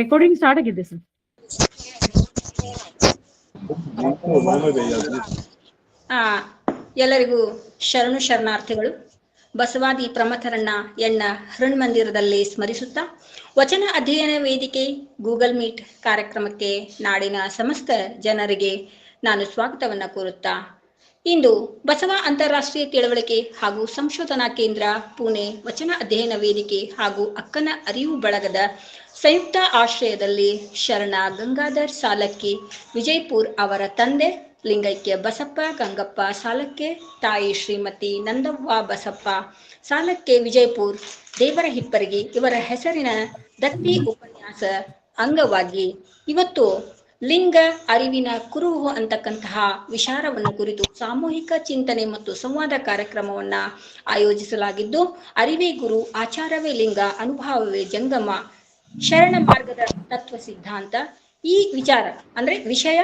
Recording start ಆಗಿದೆ sir. ಎಲ್ಲರಿಗೂ ಶರಣು ಶರಣಾರ್ಥಿಗಳು. ಬಸವಾದಿ ಪ್ರಮಥರನ್ನ ಎಣ್ಣ ಹೃಣ್ಮಂದಿರದಲ್ಲಿ ಸ್ಮರಿಸುತ್ತಾ ವಚನ ಅಧ್ಯಯನ ವೇದಿಕೆ ಗೂಗಲ್ ಮೀಟ್ ಕಾರ್ಯಕ್ರಮಕ್ಕೆ ನಾಡಿನ ಸಮಸ್ತ ಜನರಿಗೆ ನಾನು ಸ್ವಾಗತವನ್ನು ಕೋರುತ್ತಾ, ಇಂದು ಬಸವ ಅಂತಾರಾಷ್ಟ್ರೀಯ ತಿಳುವಳಿಕೆ ಹಾಗೂ ಸಂಶೋಧನಾ ಕೇಂದ್ರ ಪುಣೆ ವಚನ ಅಧ್ಯಯನ ವೇದಿಕೆ ಹಾಗೂ ಅಕ್ಕನ ಅರಿವು ಬಳಗದ ಸಂಯುಕ್ತ ಆಶ್ರಯದಲ್ಲಿ ಶರಣ ಗಂಗಾಧರ್ ಸಾಲಕ್ಕಿ ವಿಜಯಪುರ್ ಅವರ ತಂದೆ ಲಿಂಗೈಕ್ಯ ಬಸಪ್ಪ ಗಂಗಪ್ಪ ಸಾಲಕ್ಕೆ, ತಾಯಿ ಶ್ರೀಮತಿ ನಂದವ್ವ ಬಸಪ್ಪ ಸಾಲಕ್ಕೆ ವಿಜಯಪುರ್ ದೇವರ ಹಿಪ್ಪರಗಿ ಇವರ ಹೆಸರಿನ ದತ್ತಿ ಉಪನ್ಯಾಸ ಅಂಗವಾಗಿ ಇವತ್ತು ಲಿಂಗ ಅರಿವಿನ ಕುರುಹು ಅಂತಕ್ಕಂತಹ ವಿಚಾರವನ್ನು ಕುರಿತು ಸಾಮೂಹಿಕ ಚಿಂತನೆ ಮತ್ತು ಸಂವಾದ ಕಾರ್ಯಕ್ರಮವನ್ನ ಆಯೋಜಿಸಲಾಗಿದ್ದು, ಅರಿವೇ ಗುರು ಆಚಾರವೇ ಲಿಂಗ ಅನುಭವವೇ ಜಂಗಮ ಶರಣ ಮಾರ್ಗದ ತತ್ವ ಸಿದ್ಧಾಂತ, ಈ ವಿಚಾರ ಅಂದ್ರೆ ವಿಷಯ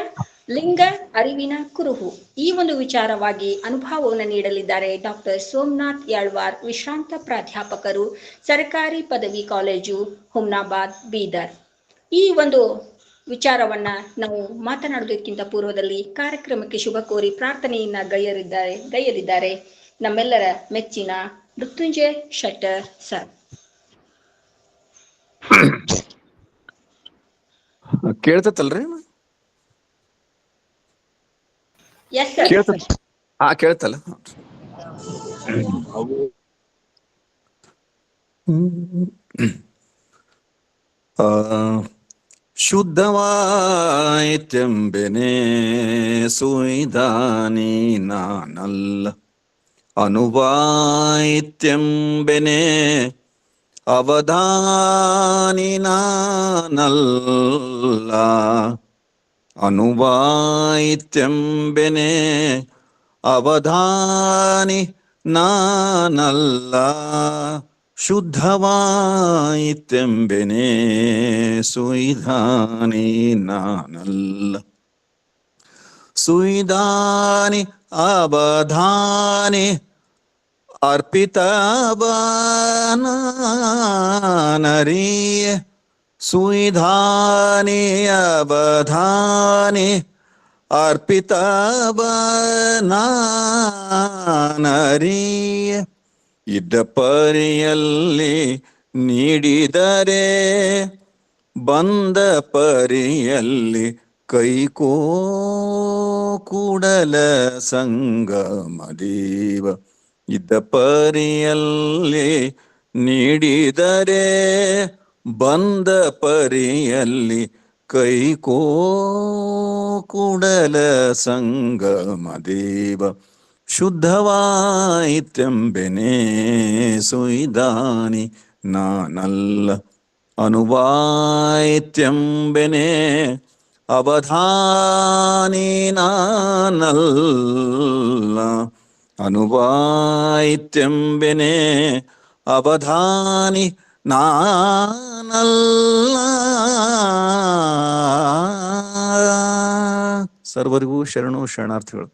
ಲಿಂಗ ಅರಿವಿನ ಕುರುಹು. ಈ ಒಂದು ವಿಚಾರವಾಗಿ ಅನುಭವವನ್ನು ನೀಡಲಿದ್ದಾರೆ ಡಾಕ್ಟರ್ ಸೋಮನಾಥ್ ಯಾಳ್ವಾರ್, ವಿಶ್ರಾಂತ ಪ್ರಾಧ್ಯಾಪಕರು, ಸರ್ಕಾರಿ ಪದವಿ ಕಾಲೇಜು ಹುಮ್ನಾಬಾದ್ ಬೀದರ್. ಈ ಒಂದು ವಿಚಾರವನ್ನ ನಾವು ಮಾತನಾಡುವುದಕ್ಕಿಂತ ಪೂರ್ವದಲ್ಲಿ ಕಾರ್ಯಕ್ರಮಕ್ಕೆ ಶುಭ ಕೋರಿ ಪ್ರಾರ್ಥನೆಯನ್ನ ಗೈಯಲಿದ್ದಾರೆ ನಮ್ಮೆಲ್ಲರ ಮೆಚ್ಚಿನ ಮೃತ್ಯುಂಜಯ ಶೆಟ್ಟರ್ ಸರ್. ಕೇಳ್ತಲ್ರಿ? Yes sir. ಕೇಳ್ತಲ್ಲ. ಶುದ್ಧವಾಯಿತೆಂಬೆನೆ ಸುಯಿದಾನಿ ನಾನಲ್ಲ, ಅನುವಾಯಿತೆಂಬೆನೆ ಅವಧಾನಿ ನಾನಲ್ಲ, ಅನುವಾಯಿತೆಂಬೆನೆ ಅವಧಾನಿ ನಾನಲ್ಲ, ಶುದ್ಧವಾಯಿತೆಂಬೆನೆ ಸುಯಿದಾನಿ ನಾನಲ್ಲ, ಸುಯಿದಾನಿ ಅವಧಾನಿ ಅರ್ಪಿತಬನರಿಯೆ, ಸುಯಿಧಾನಿ ಅವಧಾನಿ ಅರ್ಪಿತಬನರಿಯೆ, ಇದ್ದ ಪರಿಯಲ್ಲಿ ನೀಡಿದರೆ ಬಂದ ಪರಿಯಲ್ಲಿ ಕೈಕೋ ಕೂಡಲ ಸಂಗಮ ದೇವ, ಇದ್ದ ಪರಿಯಲ್ಲಿ ನೀಡಿದರೆ ಬಂದ ಪರಿಯಲ್ಲಿ ಕೈಕೋ ಕೂಡಲ ಸಂಗಮ ದೇವ, ಶುದ್ಧವಾಯಿತೆಂಬೆನೆ ಸುಯಿದಾನಿ ನಾನಲ್ಲ, ಅನುವಾಯಿತೆಂಬೆನೆ ಅವಧಾನಿ ನಾನಲ್ಲ, ಅನುವಾಯಿತೆಂಬೆನೆ ಅವಧಾನಿ ನಾನಲ್ಲ. ಸರ್ವರಿಗೂ ಶರಣು ಶರಣಾರ್ಥಿಗಳು.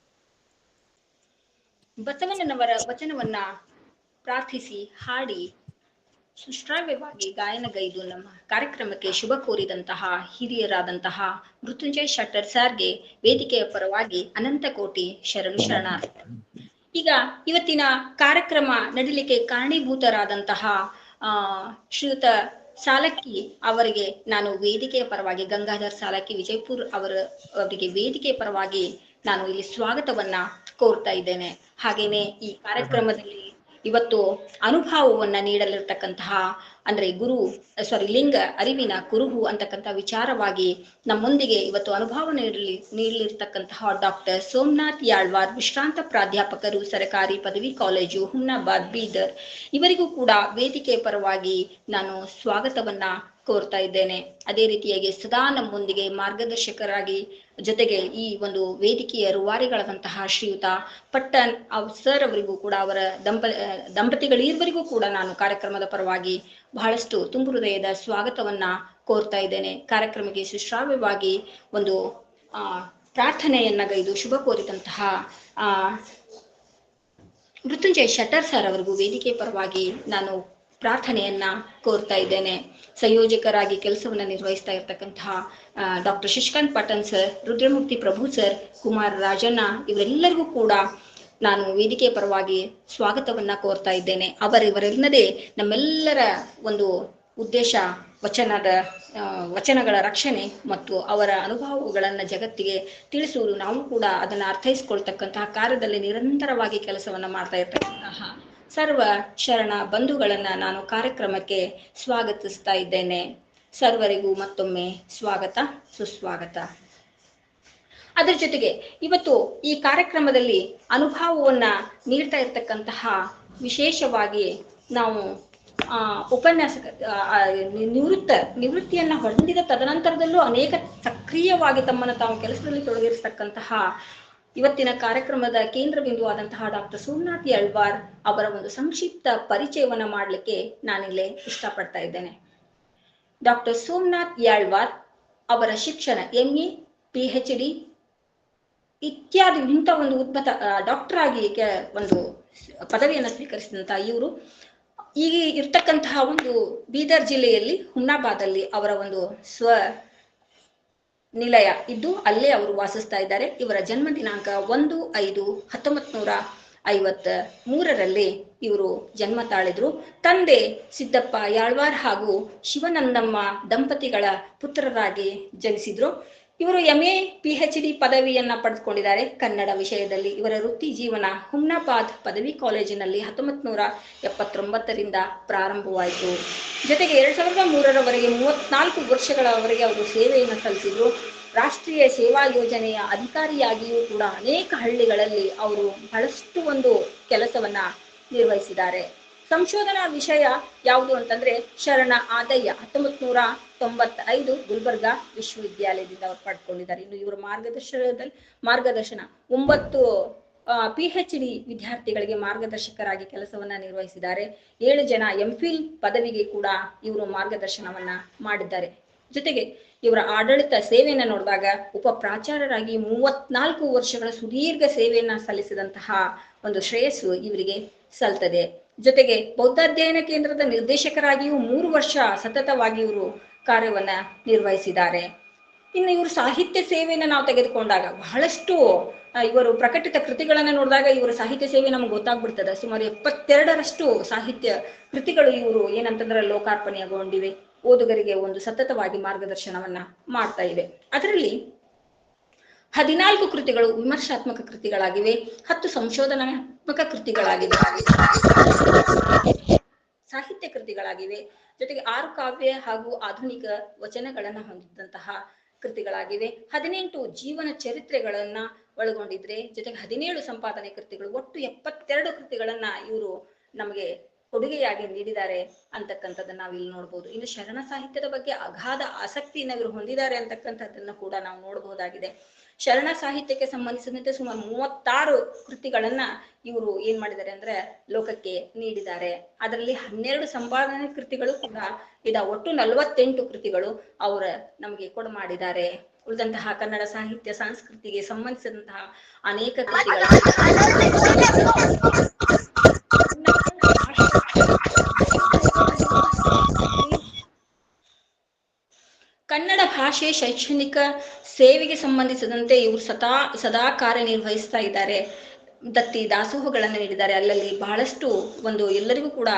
ಬಸವಣ್ಣನವರ ವಚನವನ್ನ ಪ್ರಾರ್ಥಿಸಿ ಹಾಡಿ ಸುಶ್ರಾವ್ಯವಾಗಿ ಗಾಯನಗೈದು ನಮ್ಮ ಕಾರ್ಯಕ್ರಮಕ್ಕೆ ಶುಭ ಕೋರಿದಂತಹ ಹಿರಿಯರಾದಂತಹ ಮೃತ್ಯುಂಜಯ ಶೆಟ್ಟರ್ ಸರ್ಗೆ ವೇದಿಕೆಯ ಪರವಾಗಿ ಅನಂತ ಕೋಟಿ ಶರಣು ಶರಣಾರ್ಥಿ. ಈಗ ಇವತ್ತಿನ ಕಾರ್ಯಕ್ರಮ ನಡೀಲಿಕ್ಕೆ ಕಾರಣೀಭೂತರಾದಂತಹ ಶ್ರೀಯುತ ಸಾಲಕ್ಕಿ ಅವರಿಗೆ ನಾನು ವೇದಿಕೆಯ ಪರವಾಗಿ, ಗಂಗಾಧರ್ ಸಾಲಕ್ಕಿ ವಿಜಯಪುರ್ ಅವರಿಗೆ ವೇದಿಕೆಯ ಪರವಾಗಿ ನಾನು ಇಲ್ಲಿ ಸ್ವಾಗತವನ್ನ ಕೋರ್ತಾ ಇದ್ದೇನೆ. ಹಾಗೇನೆ ಈ ಕಾರ್ಯಕ್ರಮದಲ್ಲಿ ಇವತ್ತು ಅನುಭವವನ್ನ ನೀಡಲಿರ್ತಕ್ಕಂತಹ ಅಂದ್ರೆ ಲಿಂಗ ಅರಿವಿನ ಕುರುಹು ಅಂತಕ್ಕಂಥ ವಿಚಾರವಾಗಿ ನಮ್ಮೊಂದಿಗೆ ಇವತ್ತು ಅನುಭವ ನೀಡಲಿರ್ತಕ್ಕಂತಹ ಡಾಕ್ಟರ್ ಸೋಮನಾಥ್ ಯಾಳ್ವಾರ್, ವಿಶ್ರಾಂತ ಪ್ರಾಧ್ಯಾಪಕರು, ಸರ್ಕಾರಿ ಪದವಿ ಕಾಲೇಜು ಹುಮ್ನಾಬಾದ್ ಬೀದರ್, ಇವರಿಗೂ ಕೂಡ ವೇದಿಕೆಯ ಪರವಾಗಿ ನಾನು ಸ್ವಾಗತವನ್ನ ಕೋರ್ತಾ ಇದ್ದೇನೆ. ಅದೇ ರೀತಿಯಾಗಿ ಸದಾ ನಮ್ಮೊಂದಿಗೆ ಮಾರ್ಗದರ್ಶಕರಾಗಿ ಜೊತೆಗೆ ಈ ಒಂದು ವೇದಿಕೆಯ ರೂವಾರಿಗಳಾದಂತಹ ಶ್ರೀಯುತ ಪಟ್ಟಣ್ ಸರ್ ಅವರಿಗೂ ಕೂಡ, ಅವರ ದಂಪತಿಗಳಿರುವರಿಗೂ ಕೂಡ ನಾನು ಕಾರ್ಯಕ್ರಮದ ಪರವಾಗಿ ಬಹಳಷ್ಟು ತುಂಬು ಹೃದಯದ ಸ್ವಾಗತವನ್ನ ಕೋರ್ತಾ ಇದ್ದೇನೆ. ಕಾರ್ಯಕ್ರಮಕ್ಕೆ ಸುಶ್ರಾವ್ಯವಾಗಿ ಒಂದು ಪ್ರಾರ್ಥನೆಯನ್ನ ಗೈದು ಶುಭ ಕೋರಿದಂತಹ ಮೃತ್ಯುಂಜಯ್ ಶೆಟ್ಟರ್ ಸರ್ ಅವರಿಗೂ ವೇದಿಕೆ ಪರವಾಗಿ ನಾನು ಪ್ರಾರ್ಥನೆಯನ್ನ ಕೋರ್ತಾ ಇದ್ದೇನೆ. ಸಂಯೋಜಕರಾಗಿ ಕೆಲಸವನ್ನ ನಿರ್ವಹಿಸ್ತಾ ಇರ್ತಕ್ಕಂತಹ ಡಾಕ್ಟರ್ ಶಶಿಕಾಂತ್ ಪಾಟನ್ ಸರ್, ರುದ್ರಮೂರ್ತಿ ಪ್ರಭು ಸರ್, ಕುಮಾರ್ ರಾಜಣ್ಣ ಇವರೆಲ್ಲರಿಗೂ ಕೂಡ ನಾನು ವೇದಿಕೆ ಪರವಾಗಿ ಸ್ವಾಗತವನ್ನ ಕೋರ್ತಾ ಇದ್ದೇನೆ. ಇವರೆಲ್ಲದೇ ನಮ್ಮೆಲ್ಲರ ಒಂದು ಉದ್ದೇಶ ವಚನಗಳ ರಕ್ಷಣೆ ಮತ್ತು ಅವರ ಅನುಭವಗಳನ್ನು ಜಗತ್ತಿಗೆ ತಿಳಿಸುವುದು. ನಾವು ಕೂಡ ಅದನ್ನು ಅರ್ಥೈಸ್ಕೊಳ್ತಕ್ಕಂತಹ ಕಾರ್ಯದಲ್ಲಿ ನಿರಂತರವಾಗಿ ಕೆಲಸವನ್ನ ಮಾಡ್ತಾ ಇರ್ತಕ್ಕಂತಹ ಸರ್ವ ಶರಣ ಬಂಧುಗಳನ್ನ ನಾನು ಕಾರ್ಯಕ್ರಮಕ್ಕೆ ಸ್ವಾಗತಿಸ್ತಾ ಇದ್ದೇನೆ. ಸರ್ವರಿಗೂ ಮತ್ತೊಮ್ಮೆ ಸ್ವಾಗತ, ಸುಸ್ವಾಗತ. ಅದರ ಜೊತೆಗೆ ಇವತ್ತು ಈ ಕಾರ್ಯಕ್ರಮದಲ್ಲಿ ಅನುಭವವನ್ನ ನೀಡ್ತಾ ಇರ್ತಕ್ಕಂತಹ ವಿಶೇಷವಾಗಿ ನಾವು ಉಪನ್ಯಾಸಕ ನಿವೃತ್ತಿಯನ್ನ ಹೊಂದಿದ ತದನಂತರದಲ್ಲೂ ಅನೇಕ ಸಕ್ರಿಯವಾಗಿ ತಮ್ಮನ್ನು ತಾವು ಕೆಲಸದಲ್ಲಿ ತೊಡಗಿರ್ತಕ್ಕಂತಹ ಇವತ್ತಿನ ಕಾರ್ಯಕ್ರಮದ ಕೇಂದ್ರ ಬಿಂದುವಾದಂತಹ ಡಾಕ್ಟರ್ ಸೋಮನಾಥ್ ಯಳ್ವಾರ್ ಅವರ ಒಂದು ಸಂಕ್ಷಿಪ್ತ ಪರಿಚಯವನ್ನ ಮಾಡಲಿಕ್ಕೆ ನಾನಿಲ್ಲೇ ಇಷ್ಟಪಡ್ತಾ ಇದ್ದೇನೆ. ಡಾಕ್ಟರ್ ಸೋಮನಾಥ್ ಯಳ್ವಾರ್ ಅವರ ಶಿಕ್ಷಣ MA, PhD ಇತ್ಯಾದಿ ಇಂಥ ಒಂದು ಉದ್ಭತ ಡಾಕ್ಟರ್ ಆಗಿ ಒಂದು ಪದವಿಯನ್ನು ಸ್ವೀಕರಿಸಿದಂತ ಇವರು ಈಗ ಇರ್ತಕ್ಕಂತಹ ಒಂದು ಬೀದರ್ ಜಿಲ್ಲೆಯಲ್ಲಿ ಹುಮ್ನಾಬಾದಲ್ಲಿ ಅವರ ಒಂದು ನಿಲಯ ಇದ್ದು ಅಲ್ಲೇ ಅವರು ವಾಸಿಸ್ತಾ ಇದ್ದಾರೆ. ಇವರ ಜನ್ಮ ದಿನಾಂಕ 1/5/1953 ಇವರು ಜನ್ಮ ತಾಳಿದ್ರು. ತಂದೆ ಸಿದ್ದಪ್ಪ ಯಾಳ್ವಾರ್ ಹಾಗೂ ಶಿವನಂದಮ್ಮ ದಂಪತಿಗಳ ಪುತ್ರರಾಗಿ ಜನಿಸಿದ್ರು. ಇವರು MA, PhD ಪದವಿಯನ್ನ ಪಡೆದುಕೊಂಡಿದ್ದಾರೆ ಕನ್ನಡ ವಿಷಯದಲ್ಲಿ. ಇವರ ವೃತ್ತಿ ಜೀವನ ಹುಮ್ನಾಬಾದ್ ಪದವಿ ಕಾಲೇಜಿನಲ್ಲಿ 1979ರಿಂದ ಪ್ರಾರಂಭವಾಯಿತು. ಜೊತೆಗೆ 2003ರವರೆಗೆ 34 ವರ್ಷಗಳವರೆಗೆ ಅವರು ಸೇವೆಯನ್ನು ಸಲ್ಲಿಸಿದ್ರು. ರಾಷ್ಟ್ರೀಯ ಸೇವಾ ಯೋಜನೆಯ ಅಧಿಕಾರಿಯಾಗಿಯೂ ಕೂಡ ಅನೇಕ ಹಳ್ಳಿಗಳಲ್ಲಿ ಅವರು ಬಹಳಷ್ಟು ಒಂದು ಕೆಲಸವನ್ನ ನಿರ್ವಹಿಸಿದ್ದಾರೆ. ಸಂಶೋಧನಾ ವಿಷಯ ಯಾವುದು ಅಂತಂದ್ರೆ ಶರಣ ಆದಯ್ಯ 1995 ಗುಲ್ಬರ್ಗಾ ವಿಶ್ವವಿದ್ಯಾಲಯದಿಂದ ಅವರು ಪಡ್ಕೊಂಡಿದ್ದಾರೆ. ಇನ್ನು ಇವರ ಮಾರ್ಗದರ್ಶನ 9 PhD ವಿದ್ಯಾರ್ಥಿಗಳಿಗೆ ಮಾರ್ಗದರ್ಶಕರಾಗಿ ಕೆಲಸವನ್ನ ನಿರ್ವಹಿಸಿದ್ದಾರೆ. 7 ಜನ MPhil ಪದವಿಗೆ ಕೂಡ ಇವರು ಮಾರ್ಗದರ್ಶನವನ್ನ ಮಾಡಿದ್ದಾರೆ. ಜೊತೆಗೆ ಇವರ ಆಡಳಿತ ಸೇವೆಯನ್ನ ನೋಡಿದಾಗ ಉಪ ಪ್ರಾಚಾರ್ಯರಾಗಿ 34 ವರ್ಷಗಳ ಸುದೀರ್ಘ ಸೇವೆಯನ್ನ ಸಲ್ಲಿಸಿದಂತಹ ಒಂದು ಶ್ರೇಯಸ್ಸು ಇವರಿಗೆ ಸಲ್ತದೆ. ಜೊತೆಗೆ ಬೌದ್ಧಾಧ್ಯಯನ ಕೇಂದ್ರದ ನಿರ್ದೇಶಕರಾಗಿಯೂ 3 ವರ್ಷ ಸತತವಾಗಿ ಇವರು ಕಾರ್ಯವನ್ನ ನಿರ್ವಹಿಸಿದ್ದಾರೆ. ಇನ್ನು ಇವರು ಸಾಹಿತ್ಯ ಸೇವೆಯನ್ನ ನಾವು ತೆಗೆದುಕೊಂಡಾಗ ಬಹಳಷ್ಟು ಇವರು ಪ್ರಕಟಿತ ಕೃತಿಗಳನ್ನ ನೋಡಿದಾಗ ಇವರ ಸಾಹಿತ್ಯ ಸೇವೆ ನಮ್ಗೆ ಗೊತ್ತಾಗ್ಬಿಡ್ತದೆ. ಸುಮಾರು 72ರಷ್ಟು ಸಾಹಿತ್ಯ ಕೃತಿಗಳು ಇವರು ಏನಂತಂದ್ರೆ ಲೋಕಾರ್ಪಣೆಗೊಂಡಿವೆ. ಓದುಗರಿಗೆ ಒಂದು ಸತತವಾಗಿ ಮಾರ್ಗದರ್ಶನವನ್ನ ಮಾಡ್ತಾ ಇವೆ. ಅದರಲ್ಲಿ 14 ಕೃತಿಗಳು ವಿಮರ್ಶಾತ್ಮಕ ಕೃತಿಗಳಾಗಿವೆ, 10 ಸಂಶೋಧನಾತ್ಮಕ ಕೃತಿಗಳಾಗಿವೆ, ಸಾಹಿತ್ಯ ಕೃತಿಗಳಾಗಿವೆ. ಜೊತೆಗೆ 6 ಕಾವ್ಯ ಹಾಗೂ ಆಧುನಿಕ ವಚನಗಳನ್ನ ಹೊಂದಿದ್ದಂತಹ ಕೃತಿಗಳಾಗಿವೆ. 18 ಜೀವನ ಚರಿತ್ರೆಗಳನ್ನ ಒಳಗೊಂಡಿದ್ರೆ ಜೊತೆಗೆ 17 ಸಂಪಾದನೆ ಕೃತಿಗಳು, ಒಟ್ಟು 72 ಕೃತಿಗಳನ್ನ ಇವರು ನಮಗೆ ಕೊಡುಗೆಯಾಗಿ ನೀಡಿದ್ದಾರೆ ಅಂತಕ್ಕಂಥದ್ದನ್ನ ನಾವು ಇಲ್ಲಿ ನೋಡ್ಬೋದು. ಇನ್ನು ಶರಣ ಸಾಹಿತ್ಯದ ಬಗ್ಗೆ ಅಗಾಧ ಆಸಕ್ತಿಯನ್ನ ಇವರು ಹೊಂದಿದ್ದಾರೆ ಅಂತಕ್ಕಂಥದ್ದನ್ನ ಕೂಡ ನಾವು ನೋಡಬಹುದಾಗಿದೆ. ಶರಣ ಸಾಹಿತ್ಯಕ್ಕೆ ಸಂಬಂಧಿಸಿದಂತೆ ಸುಮಾರು 36 ಕೃತಿಗಳನ್ನ ಇವರು ಏನ್ ಮಾಡಿದ್ದಾರೆ ಅಂದ್ರೆ ಲೋಕಕ್ಕೆ ನೀಡಿದ್ದಾರೆ. ಅದರಲ್ಲಿ 12 ಸಂಪಾದನೆ ಕೃತಿಗಳು ಕೂಡ ಒಟ್ಟು 48 ಕೃತಿಗಳು ಅವರ ನಮಗೆ ಕೊಡಮಾಡಿದ್ದಾರೆ. ಉಳಿದಂತಹ ಕನ್ನಡ ಸಾಹಿತ್ಯ ಸಂಸ್ಕೃತಿಗೆ ಸಂಬಂಧಿಸಿದಂತಹ ಅನೇಕ ಕೃತಿಗಳು ಕನ್ನಡ ಭಾಷೆ ಶೈಕ್ಷಣಿಕ ಸೇವೆಗೆ ಸಂಬಂಧಿಸಿದಂತೆ ಇವರು ಸದಾ ಕಾರ್ಯನಿರ್ವಹಿಸ್ತಾ ಇದ್ದಾರೆ. ದತ್ತಿ ದಾಸೋಹಗಳನ್ನು ನೀಡಿದ್ದಾರೆ. ಅಲ್ಲಲ್ಲಿ ಬಹಳಷ್ಟು ಒಂದು ಎಲ್ಲರಿಗೂ ಕೂಡ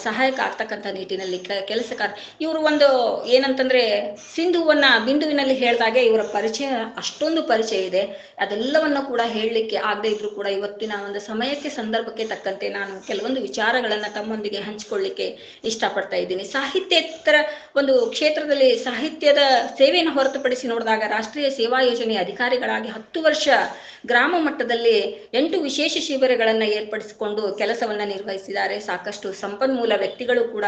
ಸಹಾಯಕ ಆಗ್ತಕ್ಕಂಥ ನಿಟ್ಟಿನಲ್ಲಿ ಕೆಲಸಕಾರ. ಇವರು ಒಂದು ಏನಂತಂದ್ರೆ ಸಿಂಧುವನ್ನ ಬಿಂದುವಿನಲ್ಲಿ ಹೇಳಿದಾಗೆ ಇವರ ಪರಿಚಯ ಅಷ್ಟೊಂದು ಪರಿಚಯ ಇದೆ. ಅದೆಲ್ಲವನ್ನ ಕೂಡ ಹೇಳಲಿಕ್ಕೆ ಆಗದೆ ಇದ್ರು ಕೂಡ ಇವತ್ತಿನ ಒಂದು ಸಮಯಕ್ಕೆ ಸಂದರ್ಭಕ್ಕೆ ತಕ್ಕಂತೆ ನಾನು ಕೆಲವೊಂದು ವಿಚಾರಗಳನ್ನ ತಮ್ಮೊಂದಿಗೆ ಹಂಚಿಕೊಳ್ಳಿಕ್ಕೆ ಇಷ್ಟಪಡ್ತಾ ಇದ್ದೀನಿ. ಸಾಹಿತ್ಯೇತರ ಒಂದು ಕ್ಷೇತ್ರದಲ್ಲಿ ಸಾಹಿತ್ಯದ ಸೇವೆಯನ್ನು ಹೊರತುಪಡಿಸಿ ನೋಡಿದಾಗ ರಾಷ್ಟ್ರೀಯ ಸೇವಾ ಯೋಜನೆಯ ಅಧಿಕಾರಿಗಳಾಗಿ 10 ವರ್ಷ ಗ್ರಾಮ ಮಟ್ಟದಲ್ಲಿ 8 ವಿಶೇಷ ಶಿಬಿರಗಳನ್ನ ಏರ್ಪಡಿಸಿಕೊಂಡು ಕೆಲಸವನ್ನ ನಿರ್ವಹಿಸಿದ್ದಾರೆ. ಸಾಕಷ್ಟು ಸಂಪನ್ಮೂಲ ವ್ಯಕ್ತಿಗಳು ಕೂಡ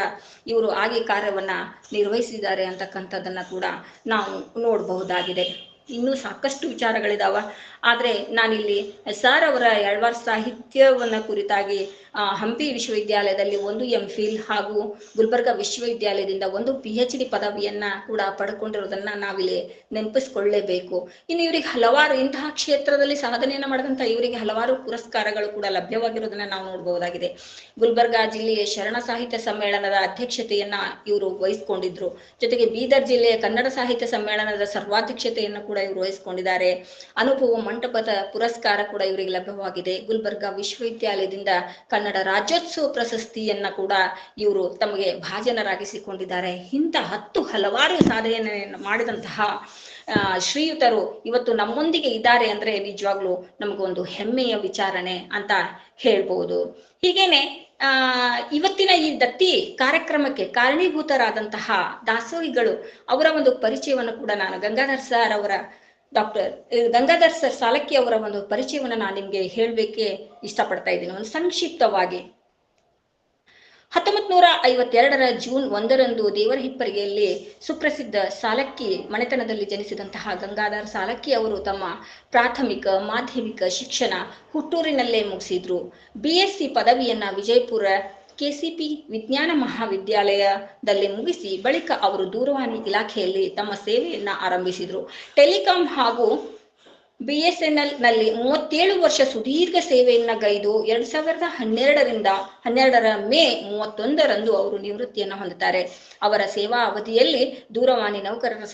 ಇವರು ಆಗಿ ಕಾರ್ಯವನ್ನ ನಿರ್ವಹಿಸಿದ್ದಾರೆ ಅಂತಕ್ಕಂಥದ್ದನ್ನ ಕೂಡ ನಾವು ನೋಡಬಹುದಾಗಿದೆ. ಇನ್ನೂ ಸಾಕಷ್ಟು ವಿಚಾರಗಳಿದಾವ. ಆದರೆ ನಾನಿಲ್ಲಿ ಸರ್ ಅವರ ಎಳ್ವಾರ್ ಸಾಹಿತ್ಯವನ್ನು ಕುರಿತಾಗಿ ಹಂಪಿ ವಿಶ್ವವಿದ್ಯಾಲಯದಲ್ಲಿ ಒಂದು MPhil ಹಾಗೂ ಗುಲ್ಬರ್ಗಾ ವಿಶ್ವವಿದ್ಯಾಲಯದಿಂದ ಒಂದು PhD ಪದವಿಯನ್ನ ಕೂಡ ಪಡ್ಕೊಂಡಿರೋದನ್ನ ನಾವಿಲ್ಲಿ ನೆನಪಿಸ್ಕೊಳ್ಳೇಬೇಕು. ಇನ್ನು ಇವರಿಗೆ ಹಲವಾರು ಇಂತಹ ಕ್ಷೇತ್ರದಲ್ಲಿ ಸಾಧನೆಯನ್ನು ಮಾಡಿದಂಥ ಇವರಿಗೆ ಹಲವಾರು ಪುರಸ್ಕಾರಗಳು ಕೂಡ ಲಭ್ಯವಾಗಿರೋದನ್ನ ನಾವು ನೋಡಬಹುದಾಗಿದೆ. ಗುಲ್ಬರ್ಗಾ ಜಿಲ್ಲೆಯ ಶರಣ ಸಾಹಿತ್ಯ ಸಮ್ಮೇಳನದ ಅಧ್ಯಕ್ಷತೆಯನ್ನ ಇವರು ವಹಿಸಿಕೊಂಡಿದ್ರು. ಜೊತೆಗೆ ಬೀದರ್ ಜಿಲ್ಲೆಯ ಕನ್ನಡ ಸಾಹಿತ್ಯ ಸಮ್ಮೇಳನದ ಸರ್ವಾಧ್ಯಕ್ಷತೆಯನ್ನು ಕೂಡ ಇವರು ವಹಿಸಿಕೊಂಡಿದ್ದಾರೆ. ಅನುಭವ ಮಂಟಪದ ಪುರಸ್ಕಾರ ಕೂಡ ಇವರಿಗೆ ಲಭ್ಯವಾಗಿದೆ. ಗುಲ್ಬರ್ಗಾ ವಿಶ್ವವಿದ್ಯಾಲಯದಿಂದ ಕನ್ನಡ ರಾಜ್ಯೋತ್ಸವ ಪ್ರಶಸ್ತಿಯನ್ನ ಕೂಡ ಇವರು ತಮಗೆ ಭಾಜನರಾಗಿಸಿಕೊಂಡಿದ್ದಾರೆ. ಇಂಥ ಹಲವಾರು ಸಾಧನೆಯನ್ನು ಮಾಡಿದಂತಹ ಶ್ರೀಯುತರು ಇವತ್ತು ನಮ್ಮೊಂದಿಗೆ ಇದ್ದಾರೆ ಅಂದ್ರೆ ನಿಜವಾಗ್ಲೂ ನಮಗೊಂದು ಹೆಮ್ಮೆಯ ವಿಚಾರಣೆ ಅಂತ ಹೇಳ್ಬಹುದು. ಹೀಗೇನೆ ಇವತ್ತಿನ ಈ ದತ್ತಿ ಕಾರ್ಯಕ್ರಮಕ್ಕೆ ಕಾರಣೀಭೂತರಾದಂತಹ ದಾಸೋಹಿಗಳು ಅವರ ಒಂದು ಪರಿಚಯವನ್ನು ಕೂಡ ನಾನು ಡಾಕ್ಟರ್ ಗಂಗಾಧರ್ ಸರ್ ಸಾಲಕ್ಕಿ ಅವರ ಒಂದು ಪರಿಚಯವನ್ನು ನಾನು ನಿಮ್ಗೆ ಹೇಳಬೇಕೆ ಇಷ್ಟಪಡ್ತಾ ಇದ್ದೀನಿ ಒಂದು ಸಂಕ್ಷಿಪ್ತವಾಗಿ. 1952 ಜೂನ್ 1 ದೇವರ ಹಿಪ್ಪರಿಗೆಯಲ್ಲಿ ಸುಪ್ರಸಿದ್ಧ ಸಾಲಕ್ಕಿ ಮನೆತನದಲ್ಲಿ ಜನಿಸಿದಂತಹ ಗಂಗಾಧರ್ ಸಾಲಕ್ಕಿ ಅವರು ತಮ್ಮ ಪ್ರಾಥಮಿಕ ಮಾಧ್ಯಮಿಕ ಶಿಕ್ಷಣ ಹುಟ್ಟೂರಿನಲ್ಲೇ ಮುಗಿಸಿದ್ರು. BSc ಪದವಿಯನ್ನ ವಿಜಯಪುರ KCP ವಿಜ್ಞಾನ ಮಹಾವಿದ್ಯಾಲಯದಲ್ಲಿ ಮುಗಿಸಿ ಬಳಿಕ ಅವರು ದೂರವಾಣಿ ಇಲಾಖೆಯಲ್ಲಿ ತಮ್ಮ ಸೇವೆಯನ್ನ ಆರಂಭಿಸಿದ್ರು. ಟೆಲಿಕಾಂ ಹಾಗೂ BSNL ನಲ್ಲಿ 37 ವರ್ಷ ಸುದೀರ್ಘ ಸೇವೆಯನ್ನ ಗೈದು 2012 ಮೇ 31 ಅವರು ನಿವೃತ್ತಿಯನ್ನು ಹೊಂದುತ್ತಾರೆ. ಅವರ ಸೇವಾ ಅವಧಿಯಲ್ಲಿ ದೂರವಾಣಿ ನೌಕರರ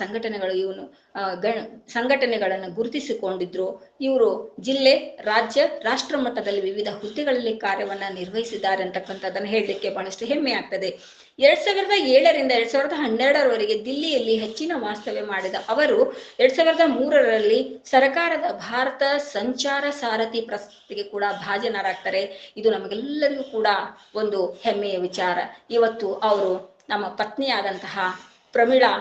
ಸಂಘಟನೆಗಳನ್ನು ಗುರುತಿಸಿಕೊಂಡಿದ್ರು. ಇವರು ಜಿಲ್ಲೆ, ರಾಜ್ಯ, ರಾಷ್ಟ್ರ ಮಟ್ಟದಲ್ಲಿ ವಿವಿಧ ಹುದ್ದೆಗಳಲ್ಲಿ ಕಾರ್ಯವನ್ನ ನಿರ್ವಹಿಸಿದ್ದಾರೆ ಅಂತಕ್ಕಂಥದ್ದನ್ನು ಹೇಳಲಿಕ್ಕೆ ಬಹಳಷ್ಟು ಹೆಮ್ಮೆ ಆಗ್ತದೆ. 2007 2012 ದಿಲ್ಲಿಯಲ್ಲಿ ಹೆಚ್ಚಿನ ವಾಸ್ತವ್ಯ ಮಾಡಿದ ಅವರು 2003 ಸರ್ಕಾರದ ಭಾರತ ಸಂಚಾರ ಸಾರಥಿ ಪ್ರಶಸ್ತಿಗೆ ಕೂಡ ಭಾಜನರಾಗ್ತಾರೆ. ಇದು ನಮಗೆಲ್ಲರಿಗೂ ಕೂಡ ಒಂದು ಹೆಮ್ಮೆಯ ವಿಚಾರ. ಇವತ್ತು ಅವರು ನಮ್ಮ ಪತ್ನಿಯಾದಂತಹ ಪ್ರಮೀಳಾ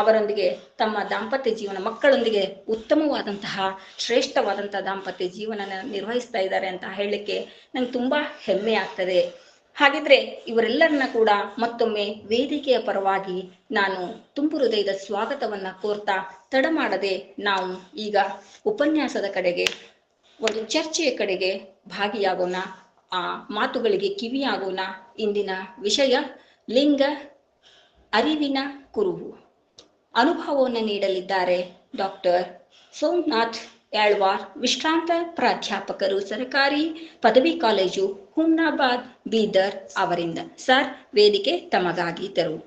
ಅವರೊಂದಿಗೆ ತಮ್ಮ ದಾಂಪತ್ಯ ಜೀವನ ಮಕ್ಕಳೊಂದಿಗೆ ಉತ್ತಮವಾದಂತಹ ಶ್ರೇಷ್ಠವಾದಂತಹ ದಾಂಪತ್ಯ ಜೀವನ ನಿರ್ವಹಿಸ್ತಾ ಇದ್ದಾರೆ ಅಂತ ಹೇಳಲಿಕ್ಕೆ ನಂಗೆ ತುಂಬಾ ಹೆಮ್ಮೆ ಆಗ್ತದೆ. ಹಾಗಿದ್ರೆ ಇವರೆಲ್ಲರನ್ನ ಕೂಡ ಮತ್ತೊಮ್ಮೆ ವೇದಿಕೆಯ ಪರವಾಗಿ ನಾನು ತುಂಬು ಹೃದಯದ ಸ್ವಾಗತವನ್ನ ಕೋರ್ತಾ ತಡ ಮಾಡದೆ ನಾವು ಈಗ ಉಪನ್ಯಾಸದ ಕಡೆಗೆ ಒಂದು ಚರ್ಚೆಯ ಕಡೆಗೆ ಭಾಗಿಯಾಗೋಣ. ಆ ಮಾತುಗಳಿಗೆ ಕಿವಿಯಾಗೋಣ. ಇಂದಿನ ವಿಷಯ ಲಿಂಗ ಅರಿವಿನ ಕುರುಹು. ಅನುಭವವನ್ನು ನೀಡಲಿದ್ದಾರೆ ಡಾಕ್ಟರ್ ಸೋಮನಾಥ್ ಯಾಳ್ವಾರ್, ವಿಶ್ರಾಂತ ಪ್ರಾಧ್ಯಾಪಕರು, ಸರ್ಕಾರಿ ಪದವಿ ಕಾಲೇಜು, ಹುಮ್ನಾಬಾದ್, ಬೀದರ್ ಅವರಿಂದ. ಸರ್, ವೇದಿಕೆ ತಮಗಾಗಿ ತೆರವು.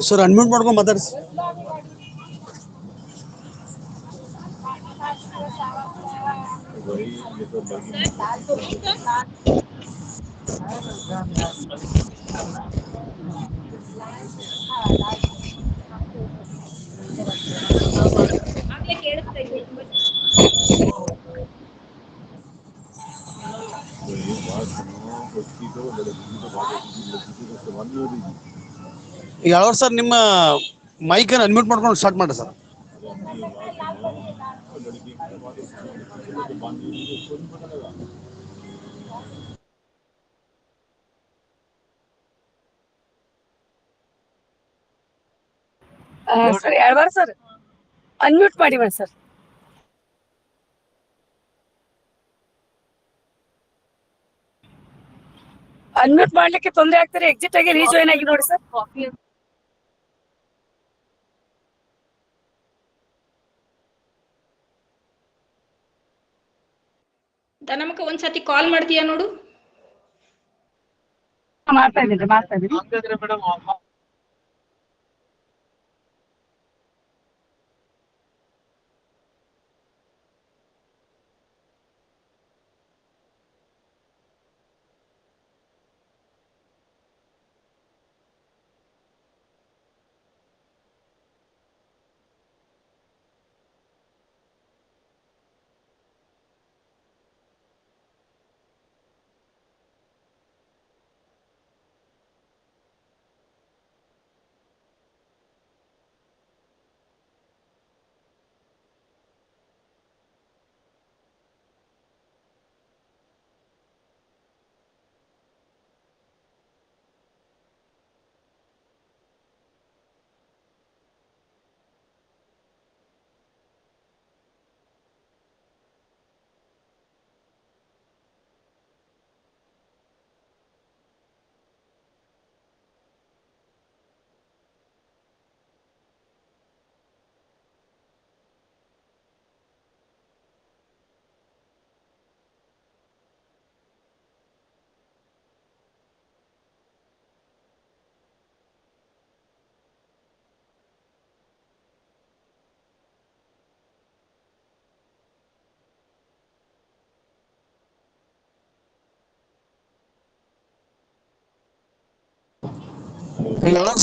ಸರ್ ಅನ್ಮ್ಯೂಟ್ ಮಾಡ್ಕೊಂಡು ಮಾತಾಡಿಸಿ. ಯಾವ ಸರ್ ನಿಮ್ಮ ಮೈಕ್ ಅನ್ಮ್ಯೂಟ್ ಮಾಡ್ಕೊಂಡು ಸ್ಟಾರ್ಟ್ ಮಾಡಿ sir. Sir Yalwar sir unmute ಮಾಡಿ ಸರ್. ಅನ್ಮ್ಯೂಟ್ ಮಾಡ್ಲಿಕ್ಕೆ ತೊಂದರೆ ಆಗ್ತಾರೆ. ಎಕ್ಸಿಟ್ ಆಗಿ ರೀಜಾಯಿನ್ ಆಗಿ ನೋಡಿ ಸರ್. ನಮಗ ಒಂದ್ಸತಿ ಕಾಲ್ ಮಾಡ್ತೀಯಾ ನೋಡು. ಮಾಡ್ತಾ ಇದ್ದೀನಿ.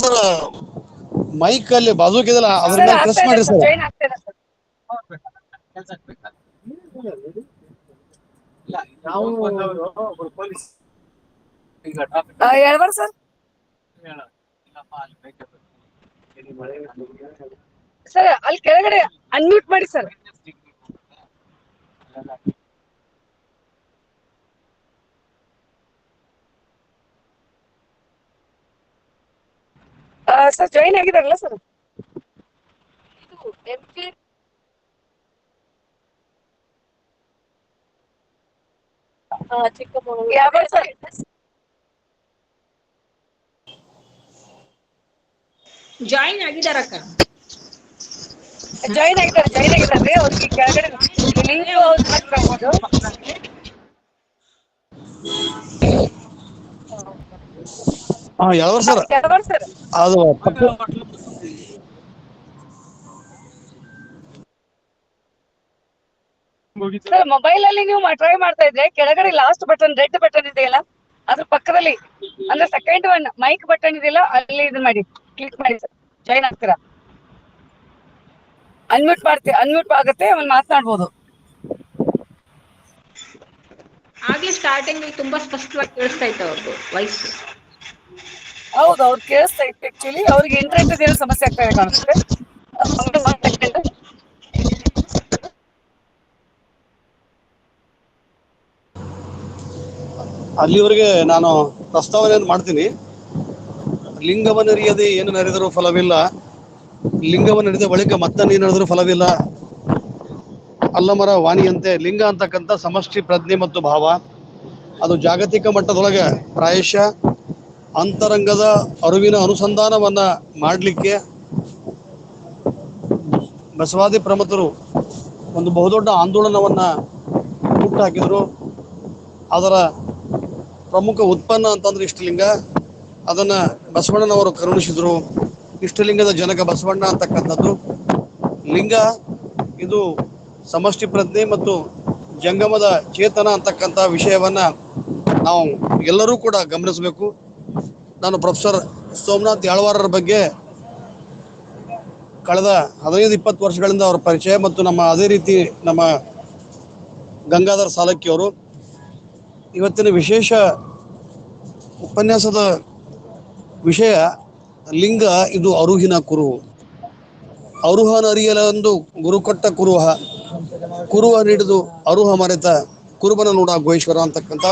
ಸರ್ ಮೈಕ್ ಅಲ್ಲಿ ಬಾಜುಕಿದಲ್ಲ ಅದ್ರ ಸರ್ ಮೇಲೆ ಪ್ರೆಸ್ ಆಗ್ತಾ ಇದೆ ಮಾಡಿ ಸರ್ ಸರ್. ಜಾಯಿನ್ ಆಗ್ತಾ ಇದೆ ಸರ್. ಹೇಳ್ಬಾರ ಸರ್. ಸರ್ ಅಲ್ಲಿ ಕೆಳಗಡೆ ಅನ್ಮ್ಯೂಟ್ ಮಾಡಿ ಸರ್. ಸರ್ ಜಾಯಿನ್ ಆಗಿದಾರಲ್ಲ ಸರ್. ಇದು MP ಚಿಕ್ಕಮಗಳೂರು ಯಾವ ಸರ್? ಜಾಯಿನ್ ಆಗಿದಾರಕ್ಕ. ಜಾಯಿನ್ ಆಗಿದ್ದಾರೆ ಅವ್ರಿಗೆ ಕೆಳಗಡೆ ಲಿಂಕ್ ಹಾಕ್ಬೋದು. ಯಾವ ಸರ್ ಯಾವ ಸರ್? ಅದು ತಪ್ಪು. ಸರ್ ಮೊಬೈಲ್ ಅಲ್ಲಿ ನೀವು ಟ್ರೈ ಮಾಡ್ತಾ ಇದ್ರೆ ಕೆಳಗಡೆ ಲಾಸ್ಟ್ ಬಟನ್ ರೆಡ್ ಬಟನ್ ಇದೆಯಲ್ಲ ಅದ್ರ ಪಕ್ಕದಲ್ಲಿ ಅಂದ್ರೆ ಸೆಕೆಂಡ್ ಒನ್ ಮೈಕ್ ಬಟನ್ ಇದೆಯಲ್ಲ ಅಲ್ಲಿ ಇದನ್ನ ಮಾಡಿ ಕ್ಲಿಕ್ ಮಾಡಿ ಸರ್ ಜಾಯಿನ್ ಆಗ್ತೀರಾ. ಅನ್ಮ್ಯೂಟ್ ಆಗುತ್ತೆ ಆಮೇಲೆ ಮಾತನಾಡ್ಬೋದು. ಆಗ್ಲೇ ಸ್ಟಾರ್ಟಿಂಗ್ ತುಂಬಾ ಸ್ಪಷ್ಟವಾಗಿ ಕೇಳಿಸ್ತಾ ಇತ್ತು ಅವ್ರದ್ದು ವಾಯ್ಸ್. ಹೌದು ಅವ್ರು ಕೇಳಿಸ್ತಾ ಇತ್ತು. ಆಕ್ಚುಲಿ ಅವ್ರಿಗೆ ಇಂಟರ್ನೆಟ್ ಏನೋ ಸಮಸ್ಯೆ ಆಗ್ತಾ ಇದೆ ಕಾಣಿಸುತ್ತೆ. ಅಲ್ಲಿವರೆಗೆ ನಾನು ಪ್ರಸ್ತಾವನೆಯನ್ನು ಮಾಡ್ತೀನಿ. ಲಿಂಗವನ್ನರಿಯದೆ ಏನು ನಡೆದರೂ ಫಲವಿಲ್ಲ, ಲಿಂಗವನ್ನರಿದ ಬಳಿಕ ಮತ್ತೆ ನೀನು ನಡೆದರೂ ಫಲವಿಲ್ಲ. ಅಲ್ಲಮರ ವಾಣಿಯಂತೆ ಲಿಂಗ ಅಂತಕ್ಕಂಥ ಸಮಷ್ಟಿ ಪ್ರಜ್ಞೆ ಮತ್ತು ಭಾವ ಅದು ಜಾಗತಿಕ ಮಟ್ಟದೊಳಗೆ ಪ್ರಾಯಶಃ ಅಂತರಂಗದ ಅರಿವಿನ ಅನುಸಂಧಾನವನ್ನ ಮಾಡಲಿಕ್ಕೆ ಬಸವಾದಿ ಪ್ರಮಥರು ಒಂದು ಬಹುದೊಡ್ಡ ಆಂದೋಲನವನ್ನ ಹುಟ್ಟುಹಾಕಿದ್ರು. ಅದರ ಪ್ರಮುಖ ಉತ್ಪನ್ನ ಅಂತಂದ್ರೆ ಇಷ್ಟಲಿಂಗ. ಅದನ್ನ ಬಸವಣ್ಣನವರು ಕರುಣಿಸಿದ್ರು. ಇಷ್ಟಲಿಂಗದ ಜನಕ ಬಸವಣ್ಣ ಅಂತಕ್ಕಂಥದ್ದು. ಲಿಂಗ ಇದು ಸಮಷ್ಟಿ ಪ್ರಜ್ಞೆ ಮತ್ತು ಜಂಗಮದ ಚೇತನ ಅಂತಕ್ಕಂಥ ವಿಷಯವನ್ನ ನಾವು ಎಲ್ಲರೂ ಕೂಡ ಗಮನಿಸಬೇಕು. ನಾನು ಪ್ರೊಫೆಸರ್ ಸೋಮನಾಥ್ ಯಾಳವಾರರ ಬಗ್ಗೆ ಕಳೆದ 15-20 ವರ್ಷಗಳಿಂದ ಅವರ ಪರಿಚಯ ಮತ್ತು ಅದೇ ರೀತಿ ನಮ್ಮ ಗಂಗಾಧರ ಸಾಲಕ್ಕಿ ಅವರು. ಇವತ್ತಿನ ವಿಶೇಷ ಉಪನ್ಯಾಸದ ವಿಷಯ ಲಿಂಗ ಇದು ಅರುಹಿನ ಕುರುಹು. ಅರುಹನ ಅರಿಯಲೆಂದು ಗುರು ಕೊಟ್ಟ ಕುರುಹ, ಕುರುಹ ನೀಡಿದು ಅರುಹ ಮರೆತ ಕುರುಬನ ನೋಡ ಗೋಶ್ವರ ಅಂತಕ್ಕಂಥ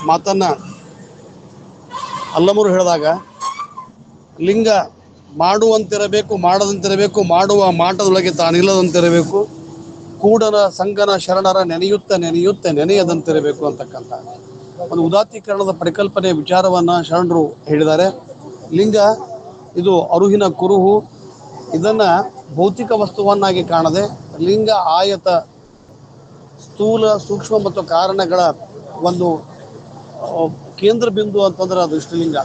ಮಾತನ್ನ ಅಲ್ಲಮರು ಹೇಳಿದಾಗ, ಲಿಂಗ ಮಾಡುವಂತಿರಬೇಕು, ಮಾಡದಂತಿರಬೇಕು, ಮಾಡುವ ಮಾಟದೊಳಗೆ ತಾನಿಲ್ಲದಂತಿರಬೇಕು, ಕೂಡನ ಸಂಗನ ಶರಣರ ನೆನೆಯುತ್ತ ನೆನೆಯದಂತಿರಬೇಕು ಅಂತಕ್ಕಂಥ ಒಂದು ಉದಾತ್ತೀಕರಣದ ಪರಿಕಲ್ಪನೆ ವಿಚಾರವನ್ನ ಶರಣರು ಹೇಳಿದ್ದಾರೆ. ಲಿಂಗ ಇದು ಅರುಹಿನ ಕುರುಹು. ಇದನ್ನ ಭೌತಿಕ ವಸ್ತುವನ್ನಾಗಿ ಕಾಣದೆ ಲಿಂಗ ಆಯತ, ಸ್ಥೂಲ, ಸೂಕ್ಷ್ಮ ಮತ್ತು ಕಾರಣಗಳ ಒಂದು ಕೇಂದ್ರ ಬಿಂದು ಅಂತಂದ್ರೆ ಅದು ಇಷ್ಟಲಿಂಗ.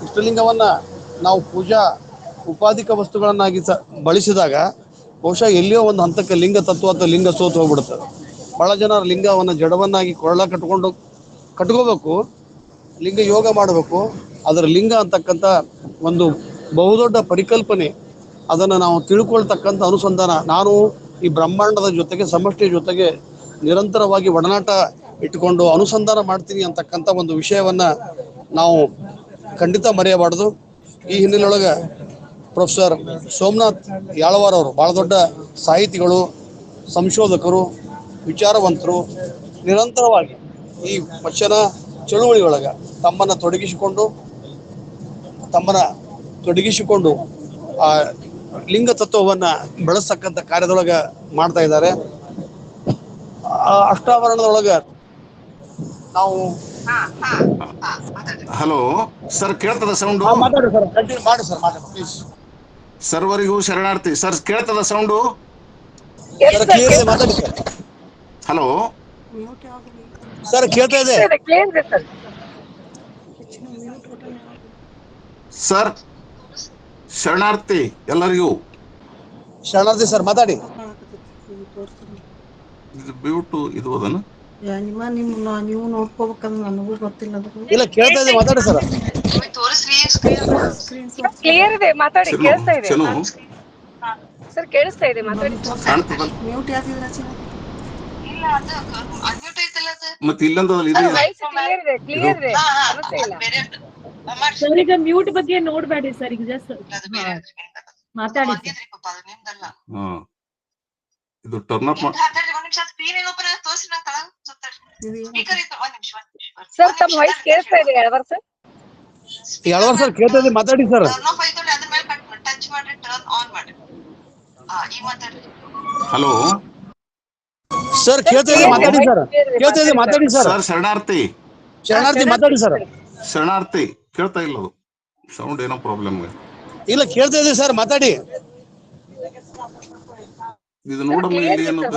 ಇಷ್ಟಲಿಂಗವನ್ನ ನಾವು ಪೂಜಾ ಉಪಾಧಿಕ ವಸ್ತುಗಳನ್ನಾಗಿ ಬಳಸಿದಾಗ ಬಹುಶಃ ಎಲ್ಲಿಯೋ ಒಂದು ಹಂತಕ್ಕೆ ಲಿಂಗ ತತ್ವ ಅಥವಾ ಲಿಂಗ ಸೋತು ಹೋಗ್ಬಿಡುತ್ತೆ. ಬಹಳ ಜನ ಲಿಂಗವನ್ನು ಜಡವನ್ನಾಗಿ ಕೊಳ್ಳ ಕಟ್ಕೋಬೇಕು, ಲಿಂಗ ಯೋಗ ಮಾಡಬೇಕು. ಅದರ ಲಿಂಗ ಅಂತಕ್ಕಂಥ ಒಂದು ಬಹುದೊಡ್ಡ ಪರಿಕಲ್ಪನೆ, ಅದನ್ನು ನಾವು ತಿಳ್ಕೊಳ್ತಕ್ಕಂಥ ಅನುಸಂಧಾನ. ನಾನು ಈ ಬ್ರಹ್ಮಾಂಡದ ಜೊತೆಗೆ ಸಮಷ್ಟಿಯ ಜೊತೆಗೆ ನಿರಂತರವಾಗಿ ಒಡನಾಟ ಇಟ್ಟುಕೊಂಡು ಅನುಸಂಧಾನ ಮಾಡ್ತೀನಿ ಅಂತಕ್ಕಂಥ ಒಂದು ವಿಷಯವನ್ನ ನಾವು ಖಂಡಿತ ಮರೆಯಬಾರ್ದು. ಈ ಹಿನ್ನೆಲೆಯೊಳಗೆ ಪ್ರೊಫೆಸರ್ ಸೋಮನಾಥ್ ಯಾಳವಾರ್ ಅವರು ಬಹಳ ದೊಡ್ಡ ಸಾಹಿತಿಗಳು, ಸಂಶೋಧಕರು, ವಿಚಾರವಂತರು. ನಿರಂತರವಾಗಿ ಈ ವಚನ ಚಳುವಳಿಯೊಳಗೆ ತಮ್ಮನ್ನು ತೊಡಗಿಸಿಕೊಂಡು ಆ ಲಿಂಗ ತತ್ವವನ್ನ ಬೆಳೆಸ್ತಕ್ಕಂಥ ಕಾರ್ಯದೊಳಗೆ ಮಾಡ್ತಾ ಇದ್ದಾರೆ. ಅಷ್ಟಾವರಣದೊಳಗೆ ನಾವು ಹಲೋ ಸರ್, ಕೇಳ್ತದ ಸೌಂಡು? ಮಾತಾಡಿ ಸರ್, ಕಂಟಿನ್ಯೂ ಮಾಡಿ ಸರ್, ಮಾತಾಡಿ ಪ್ಲೀಸ್. ಸರ್ವರಿಗೂ ಶರಣಾರ್ಥಿ. ಸರ್ ಕೇಳ್ತದ ಸೌಂಡು? ಕ್ಲಿಯರ್ ಮಾತಾಡಿ ಸರ್. ಹಲೋ ಸರ್ ಕೇಳ್ತಾ ಇದೆ ಸರ್. ಶರಣಾರ್ಥಿ ಎಲ್ಲರಿಗೂ. ಶರಣಾರ್ಥಿ ಸರ್, ಮಾತಾಡಿ. ಇದು ಬ್ಯೂಟು ಇದು ಅದನ್ನು ನೀವು ನೋಡ್ಕೋಬೇಕಂದ್ರೆ ನನಗೂ ಗೊತ್ತಿಲ್ಲ. ಇಲ್ಲ ಕೇಳ್ತಾ ಇದೆ, ಮಾತಾಡಿ ಸರ್. ಕ್ಲಿಯರ್ ಇದೆ, ಮಾತಾಡಿ. ಚಲೋ ಕೇಳಿಸ್ತಾ ಇದೆ ಚಲೋ ಸರ್, ಕೇಳಿಸ್ತಾ ಇದೆ, ಮಾತಾಡಿ. ಕಾಣ್ತದಲ್ಲ ಮತ್ತೆ ಇಲ್ಲಂದಲ್ಲ ಇದು ವಾಯ್ಸ್ ಕ್ಲಿಯರ್ ಇದೆ, ಕ್ಲಿಯರ್ ಇದೆ, ಸಮಸ್ಯೆ ಇಲ್ಲ. ಸರ್ ಈಗ ಮ್ಯೂಟ್ ಬಗ್ಗೆ ನೋಡ್ಬೇಡಿ ಸರ್, ಈಗ ಜಸ್ಟ್ ಮಾತಾಡಿ sir. ಹಾ ಇದು ಟರ್ನ್ ಅಪ್ ಸರ್, ತಮ್ಮ ವಾಯ್ಸ್ ಕೇಳಿಸ್ತಾ ಇದೆ ಎಳವರ್ ಸರ್? ಎಳವರ್ ಸರ್ ಕೇಳ್ತಾ ಇದೆ, ಮಾತಾಡಿ ಸರ್. ಹಲೋ ಸರ್ ಕೇಳ್ತಾ ಇದೆ, ಮಾತಾಡಿ ಸರ್. ಕೇಳ್ತಾ ಇದೆ, ಮಾತಾಡಿ ಸರ್. ಸರ್ ಶರಣಾರ್ಥಿ ಶರಣಾರ್ಥಿ ಮಾತಾಡಿ ಸರ್. ಶರಣಾರ್ಥಿ ಕೇಳ್ತಾ ಇಲ್ಲ, ಅದು ಸೌಂಡ್ ಏನೋ ಪ್ರಾಬ್ಲಮ್ ಇಲ್ಲ ಕೇಳ್ತಾ ಇದೆ ಸರ್, ಮಾತಾಡಿ. ಇದು ನೋಡಮ್ಮ ಇಲ್ಲಿ ಏನಂತ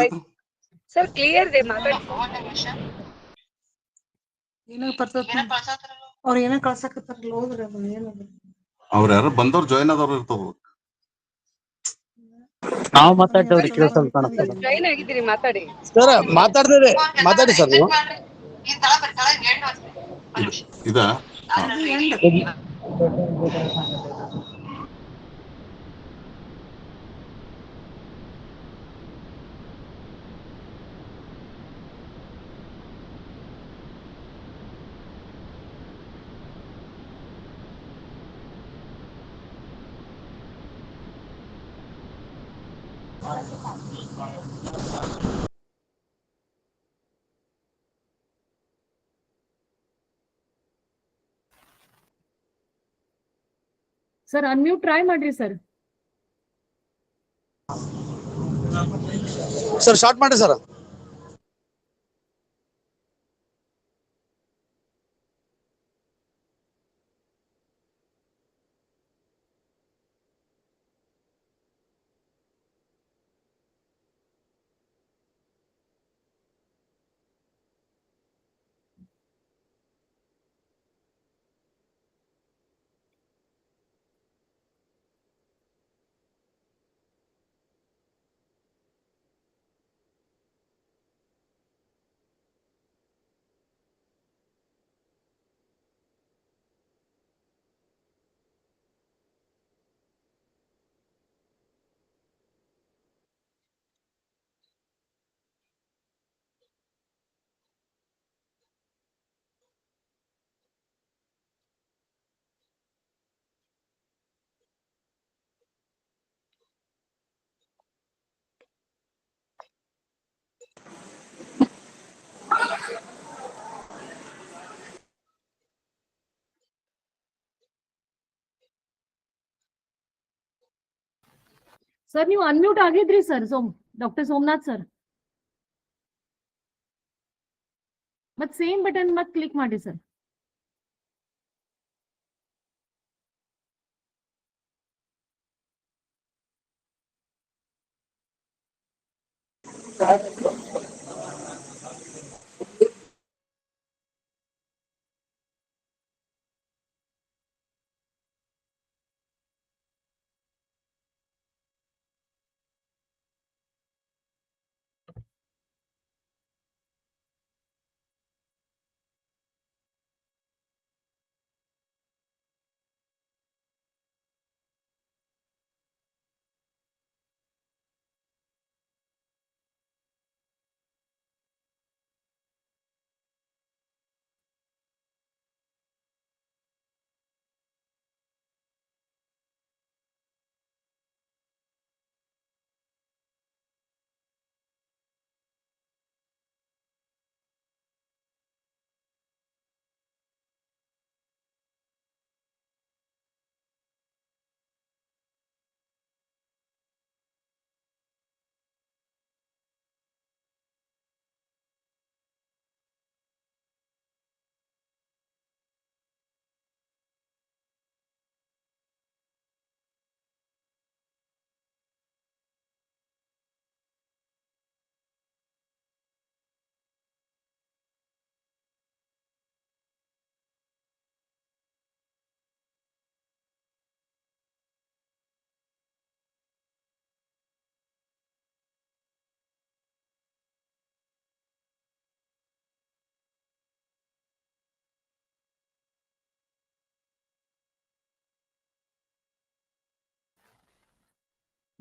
ಸರ್, ಕ್ಲಿಯರ್ ಇದೆ, ಮಾತಾಡಿ. ಅವ್ರ ಏನ ಕಳ್ಸಕತ್ತಾರಲ್ಲ, ಹೋದ್ರಿ ಅದನ್ನ ಏನದು ಅವ್ರ ಯಾರು ಬಂದವ್ರು ಜಾಯ್ನ್ ಆದವ್ರು ಇರ್ತಾವ. ನಾವು ಮಾತಾಡ್ತೇವ್ರಿ, ಕೇಳ್ಸಲ್ ಕಾಣಿಸ್ತದ. ಜಾಯಿನ್ ಆಗಿದ್ದೀರಿ, ಮಾತಾಡಿ. ಸರ್ ಮಾತಾಡ್ತಾ ಇದೆ, ಮಾತಾಡಿ ಸರ್ ನೀವು. ಇದಾ ಸರ್ ಅನ್ಮ್ಯೂಟ್ ಟ್ರೈ ಮಾಡ್ರಿ ಸರ್. ಸರ್ ಶಾರ್ಟ್ ಮಾಡಿ ಸರ್. ಸರ್ ನೀವು ಅನ್ಮ್ಯೂಟ್ ಆಗಿದ್ರಿ ಸರ್, ಡಾಕ್ಟರ್ ಸೋಮನಾಥ್ ಸರ್. ಮತ್ ಸೇಮ್ ಬಟನ್ ಮತ್ ಕ್ಲಿಕ್ ಮಾಡಿ ಸರ್.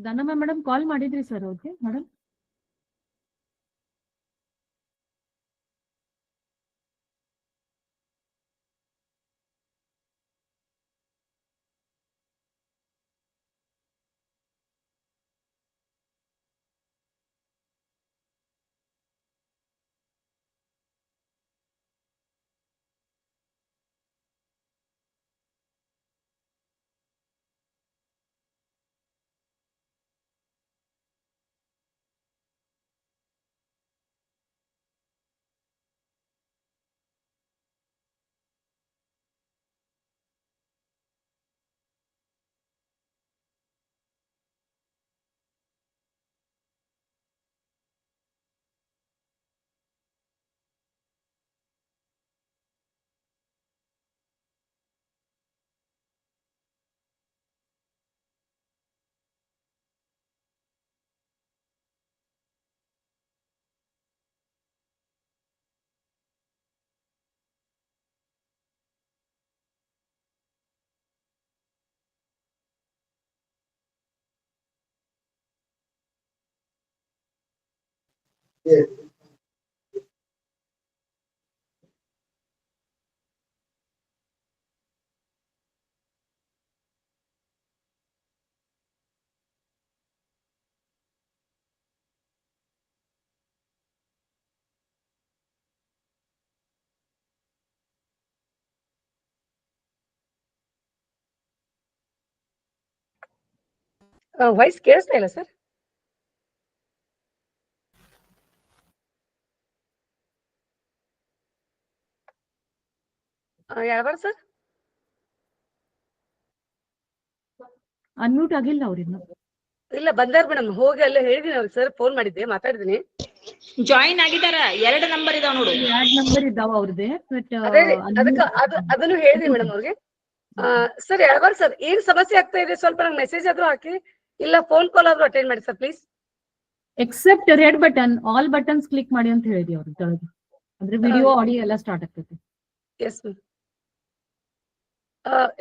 ಧನಮ್ಮ ಮೇಡಮ್ ಕಾಲ್ ಮಾಡಿದ್ರಿ ಸರ್ ಅವ್ರಿಗೆ ಮೇಡಮ್? ವಾಯ್ಸ್ ಕೇಳಿಸ್ತಾ ಇಲ್ಲ ಸರ್. ಯಾವ ಸರ್? ಅನ್ಮ್ಯೂಟ್ ಆಗಿಲ್ಲ ಅವ್ರಿನ್ನ. ಇಲ್ಲ ಬಂದಾರ ಮೇಡಮ್, ಹೋಗಿ ಅಲ್ಲೇ ಹೇಳಿದೀನಿ ಅವ್ರಿಗೆ ಸರ್, ಫೋನ್ ಮಾಡಿದ್ದೆ, ಮಾತಾಡಿದೀನಿ. ಜಾಯಿನ್ ಆಗಿದಾರ. 2 ನಂಬರ್ ಇದಾವ ನೋಡು. 2 ನಂಬರ್ ಇದಾವ ಅವ್ರದ್ದೇ. ಬಟ್ ಅದೇ ಅದನ್ನು ಹೇಳಿದೀನಿ ಮೇಡಮ್ ಅವ್ರಿಗೆ. ಸರ್ ಯಾವ ಸರ್ ಏನ್ ಸಮಸ್ಯೆ ಆಗ್ತಾ ಇದೆ, ಸ್ವಲ್ಪ ನಂಗೆ ಮೆಸೇಜ್ ಆದ್ರೂ ಹಾಕಿ, ಇಲ್ಲ ಫೋನ್ ಕಾಲ್ ಆದ್ರೂ ಅಟೆಂಡ್ ಮಾಡಿ sir please. Except red button, all buttons click ಮಾಡಿ ಅಂತ ಹೇಳಿದ್ವಿ ಅವ್ರಿಗೆ ಕೆಳಗೆ. ಅಂದ್ರೆ ವಿಡಿಯೋ ಆಡಿಯೋ ಎಲ್ಲ ಸ್ಟಾರ್ಟ್ ಆಗ್ತೈತಿ. Yes ma'am.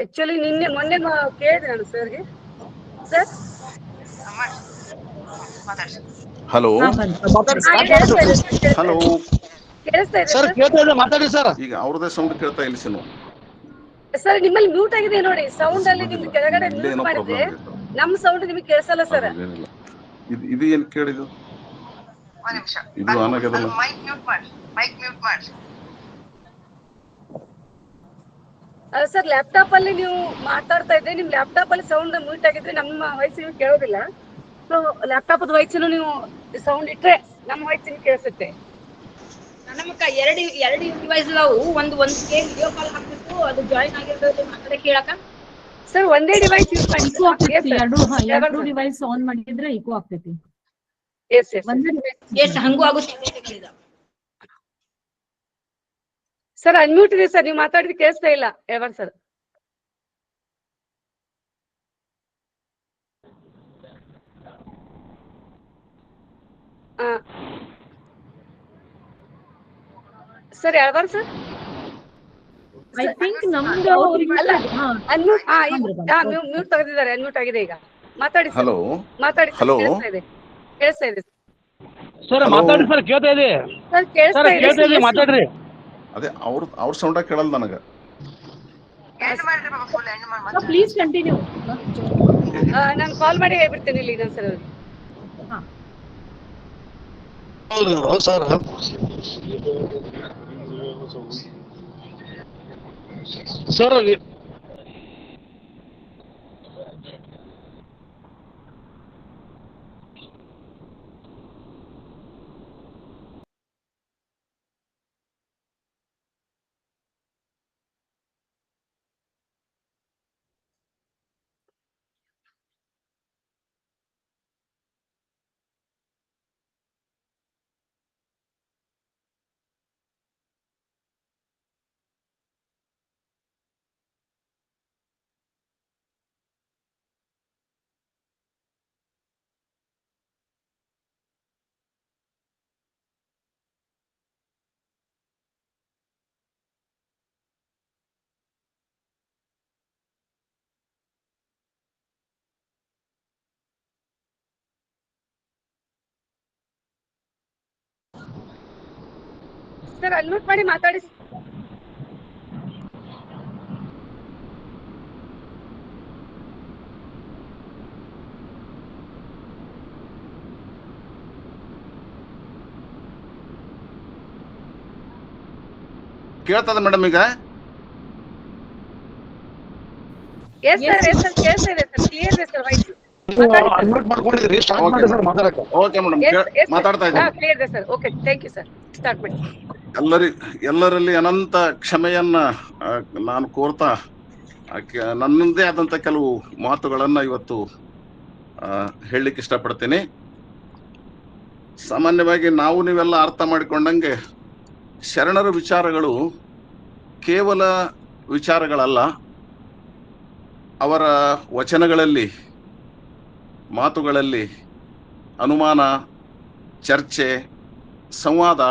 ಆಕ್ಚುಲಿ ಮೊನ್ನೆ ಕೇಳಿದೆ ನಾನು ಸರ್ಗೆ. ಸರ್ ಹಲೋ ಹಲೋ ಕೇಳಿಸ್ತಾ ಇದೆ ಸರ್ ಸರ್? ಕೇಳ್ತಾ ಇದೆ, ಮಾತಾಡಿ ಸರ್. ಈಗ ಅವ್ರದೇ ಸೌಂಡ್ ಕೇಳ್ತಾ ಇಲ್ಲ ಸಿನು. ಸರ್ ನಿಮ್ಮಲ್ಲಿ ಮ್ಯೂಟ್ ಆಗಿದೆ ನೋಡಿ, ಸೌಂಡ್ ಅಲ್ಲಿ ನಿಮ್ಗೆ ಕೆಳಗಡೆ ಇಲ್ಲೇ ಮ್ಯೂಟ್ ಏನೋ ಮಾಡಿದ್ರೆ ಪ್ರಾಬ್ಲಮ್ ಇದೆ. ನಮ್ ಸೌಂಡ್ ನಿಮಗೆ ಕೇಳಿಸಲ್ಲ ಸರ್. ಅದೇನಿಲ್ಲ, ಇದು ಏನ್ ಕೇಳಿದ್ದು? ಇದು ಆನ್ ಆಗ್ಯದಲ್ಲ. ಸರ್ ಲ್ಯಾಪ್ಟಾಪ್ ಅಲ್ಲಿ ನೀವು ಮಾತಾಡ್ತಾ ಇದ್ರೆ ನಿಮ್ ಲ್ಯಾಪ್ಟಾಪ್ ಅಲ್ಲಿ ಸೌಂಡ್ ಮ್ಯೂಟ್ ಆಗಿದ್ರೆ ನಮ್ಮ ವಾಯ್ಸ್ ನೀವು ಕೇಳೋದಿಲ್ಲ. ಸೊ ಲ್ಯಾಪ್ಟಾಪ್ ವಾಯ್ಸ್ ನೀವು ಸೌಂಡ್ ಇಟ್ರೆ ನಮ್ಮ ವಾಯ್ಸ್ ನಿಮ್ಗೆ ಕೇಳಿಸುತ್ತೆ. ನಮ್ಮಕ್ಕ ಎರಡು ಡಿವೈಸ್ ಇದಾವು. ಒಂದು ವಿಡಿಯೋ ಕಾಲ್ ಹಾಕ್ಬಿಟ್ಟು ಅದು ಜಾಯಿನ್ ಆಗಿರೋದು ಮಾತಾಡಕ್ಕೆ ಹೇಳಕ. ಸರ್ ಒಂದೇ ಡಿವೈಸ್ ಯೂಸ್ ಮಾಡಿ. ಇಕೋ ಆಗ್ತೈತಿ. ಎರಡು ಡಿವೈಸ್ ಆನ್ ಮಾಡಿದ್ರೆ ಇಕೋ ಆಗ್ತೈತಿ. ಒಂದೇ ಡಿವೈಸ್ ಹಂಗೂ ಆಗುತ್ತೆ. ಸರ್ ಅನ್ಮ್ಯೂಟ್ ಇದೆ ಸರ್, ನೀವು ಮಾತಾಡಿದ್ರೆ ಕೇಳಿಸ್ತಾ ಇಲ್ಲ ಯಾವಾಗ ಸರ್. ಸರ್ ಯಾವಾಗ ಸರ್? ಐ ಥಿಂಕ್ ನಮ್ದು ಅಲ್ಲ ಮ್ಯೂಟ್ ತೆಗೆದಿದ್ದಾರೆ, ಅನ್ಮ್ಯೂಟ್ ಆಗಿದೆ ಈಗ. ಮಾತಾಡಿ ಹಲೋ ಮಾತಾಡಿ. ಹಲೋ ಕೇಳಿಸ್ತಾ ಇದೆ ಸರ್ ಮಾತಾಡಿ ಸರ್, ಕೇಳ್ತಾ ಇದೆ. ಸರ್ ಕೇಳಿಸ್ತಾ ಇದೆ, ಮಾತಾಡ್ರಿ. ಅದೇ ಅವ್ರ ಸೌಂಡ ಕೇಳಲ್ಲ ನನಗ. Please continue. ನಾನು ಕಾಲ್ ಮಾಡಿ ಹೇಳ್ಬಿಡ್ತೇನೆ ಇಲ್ಲಿ ಇನ್ನೊಂದ್ಸಲ ಅವ್ರಿಗೆ. ಸರ್ ಸರ್ ಅನ್ಮ್ಯೂಟ್ ಮಾಡಿ ಮಾತಾಡಿ. ಕೇಳ್ತದ ಮೇಡಮ್ ಈಗ? ಎಸ್ ಸರ್ ಕೇಳ್ತಾ ಇದೆ ಸರ್, ಕ್ಲಿಯರ್ ಇದೆ ಸರ್ ವಾಯ್ಸ್. ಅನ್ಮ್ಯೂಟ್ ಮಾಡ್ಕೊಂಡಿದ್ರಿ, ಸ್ಟಾರ್ಟ್ ಮಾಡಿ ಸರ್ ಮಾತಾಡಕ್ಕೆ. ಓಕೆ ಮೇಡಮ್, ಮಾತಾಡ್ತಾ ಇದ್ದೀನಿ. ಕ್ಲಿಯರ್ ಇದೆ sir. Okay, thank you sir. Start ಮಾಡಿ. ಎಲ್ಲರಲ್ಲಿ ಅನಂತ ಕ್ಷಮೆಯನ್ನ ನಾನು ಕೋರ್ತಾ ನನ್ನದೇ ಆದಂತ ಕೆಲವು ಮಾತುಗಳನ್ನ ಇವತ್ತು ಹೇಳಲಿಕ್ಕೆ ಇಷ್ಟಪಡ್ತೀನಿ. ಸಾಮಾನ್ಯವಾಗಿ ನಾವು ನೀವೆಲ್ಲ ಅರ್ಥ ಮಾಡಿಕೊಂಡಂಗೆ ಶರಣರ ವಿಚಾರಗಳು ಕೇವಲ ವಿಚಾರಗಳಲ್ಲ, ಅವರ ವಚನಗಳಲ್ಲಿ, ಮಾತುಗಳಲ್ಲಿ ಅನುಮಾನ, ಚರ್ಚೆ, ಸಂವಾದ,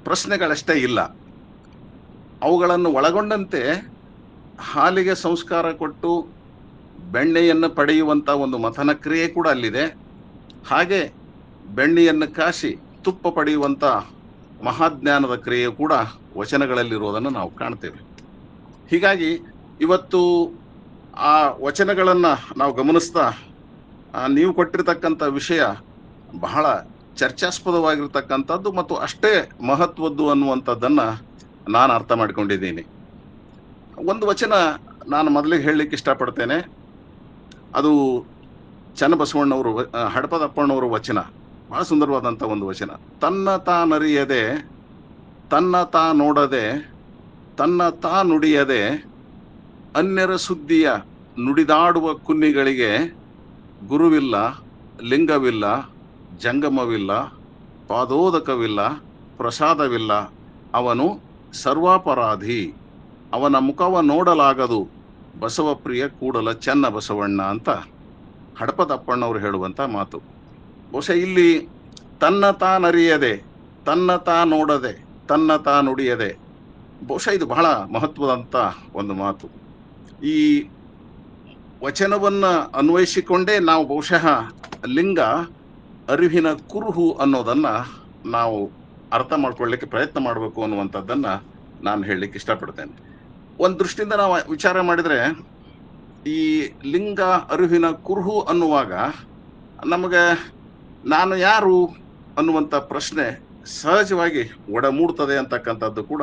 ಪ್ರಶ್ನೆಗಳಷ್ಟೇ ಇಲ್ಲ. ಅವುಗಳನ್ನು ಒಳಗೊಂಡಂತೆ ಹಾಲಿಗೆ ಸಂಸ್ಕಾರ ಕೊಟ್ಟು ಬೆಣ್ಣೆಯನ್ನು ಪಡೆಯುವಂತ ಒಂದು ಮಥನ ಕ್ರಿಯೆ ಕೂಡ ಅಲ್ಲಿದೆ. ಹಾಗೆ ಬೆಣ್ಣೆಯನ್ನು ಕಾಸಿ ತುಪ್ಪ ಪಡೆಯುವಂತ ಮಹಾಜ್ಞಾನದ ಕ್ರಿಯೆ ಕೂಡ ವಚನಗಳಲ್ಲಿರುವುದನ್ನು ನಾವು ಕಾಣ್ತೇವೆ. ಹೀಗಾಗಿ ಇವತ್ತು ಆ ವಚನಗಳನ್ನ ನಾವು ಗಮನಿಸ್ತಾ ನೀವು ಕೊಟ್ಟಿರ್ತಕ್ಕಂಥ ವಿಷಯ ಬಹಳ ಚರ್ಚಾಸ್ಪದವಾಗಿರ್ತಕ್ಕಂಥದ್ದು ಮತ್ತು ಅಷ್ಟೇ ಮಹತ್ವದ್ದು ಅನ್ನುವಂಥದ್ದನ್ನ ನಾನು ಅರ್ಥ ಮಾಡ್ಕೊಂಡಿದ್ದೀನಿ. ಒಂದು ವಚನ ನಾನು ಮೊದಲಿಗೆ ಹೇಳಲಿಕ್ಕೆ ಇಷ್ಟಪಡ್ತೇನೆ. ಅದು ಚನ್ನಬಸವಣ್ಣವರು, ಹಡಪದಪ್ಪಣ್ಣವರು ವಚನ, ಬಹಳ ಸುಂದರವಾದಂಥ ಒಂದು ವಚನ. ತನ್ನ ತಾನರಿಯದೆ, ತನ್ನ ತಾ ನೋಡದೆ, ತನ್ನ ತಾ ನುಡಿಯದೆ, ಅನ್ಯರ ಸುದ್ದಿಯ ನುಡಿದಾಡುವ ಕುನ್ನಿಗಳಿಗೆ ಗುರುವಿಲ್ಲ, ಲಿಂಗವಿಲ್ಲ, ಜಂಗಮವಿಲ್ಲ, ಪಾದೋದಕವಿಲ್ಲ, ಪ್ರಸಾದವಿಲ್ಲ, ಅವನು ಸರ್ವಾಪರಾಧಿ, ಅವನ ಮುಖವ ನೋಡಲಾಗದು, ಬಸವಪ್ರಿಯ ಕೂಡಲ ಚೆನ್ನ ಬಸವಣ್ಣ ಅಂತ ಹಡಪದಪ್ಪಣ್ಣವರು ಹೇಳುವಂತ ಮಾತು. ಬಹುಶಃ ಇಲ್ಲಿ ತನ್ನ ತಾನರಿಯದೆ, ತನ್ನ ತಾ ನೋಡದೆ, ತನ್ನ ತಾ ನುಡಿಯದೆ, ಬಹುಶಃ ಇದು ಬಹಳ ಮಹತ್ವದಂತ ಒಂದು ಮಾತು. ಈ ವಚನವನ್ನ ಅನ್ವಯಿಸಿಕೊಂಡೇ ನಾವು ಬಹುಶಃ ಲಿಂಗ ಅರಿವಿನ ಕುರುಹು ಅನ್ನೋದನ್ನ ನಾವು ಅರ್ಥ ಮಾಡ್ಕೊಳ್ಳಿಕ್ಕೆ ಪ್ರಯತ್ನ ಮಾಡಬೇಕು ಅನ್ನುವಂಥದ್ದನ್ನ ನಾನು ಹೇಳಲಿಕ್ಕೆ ಇಷ್ಟಪಡ್ತೇನೆ. ಒಂದು ದೃಷ್ಟಿಯಿಂದ ನಾವು ವಿಚಾರ ಮಾಡಿದ್ರೆ, ಈ ಲಿಂಗ ಅರಿವಿನ ಕುರುಹು ಅನ್ನುವಾಗ ನಮಗೆ ನಾನು ಯಾರು ಅನ್ನುವಂಥ ಪ್ರಶ್ನೆ ಸಹಜವಾಗಿ ಒಡಮೂಡ್ತದೆ ಅಂತಕ್ಕಂಥದ್ದು ಕೂಡ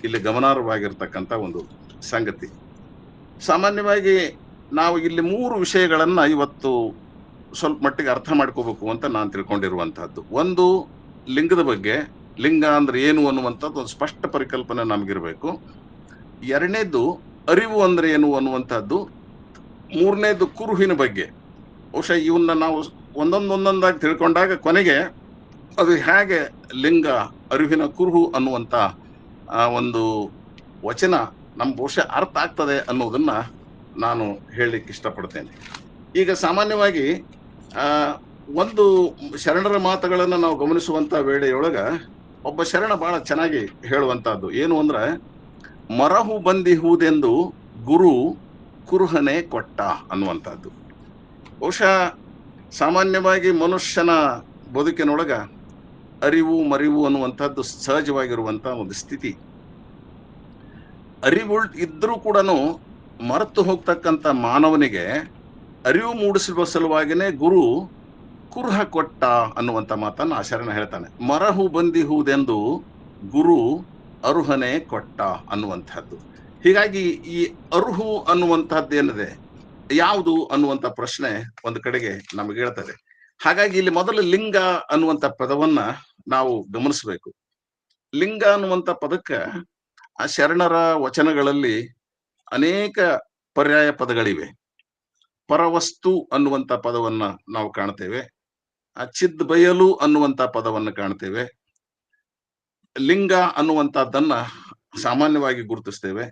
ಇಲ್ಲಿ ಗಮನಾರ್ಹವಾಗಿರ್ತಕ್ಕಂಥ ಒಂದು ಸಂಗತಿ. ಸಾಮಾನ್ಯವಾಗಿ ನಾವು ಇಲ್ಲಿ 3 ವಿಷಯಗಳನ್ನ ಇವತ್ತು ಸ್ವಲ್ಪ ಮಟ್ಟಿಗೆ ಅರ್ಥ ಮಾಡ್ಕೋಬೇಕು ಅಂತ ನಾನು ತಿಳ್ಕೊಂಡಿರುವಂತಹದ್ದು. ಒಂದು, ಲಿಂಗದ ಬಗ್ಗೆ, ಲಿಂಗ ಅಂದ್ರೆ ಏನು ಅನ್ನುವಂಥದ್ದು ಒಂದು ಸ್ಪಷ್ಟ ಪರಿಕಲ್ಪನೆ ನಮಗಿರ್ಬೇಕು. ಎರಡನೇದು, ಅರಿವು ಅಂದ್ರೆ ಏನು ಅನ್ನುವಂಥದ್ದು. ಮೂರನೇದು, ಕುರುಹಿನ ಬಗ್ಗೆ. ಬಹುಶಃ ಇವನ್ನ ನಾವು ಒಂದೊಂದಾಗಿ ತಿಳ್ಕೊಂಡಾಗ ಕೊನೆಗೆ ಅದು ಹೇಗೆ ಲಿಂಗ ಅರಿವಿನ ಕುರುಹು ಅನ್ನುವಂತ ಒಂದು ವಚನ ನಮ್ಗೆ ಬಹುಶಃ ಅರ್ಥ ಆಗ್ತದೆ ಅನ್ನೋದನ್ನ ನಾನು ಹೇಳಲಿಕ್ಕೆ ಇಷ್ಟಪಡ್ತೇನೆ. ಈಗ ಸಾಮಾನ್ಯವಾಗಿ ಒಂದು ಶರಣರ ಮಾತುಗಳನ್ನ ನಾವು ಗಮನಿಸುವಂತ ವೇಳೆಯೊಳಗ ಒಬ್ಬ ಶರಣ ಬಹಳ ಚೆನ್ನಾಗಿ ಹೇಳುವಂತಹದ್ದು ಏನು ಅಂದ್ರೆ, ಮರಹು ಬಂದಿಹುದೆಂದು ಗುರು ಕುರುಹನೆ ಕೊಟ್ಟ ಅನ್ನುವಂಥದ್ದು. ಬಹುಶಃ ಸಾಮಾನ್ಯವಾಗಿ ಮನುಷ್ಯನ ಬದುಕಿನೊಳಗ ಅರಿವು ಮರಿವು ಅನ್ನುವಂಥದ್ದು ಸಹಜವಾಗಿರುವಂತ ಒಂದು ಸ್ಥಿತಿ. ಅರಿವು ಇದ್ರೂ ಕೂಡ ಮರೆತು ಹೋಗ್ತಕ್ಕಂಥ ಮಾನವನಿಗೆ ಅರಿವು ಮೂಡಿಸುವ ಸಲುವಾಗಿನೇ ಗುರು ಕುರುಹ ಕೊಟ್ಟ ಅನ್ನುವಂಥ ಮಾತನ್ನ ಆ ಶರಣ ಹೇಳ್ತಾನೆ. ಮರಹು ಬಂದಿಹುದೆಂದು ಗುರು ಅರುಹನೆ ಕೊಟ್ಟ ಅನ್ನುವಂಥದ್ದು. ಹೀಗಾಗಿ ಈ ಅರುಹು ಅನ್ನುವಂತಹದ್ದು ಏನಿದೆ, ಯಾವುದು ಅನ್ನುವಂಥ ಪ್ರಶ್ನೆ ಒಂದು ಕಡೆಗೆ ನಮಗೆ ಹೇಳ್ತದೆ. ಹಾಗಾಗಿ ಇಲ್ಲಿ ಮೊದಲು ಲಿಂಗ ಅನ್ನುವಂಥ ಪದವನ್ನ ನಾವು ಗಮನಿಸಬೇಕು. ಲಿಂಗ ಅನ್ನುವಂಥ ಪದಕ್ಕೆ ಆ ಶರಣರ ವಚನಗಳಲ್ಲಿ ಅನೇಕ ಪರ್ಯಾಯ ಪದಗಳಿವೆ. ಪರವಸ್ತು ಅನ್ನುವಂಥ ಪದವನ್ನ ನಾವು ಕಾಣ್ತೇವೆ. ಆ ಚಿದ್ ಬಯಲು ಅನ್ನುವಂಥ ಪದವನ್ನ ಕಾಣ್ತೇವೆ. ಲಿಂಗ ಅನ್ನುವಂಥದ್ದನ್ನ ಸಾಮಾನ್ಯವಾಗಿ ಗುರುತಿಸ್ತೇವೆ.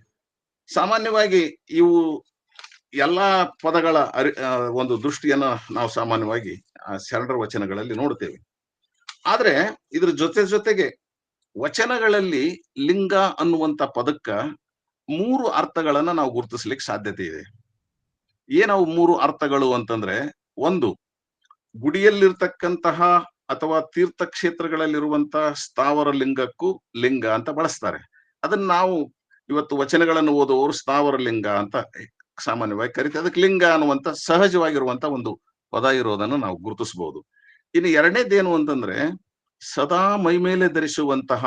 ಸಾಮಾನ್ಯವಾಗಿ ಇವು ಎಲ್ಲಾ ಪದಗಳ ಒಂದು ದೃಷ್ಟಿಯನ್ನ ನಾವು ಸಾಮಾನ್ಯವಾಗಿ ಆ ಶರಣರ ವಚನಗಳಲ್ಲಿ ನೋಡ್ತೇವೆ. ಆದ್ರೆ ಇದ್ರ ಜೊತೆಗೆ ವಚನಗಳಲ್ಲಿ ಲಿಂಗ ಅನ್ನುವಂಥ ಪದಕ್ಕ 3 ಅರ್ಥಗಳನ್ನ ನಾವು ಗುರುತಿಸ್ಲಿಕ್ಕೆ ಸಾಧ್ಯತೆ ಇದೆ. ಏನವು 3 ಅರ್ಥಗಳು ಅಂತಂದ್ರೆ, ಒಂದು, ಗುಡಿಯಲ್ಲಿರ್ತಕ್ಕಂತಹ ಅಥವಾ ತೀರ್ಥಕ್ಷೇತ್ರಗಳಲ್ಲಿರುವಂತ ಸ್ಥಾವರ ಲಿಂಗಕ್ಕೂ ಲಿಂಗ ಅಂತ ಬಳಸ್ತಾರೆ. ಅದನ್ನ ನಾವು ಇವತ್ತು ವಚನಗಳನ್ನು ಓದುವವರು ಸ್ಥಾವರ ಲಿಂಗ ಅಂತ ಸಾಮಾನ್ಯವಾಗಿ ಕರಿತೀವಿ. ಅದಕ್ಕೆ ಲಿಂಗ ಅನ್ನುವಂತ ಸಹಜವಾಗಿರುವಂತ ಒಂದು ಪದ ಇರೋದನ್ನು ನಾವು ಗುರುತಿಸಬಹುದು. ಇನ್ನು ಎರಡನೇದೇನು ಅಂತಂದ್ರೆ ಸದಾ ಮೈಮೇಲೆ ಧರಿಸುವಂತಹ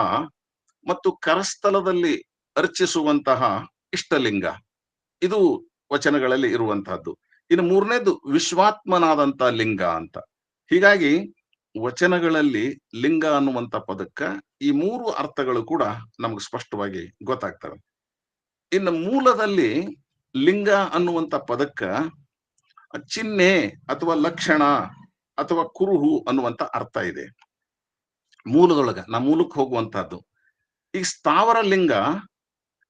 ಮತ್ತು ಕರಸ್ಥಲದಲ್ಲಿ ಅರ್ಚಿಸುವಂತಹ ಇಷ್ಟಲಿಂಗ, ಇದು ವಚನಗಳಲ್ಲಿ ಇರುವಂತಹದ್ದು. ಇನ್ನು ಮೂರನೇದು ವಿಶ್ವಾತ್ಮನಾದಂತ ಲಿಂಗ ಅಂತ. ಹೀಗಾಗಿ ವಚನಗಳಲ್ಲಿ ಲಿಂಗ ಅನ್ನುವಂತ ಪದಕ್ಕ ಈ ಮೂರು ಅರ್ಥಗಳು ಕೂಡ ನಮ್ಗೆ ಸ್ಪಷ್ಟವಾಗಿ ಗೊತ್ತಾಗ್ತವೆ. ಇನ್ನು ಮೂಲದಲ್ಲಿ ಲಿಂಗ ಅನ್ನುವಂತ ಪದಕ್ಕ ಚಿಹ್ನೆ ಅಥವಾ ಲಕ್ಷಣ ಅಥವಾ ಕುರುಹು ಅನ್ನುವಂತ ಅರ್ಥ ಇದೆ ಮೂಲದೊಳಗ. ಮೂಲಕ್ಕೆ ಹೋಗುವಂತಹದ್ದು. ಈ ಸ್ಥಾವರ ಲಿಂಗ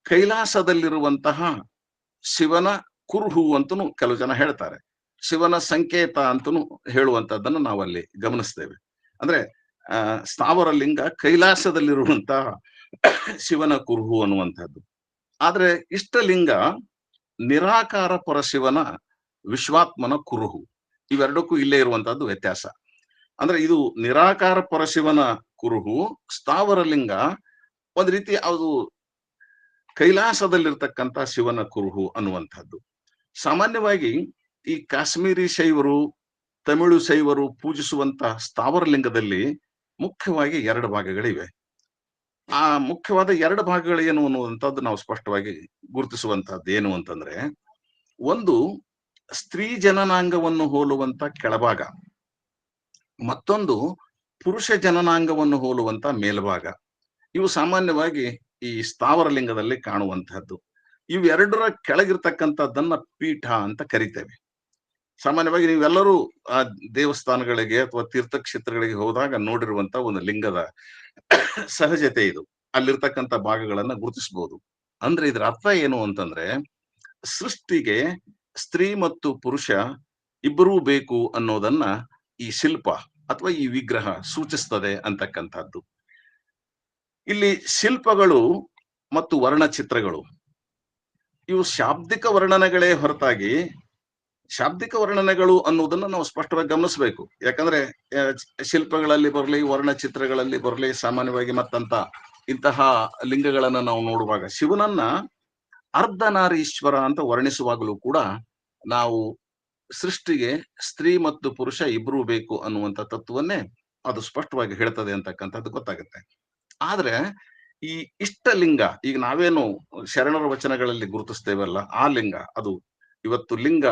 ಕೈಲಾಸದಲ್ಲಿರುವಂತಹ ಶಿವನ ಕುರುಹು ಅಂತನೂ ಕೆಲವು ಜನ ಹೇಳ್ತಾರೆ. ಶಿವನ ಸಂಕೇತ ಅಂತನೂ ಹೇಳುವಂತದ್ದನ್ನು ನಾವಲ್ಲಿ ಗಮನಿಸ್ತೇವೆ. ಅಂದ್ರೆ ಸ್ಥಾವರ ಲಿಂಗ ಕೈಲಾಸದಲ್ಲಿರುವಂತಹ ಶಿವನ ಕುರುಹು ಅನ್ನುವಂಥದ್ದು. ಆದ್ರೆ ಇಷ್ಟಲಿಂಗ ನಿರಾಕಾರ ಪರಶಿವನ ವಿಶ್ವಾತ್ಮನ ಕುರುಹು. ಇವೆರಡಕ್ಕೂ ಇಲ್ಲೇ ಇರುವಂತಹದ್ದು ವ್ಯತ್ಯಾಸ. ಅಂದ್ರೆ ಇದು ನಿರಾಕಾರ ಪರಶಿವನ ಕುರುಹು, ಸ್ಥಾವರ ಲಿಂಗ ಒಂದ್ ರೀತಿ ಅದು ಕೈಲಾಸದಲ್ಲಿರ್ತಕ್ಕಂಥ ಶಿವನ ಕುರುಹು ಅನ್ನುವಂಥದ್ದು. ಸಾಮಾನ್ಯವಾಗಿ ಈ ಕಾಶ್ಮೀರಿ ಶೈವರು, ತಮಿಳು ಶೈವರು ಪೂಜಿಸುವಂತ ಸ್ಥಾವರ ಲಿಂಗದಲ್ಲಿ ಮುಖ್ಯವಾಗಿ 2 ಭಾಗಗಳಿವೆ. ಆ ಮುಖ್ಯವಾದ 2 ಭಾಗಗಳು ಏನು ಅನ್ನುವಂಥದ್ದು ನಾವು ಸ್ಪಷ್ಟವಾಗಿ ಗುರುತಿಸುವಂತಹದ್ದು ಏನು ಅಂತಂದ್ರೆ, ಒಂದು ಸ್ತ್ರೀ ಜನನಾಂಗವನ್ನು ಹೋಲುವಂತ ಕೆಳಭಾಗ, ಮತ್ತೊಂದು ಪುರುಷ ಜನನಾಂಗವನ್ನು ಹೋಲುವಂತ ಮೇಲ್ಭಾಗ. ಇವು ಸಾಮಾನ್ಯವಾಗಿ ಈ ಸ್ಥಾವರ ಲಿಂಗದಲ್ಲಿ ಕಾಣುವಂತಹದ್ದು. ಇವೆರಡರ ಕೆಳಗಿರ್ತಕ್ಕಂಥದ್ದನ್ನ ಪೀಠ ಅಂತ ಕರಿತೇವೆ. ಸಾಮಾನ್ಯವಾಗಿ ನೀವೆಲ್ಲರೂ ಆ ದೇವಸ್ಥಾನಗಳಿಗೆ ಅಥವಾ ತೀರ್ಥಕ್ಷೇತ್ರಗಳಿಗೆ ಹೋದಾಗ ನೋಡಿರುವಂತ ಒಂದು ಲಿಂಗದ ಸಹಜತೆ ಇದು. ಅಲ್ಲಿರ್ತಕ್ಕಂಥ ಭಾಗಗಳನ್ನ ಗುರುತಿಸಬಹುದು. ಅಂದ್ರೆ ಇದ್ರ ಅರ್ಥ ಏನು ಅಂತಂದ್ರೆ, ಸೃಷ್ಟಿಗೆ ಸ್ತ್ರೀ ಮತ್ತು ಪುರುಷ ಇಬ್ಬರೂ ಬೇಕು ಅನ್ನೋದನ್ನ ಈ ಶಿಲ್ಪ ಅಥವಾ ಈ ವಿಗ್ರಹ ಸೂಚಿಸ್ತದೆ ಅಂತಕ್ಕಂಥದ್ದು. ಇಲ್ಲಿ ಶಿಲ್ಪಗಳು ಮತ್ತು ವರ್ಣಚಿತ್ರಗಳು ಇವು ಶಾಬ್ದಿಕ ವರ್ಣನೆಗಳೇ ಹೊರತಾಗಿ, ಶಾಬ್ದಿಕ ವರ್ಣನೆಗಳು ಅನ್ನೋದನ್ನ ನಾವು ಸ್ಪಷ್ಟವಾಗಿ ಗಮನಿಸಬೇಕು. ಯಾಕಂದ್ರೆ ಶಿಲ್ಪಗಳಲ್ಲಿ ಬರಲಿ, ವರ್ಣಚಿತ್ರಗಳಲ್ಲಿ ಬರಲಿ, ಸಾಮಾನ್ಯವಾಗಿ ಮತ್ತಂತ ಇಂತಹ ಲಿಂಗಗಳನ್ನ ನಾವು ನೋಡುವಾಗ ಶಿವನನ್ನ ಅರ್ಧನಾರೀಶ್ವರ ಅಂತ ವರ್ಣಿಸುವಾಗಲೂ ಕೂಡ ನಾವು ಸೃಷ್ಟಿಗೆ ಸ್ತ್ರೀ ಮತ್ತು ಪುರುಷ ಇಬ್ರು ಬೇಕು ಅನ್ನುವಂತ ತತ್ವವನ್ನೇ ಅದು ಸ್ಪಷ್ಟವಾಗಿ ಹೇಳ್ತದೆ ಅಂತಕ್ಕಂಥದ್ದು ಗೊತ್ತಾಗುತ್ತೆ. ಆದ್ರೆ ಈ ಇಷ್ಟಲಿಂಗ, ಈಗ ನಾವೇನು ಶರಣರ ವಚನಗಳಲ್ಲಿ ಗುರುತಿಸ್ತೇವಲ್ಲ, ಆ ಲಿಂಗ ಅದು ಇವತ್ತು ಲಿಂಗ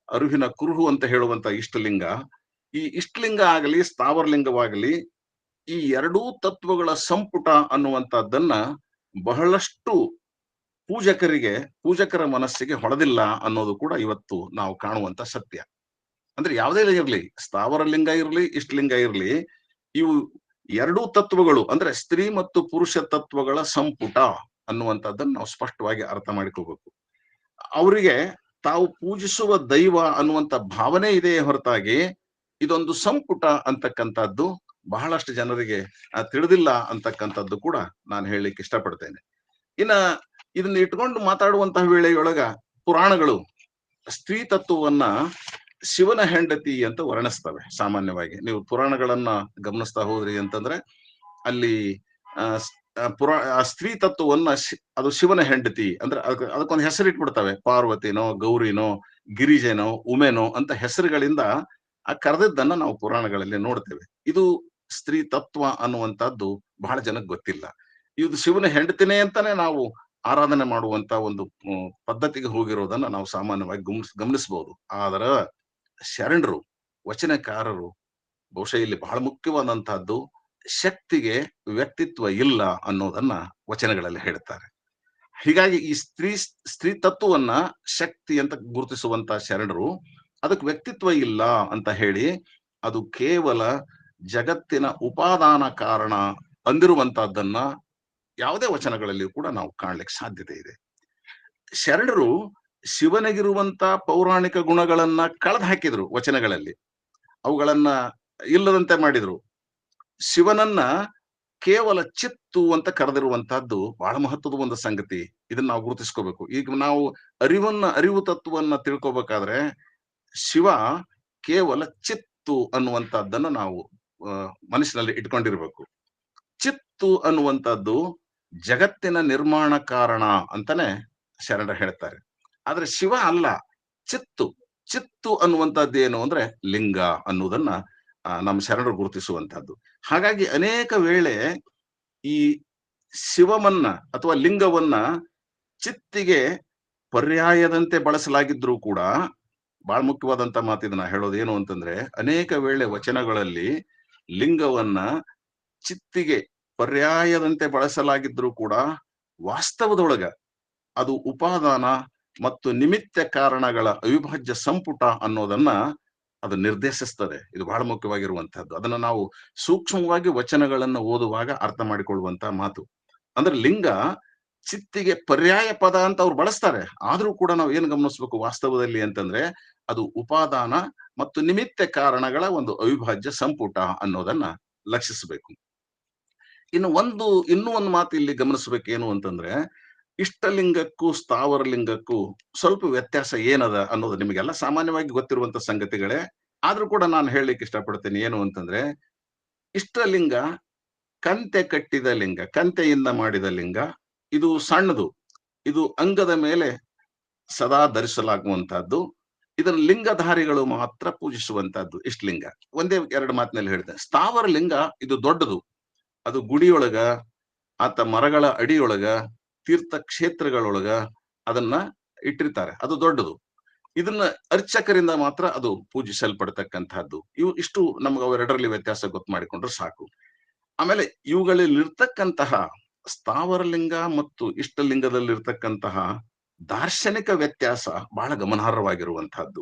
ಅರುಹಿನ ಕುರುಹು ಅಂತ ಹೇಳುವಂತ ಇಷ್ಟಲಿಂಗ, ಈ ಇಷ್ಟಲಿಂಗ ಆಗಲಿ ಸ್ಥಾವರ ಲಿಂಗವಾಗಲಿ ಈ 2 ತತ್ವಗಳ ಸಂಪುಟ ಅನ್ನುವಂಥದ್ದನ್ನ ಬಹಳಷ್ಟು ಪೂಜಕರ ಮನಸ್ಸಿಗೆ ಹೊಡೆದಿಲ್ಲ ಅನ್ನೋದು ಕೂಡ ಇವತ್ತು ನಾವು ಕಾಣುವಂತ ಸತ್ಯ. ಅಂದ್ರೆ ಯಾವುದೇ ಇರಲಿ, ಸ್ಥಾವರ ಲಿಂಗ ಇರಲಿ, ಇಷ್ಟಲಿಂಗ ಇರಲಿ, ಇವು 2 ತತ್ವಗಳು ಅಂದ್ರೆ ಸ್ತ್ರೀ ಮತ್ತು ಪುರುಷ ತತ್ವಗಳ ಸಂಪುಟ ಅನ್ನುವಂಥದ್ದನ್ನು ನಾವು ಸ್ಪಷ್ಟವಾಗಿ ಅರ್ಥ ಮಾಡಿಕೋಬೇಕು. ಅವರಿಗೆ ತಾವು ಪೂಜಿಸುವ ದೈವ ಅನ್ನುವಂತ ಭಾವನೆ ಇದೆಯೇ ಹೊರತಾಗಿ ಇದೊಂದು ಸಂಪುಟ ಅಂತಕ್ಕಂಥದ್ದು ಬಹಳಷ್ಟು ಜನರಿಗೆ ತಿಳಿದಿಲ್ಲ ಅಂತಕ್ಕಂಥದ್ದು ಕೂಡ ನಾನು ಹೇಳಲಿಕ್ಕೆ ಇಷ್ಟಪಡ್ತೇನೆ. ಇನ್ನ ಇದನ್ನ ಇಟ್ಕೊಂಡು ಮಾತಾಡುವಂತಹ ವೇಳೆಯೊಳಗ ಪುರಾಣಗಳು ಸ್ತ್ರೀ ತತ್ವವನ್ನ ಶಿವನ ಹೆಂಡತಿ ಅಂತ ವರ್ಣಿಸ್ತವೆ. ಸಾಮಾನ್ಯವಾಗಿ ನೀವು ಪುರಾಣಗಳನ್ನ ಗಮನಿಸ್ತಾ ಹೋದ್ರಿ ಅಂತಂದ್ರೆ ಅಲ್ಲಿ ಸ್ತ್ರೀ ತತ್ವವನ್ನ ಅದು ಶಿವನ ಹೆಂಡತಿ ಅಂದ್ರೆ ಅದಕ್ಕೊಂದು ಹೆಸರಿಟ್ಬಿಡ್ತವೆ. ಪಾರ್ವತಿನೋ, ಗೌರಿನೋ, ಗಿರಿಜೆನೋ, ಉಮೆನೋ ಅಂತ ಹೆಸರುಗಳಿಂದ ಕರೆದಿದ್ದನ್ನ ನಾವು ಪುರಾಣಗಳಲ್ಲಿ ನೋಡ್ತೇವೆ. ಇದು ಸ್ತ್ರೀ ತತ್ವ ಅನ್ನುವಂಥದ್ದು ಬಹಳ ಜನಕ್ಕೆ ಗೊತ್ತಿಲ್ಲ. ಇದು ಶಿವನ ಹೆಂಡತಿನೇ ಅಂತಾನೆ ನಾವು ಆರಾಧನೆ ಮಾಡುವಂತ ಒಂದು ಪದ್ಧತಿಗೆ ಹೋಗಿರೋದನ್ನ ನಾವು ಸಾಮಾನ್ಯವಾಗಿ ಗಮನಿಸಬಹುದು. ಆದ್ರ ಶರಣರು, ವಚನಕಾರರು ಬಹುಶಃ ಇಲ್ಲಿ ಬಹಳ ಮುಖ್ಯವಾದಂತಹದ್ದು ಶಕ್ತಿಗೆ ವ್ಯಕ್ತಿತ್ವ ಇಲ್ಲ ಅನ್ನೋದನ್ನ ವಚನಗಳಲ್ಲಿ ಹೇಳ್ತಾರೆ. ಹೀಗಾಗಿ ಈ ಸ್ತ್ರೀ ತತ್ವವನ್ನ ಶಕ್ತಿ ಅಂತ ಗುರುತಿಸುವಂತ ಶರಣರು ಅದಕ್ಕೆ ವ್ಯಕ್ತಿತ್ವ ಇಲ್ಲ ಅಂತ ಹೇಳಿ ಅದು ಕೇವಲ ಜಗತ್ತಿನ ಉಪಾದಾನ ಕಾರಣ ಅಂದಿರುವಂತಹದ್ದನ್ನ ಯಾವುದೇ ವಚನಗಳಲ್ಲಿ ಕೂಡ ನಾವು ಕಾಣ್ಲಿಕ್ಕೆ ಸಾಧ್ಯತೆ ಇದೆ. ಶರಣರು ಶಿವನಿಗಿರುವಂತ ಪೌರಾಣಿಕ ಗುಣಗಳನ್ನ ಕಳೆದು ಹಾಕಿದ್ರು ವಚನಗಳಲ್ಲಿ, ಅವುಗಳನ್ನ ಇಲ್ಲದಂತೆ ಮಾಡಿದ್ರು. ಶಿವನನ್ನ ಕೇವಲ ಚಿತ್ತು ಅಂತ ಕರೆದಿರುವಂತಹದ್ದು ಬಹಳ ಮಹತ್ವದ ಒಂದು ಸಂಗತಿ. ಇದನ್ನ ನಾವು ಗುರುತಿಸ್ಕೋಬೇಕು. ಈಗ ನಾವು ಅರಿವು ತತ್ವವನ್ನ ತಿಳ್ಕೊಬೇಕಾದ್ರೆ ಶಿವ ಕೇವಲ ಚಿತ್ತು ಅನ್ನುವಂತಹದ್ದನ್ನ ನಾವು ಮನಸ್ಸಿನಲ್ಲಿ ಇಟ್ಕೊಂಡಿರ್ಬೇಕು. ಚಿತ್ತು ಅನ್ನುವಂಥದ್ದು ಜಗತ್ತಿನ ನಿರ್ಮಾಣ ಕಾರಣ ಅಂತಾನೆ ಶರಣರು ಹೇಳ್ತಾರೆ. ಆದ್ರೆ ಶಿವ ಅಲ್ಲ, ಚಿತ್ತು. ಚಿತ್ತು ಅನ್ನುವಂಥದ್ದು ಏನು ಅಂದ್ರೆ ಲಿಂಗ ಅನ್ನುವುದನ್ನ ನಮ್ಮ ಶರಣರು ಗುರುತಿಸುವಂತಹದ್ದು. ಹಾಗಾಗಿ ಅನೇಕ ವೇಳೆ ಈ ಶಿವವನ್ನ ಅಥವಾ ಲಿಂಗವನ್ನ ಚಿತ್ತಿಗೆ ಪರ್ಯಾಯದಂತೆ ಬಳಸಲಾಗಿದ್ರೂ ಕೂಡ ಬಹಳ ಮುಖ್ಯವಾದಂತ ಮಾತು ಇದನ್ನ ಹೇಳೋದು ಏನು ಅಂತಂದ್ರೆ, ಅನೇಕ ವೇಳೆ ವಚನಗಳಲ್ಲಿ ಲಿಂಗವನ್ನ ಚಿತ್ತಿಗೆ ಪರ್ಯಾಯದಂತೆ ಬಳಸಲಾಗಿದ್ರೂ ಕೂಡ ವಾಸ್ತವದೊಳಗ ಅದು ಉಪಾದಾನ ಮತ್ತು ನಿಮಿತ್ತ ಕಾರಣಗಳ ಅವಿಭಾಜ್ಯ ಸಂಪುಟ ಅನ್ನೋದನ್ನ ಅದು ನಿರ್ದೇಶಿಸ್ತದೆ. ಇದು ಬಹಳ ಮುಖ್ಯವಾಗಿರುವಂತಹದ್ದು. ಅದನ್ನ ನಾವು ಸೂಕ್ಷ್ಮವಾಗಿ ವಚನಗಳನ್ನ ಓದುವಾಗ ಅರ್ಥ ಮಾಡಿಕೊಳ್ಳುವಂತ ಮಾತು. ಅಂದ್ರೆ ಲಿಂಗ ಚಿತ್ತಿಗೆ ಪರ್ಯಾಯ ಪದ ಅಂತ ಅವ್ರು ಬಳಸ್ತಾರೆ, ಆದ್ರೂ ಕೂಡ ನಾವು ಏನ್ ಗಮನಿಸ್ಬೇಕು ವಾಸ್ತವದಲ್ಲಿ ಅಂತಂದ್ರೆ ಅದು ಉಪಾದಾನ ಮತ್ತು ನಿಮಿತ್ತ ಕಾರಣಗಳ ಒಂದು ಅವಿಭಾಜ್ಯ ಸಂಪುಟ ಅನ್ನೋದನ್ನ ಲಕ್ಷಿಸಬೇಕು. ಇನ್ನೂ ಒಂದು ಮಾತು ಇಲ್ಲಿ ಗಮನಿಸ್ಬೇಕೇನು ಅಂತಂದ್ರೆ, ಇಷ್ಟಲಿಂಗಕ್ಕೂ ಸ್ಥಾವರ ಲಿಂಗಕ್ಕೂ ಸ್ವಲ್ಪ ವ್ಯತ್ಯಾಸ ಏನದ ಅನ್ನೋದು ನಿಮಗೆಲ್ಲ ಸಾಮಾನ್ಯವಾಗಿ ಗೊತ್ತಿರುವಂತ ಸಂಗತಿಗಳೇ. ಆದ್ರೂ ಕೂಡ ನಾನು ಹೇಳಲಿಕ್ಕೆ ಇಷ್ಟಪಡ್ತೇನೆ ಏನು ಅಂತಂದ್ರೆ, ಇಷ್ಟಲಿಂಗ ಕಂತೆ ಕಟ್ಟಿದ ಲಿಂಗ, ಕಂತೆಯಿಂದ ಮಾಡಿದ ಲಿಂಗ. ಇದು ಸಣ್ಣದು, ಇದು ಅಂಗದ ಮೇಲೆ ಸದಾ ಧರಿಸಲಾಗುವಂತಹದ್ದು. ಇದನ್ನ ಲಿಂಗಧಾರಿಗಳು ಮಾತ್ರ ಪೂಜಿಸುವಂತಹದ್ದು ಇಷ್ಟಲಿಂಗ. ಒಂದೇ ಎರಡು ಮಾತಿನಲ್ಲಿ ಹೇಳ್ತೇನೆ. ಸ್ಥಾವರ ಲಿಂಗ ಇದು ದೊಡ್ಡದು, ಅದು ಗುಡಿಯೊಳಗ ಆತ ಮರಗಳ ಅಡಿಯೊಳಗ ತೀರ್ಥ ಕ್ಷೇತ್ರಗಳೊಳಗ ಅದನ್ನ ಇಟ್ಟಿರ್ತಾರೆ, ಅದು ದೊಡ್ಡದು. ಇದನ್ನ ಅರ್ಚಕರಿಂದ ಮಾತ್ರ ಅದು ಪೂಜಿಸಲ್ಪಡ್ತಕ್ಕಂತಹದ್ದು. ಇಷ್ಟು ನಮ್ಗೆ ಅವೆರಡರಲ್ಲಿ ವ್ಯತ್ಯಾಸ ಗೊತ್ತು ಮಾಡಿಕೊಂಡ್ರೆ ಸಾಕು. ಆಮೇಲೆ ಇವುಗಳಲ್ಲಿರ್ತಕ್ಕಂತಹ ಸ್ಥಾವರ ಲಿಂಗ ಮತ್ತು ಇಷ್ಟಲಿಂಗದಲ್ಲಿರ್ತಕ್ಕಂತಹ ದಾರ್ಶನಿಕ ವ್ಯತ್ಯಾಸ ಬಹಳ ಗಮನಾರ್ಹವಾಗಿರುವಂತಹದ್ದು.